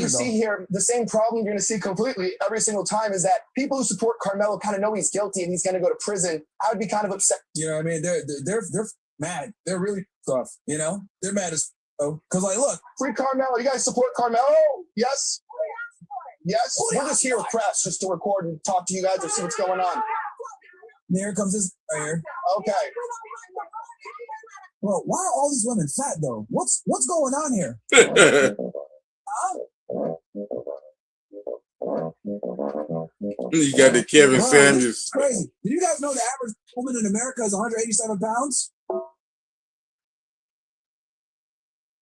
see though. here, the same problem you're going to see completely every single time is that people who support Carmelo kind of know he's guilty and he's going to go to prison. I would be kind of upset. You know what I mean? They're mad. They're really tough. You know, they're mad as because like, look, free Carmelo. You guys support Carmelo? Yes. Yes. We're just here with press just to record and talk to you guys and see what's going on. And here comes this right here. Okay. Bro, why are all these women fat though? What's going on here? You got the Kevin Sanders. It's crazy. Did you guys know the average woman in America is 187 pounds?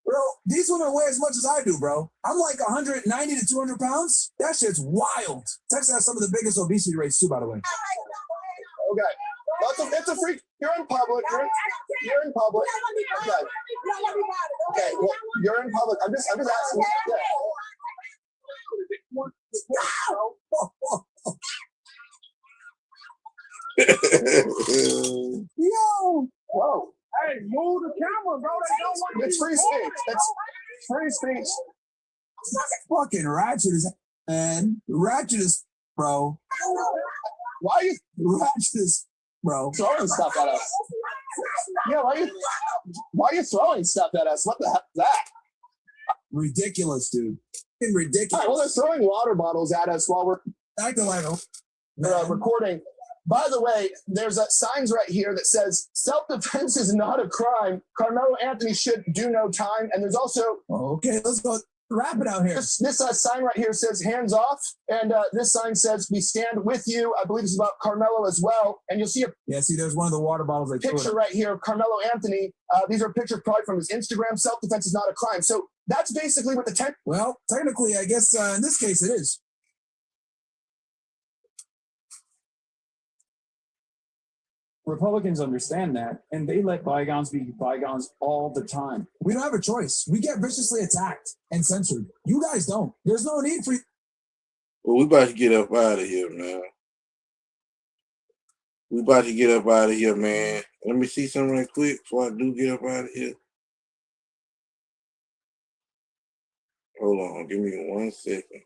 Bro, these women weigh as much as I do, bro. I'm like 190 to 200 pounds. That shit's wild. Texas has some of the biggest obesity rates too, by the way. Okay. It's a free. You're in public. You're in public. Okay. Okay. Well, you're in public. I'm just asking. Yo. Whoa. Hey, move the camera, bro. They don't want It's free speech. It's free speech. Fucking ratchet as bro. Why are you ratchet as bro? Throwing stuff at us. Yeah, why are you throwing stuff at us? What the heck is that? Ridiculous, dude. Ridiculous. All right, well, they're throwing water bottles at us while we're acting like recording. By the way, there's signs right here that says self-defense is not a crime. Carmelo Anthony should do no time. And there's also okay, let's go wrap it out here. This sign right here says hands off, and this sign says we stand with you. I believe it's about Carmelo as well. And you'll see see, there's one of the water bottles. Picture right here of Carmelo Anthony. These are pictures probably from his Instagram. Self-defense is not a crime. So that's basically what the Well, technically, I guess in this case it is. Republicans understand that, and they let bygones be bygones all the time. We don't have a choice. We get viciously attacked and censored. You guys don't. There's no need for you. Well, we about to get up out of here, man. We about to get up out of here, man. Let me see something right quick before I do get up out of here. Hold on, give me 1 second.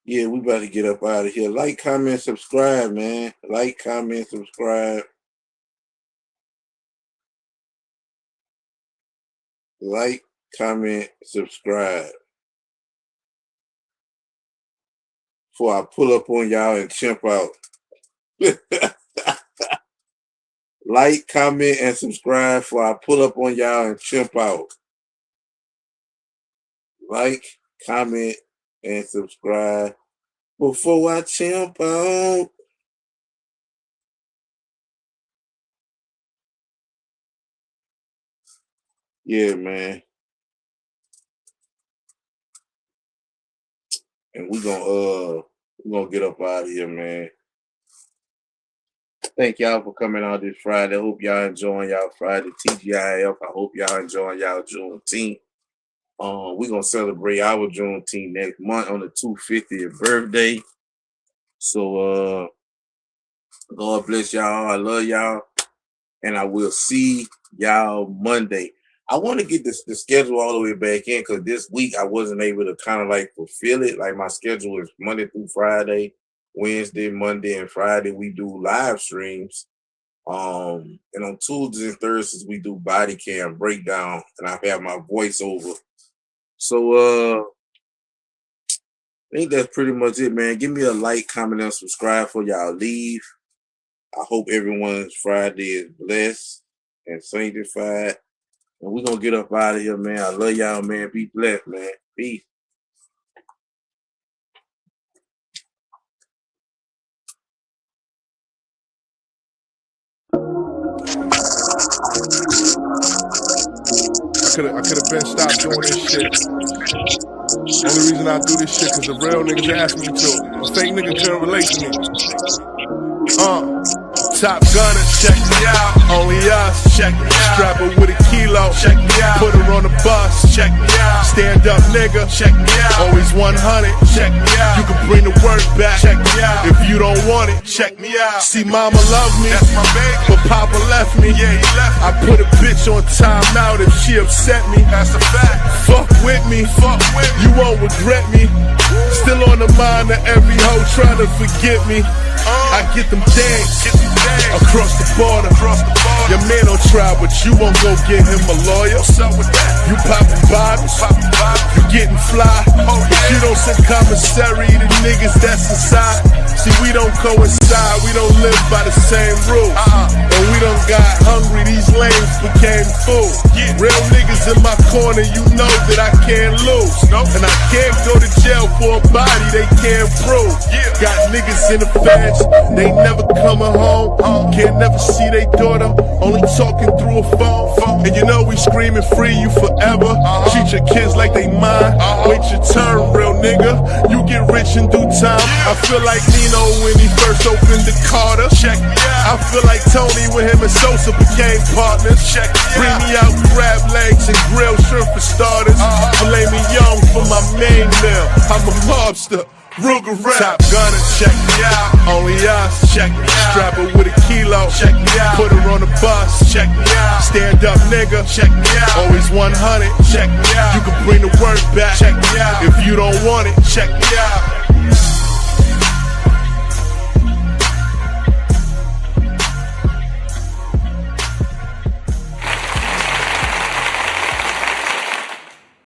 Yeah, we about to get up out of here. Like, comment, subscribe, man. Like, comment, subscribe. Like, comment, subscribe. Before I pull up on y'all and chimp out. Like, comment, and subscribe before I pull up on y'all and chimp out. Like, comment, and subscribe before I chimp out. Yeah, man. And we're gonna get up out of here, man. Thank y'all for coming out this Friday. I hope y'all enjoying y'all Friday. TGIF. I hope y'all enjoying y'all Juneteenth. We're gonna celebrate our Juneteenth next month on the 250th birthday. So God bless y'all. I love y'all. And I will see y'all Monday. I want to get the schedule all the way back in because this week I wasn't able to kind of like fulfill it. Like my schedule is Monday through Friday, Wednesday, Monday, and Friday we do live streams. And on Tuesdays and Thursdays we do BodyCam breakdown, and I have my voiceover. So I think that's pretty much it, man. Give me a like, comment, and subscribe for y'all leave. I hope everyone's Friday is blessed and sanctified. And we're going to get up out of here, man. I love y'all, man. Be blessed, man. Peace. I could have been stopped doing this shit. Only reason I do this shit because the real niggas ask me to. A fake nigga couldn't relate to me. Top gunner, check me out. Only us, check me out. Strap her with a kilo, check me out. Put her on the bus, check me out. Stand up nigga, check me out. Always 100, check me out. You can bring the work back, check me out. If you don't want it, check me out. See mama love me, that's my baby, but papa left me. Yeah, he left me. I put a bitch on timeout if she upset me. That's a fact. Fuck with me, you won't regret me. Still on the mind of every hoe trying to forget me. I get them things across the border. Your man on trial, but you won't go get him a lawyer. You poppin' bottles, you getting fly, but you don't send commissary to niggas that's inside. See, we don't coincide, we don't live by the same rules. And we done got hungry, these lanes became full. Real niggas in my corner, you know that I can't lose. And I can't go to jail for a body they can't prove. Got niggas in the feds, they never coming home. Can't never see they daughter, only talking through a phone. And you know we screaming free you forever. Treat your kids like they mine. Wait your turn, real nigga. You get rich in due time. I feel like Nino when he first opened the Carter. Check me out. I feel like Tony when him and Sosa became partners. Check me out. Bring me out crab legs and grilled shrimp for starters. Filet mignon for my main meal. I'm a mobster. Ruger rap. Top gunner, check me out. Only us, check me out. Strap her with a kilo, check me out. Put her on the bus, check me out. Stand up nigga, check me out. Always 100, check me out. You can bring the work back, check me out. If you don't want it, check me out.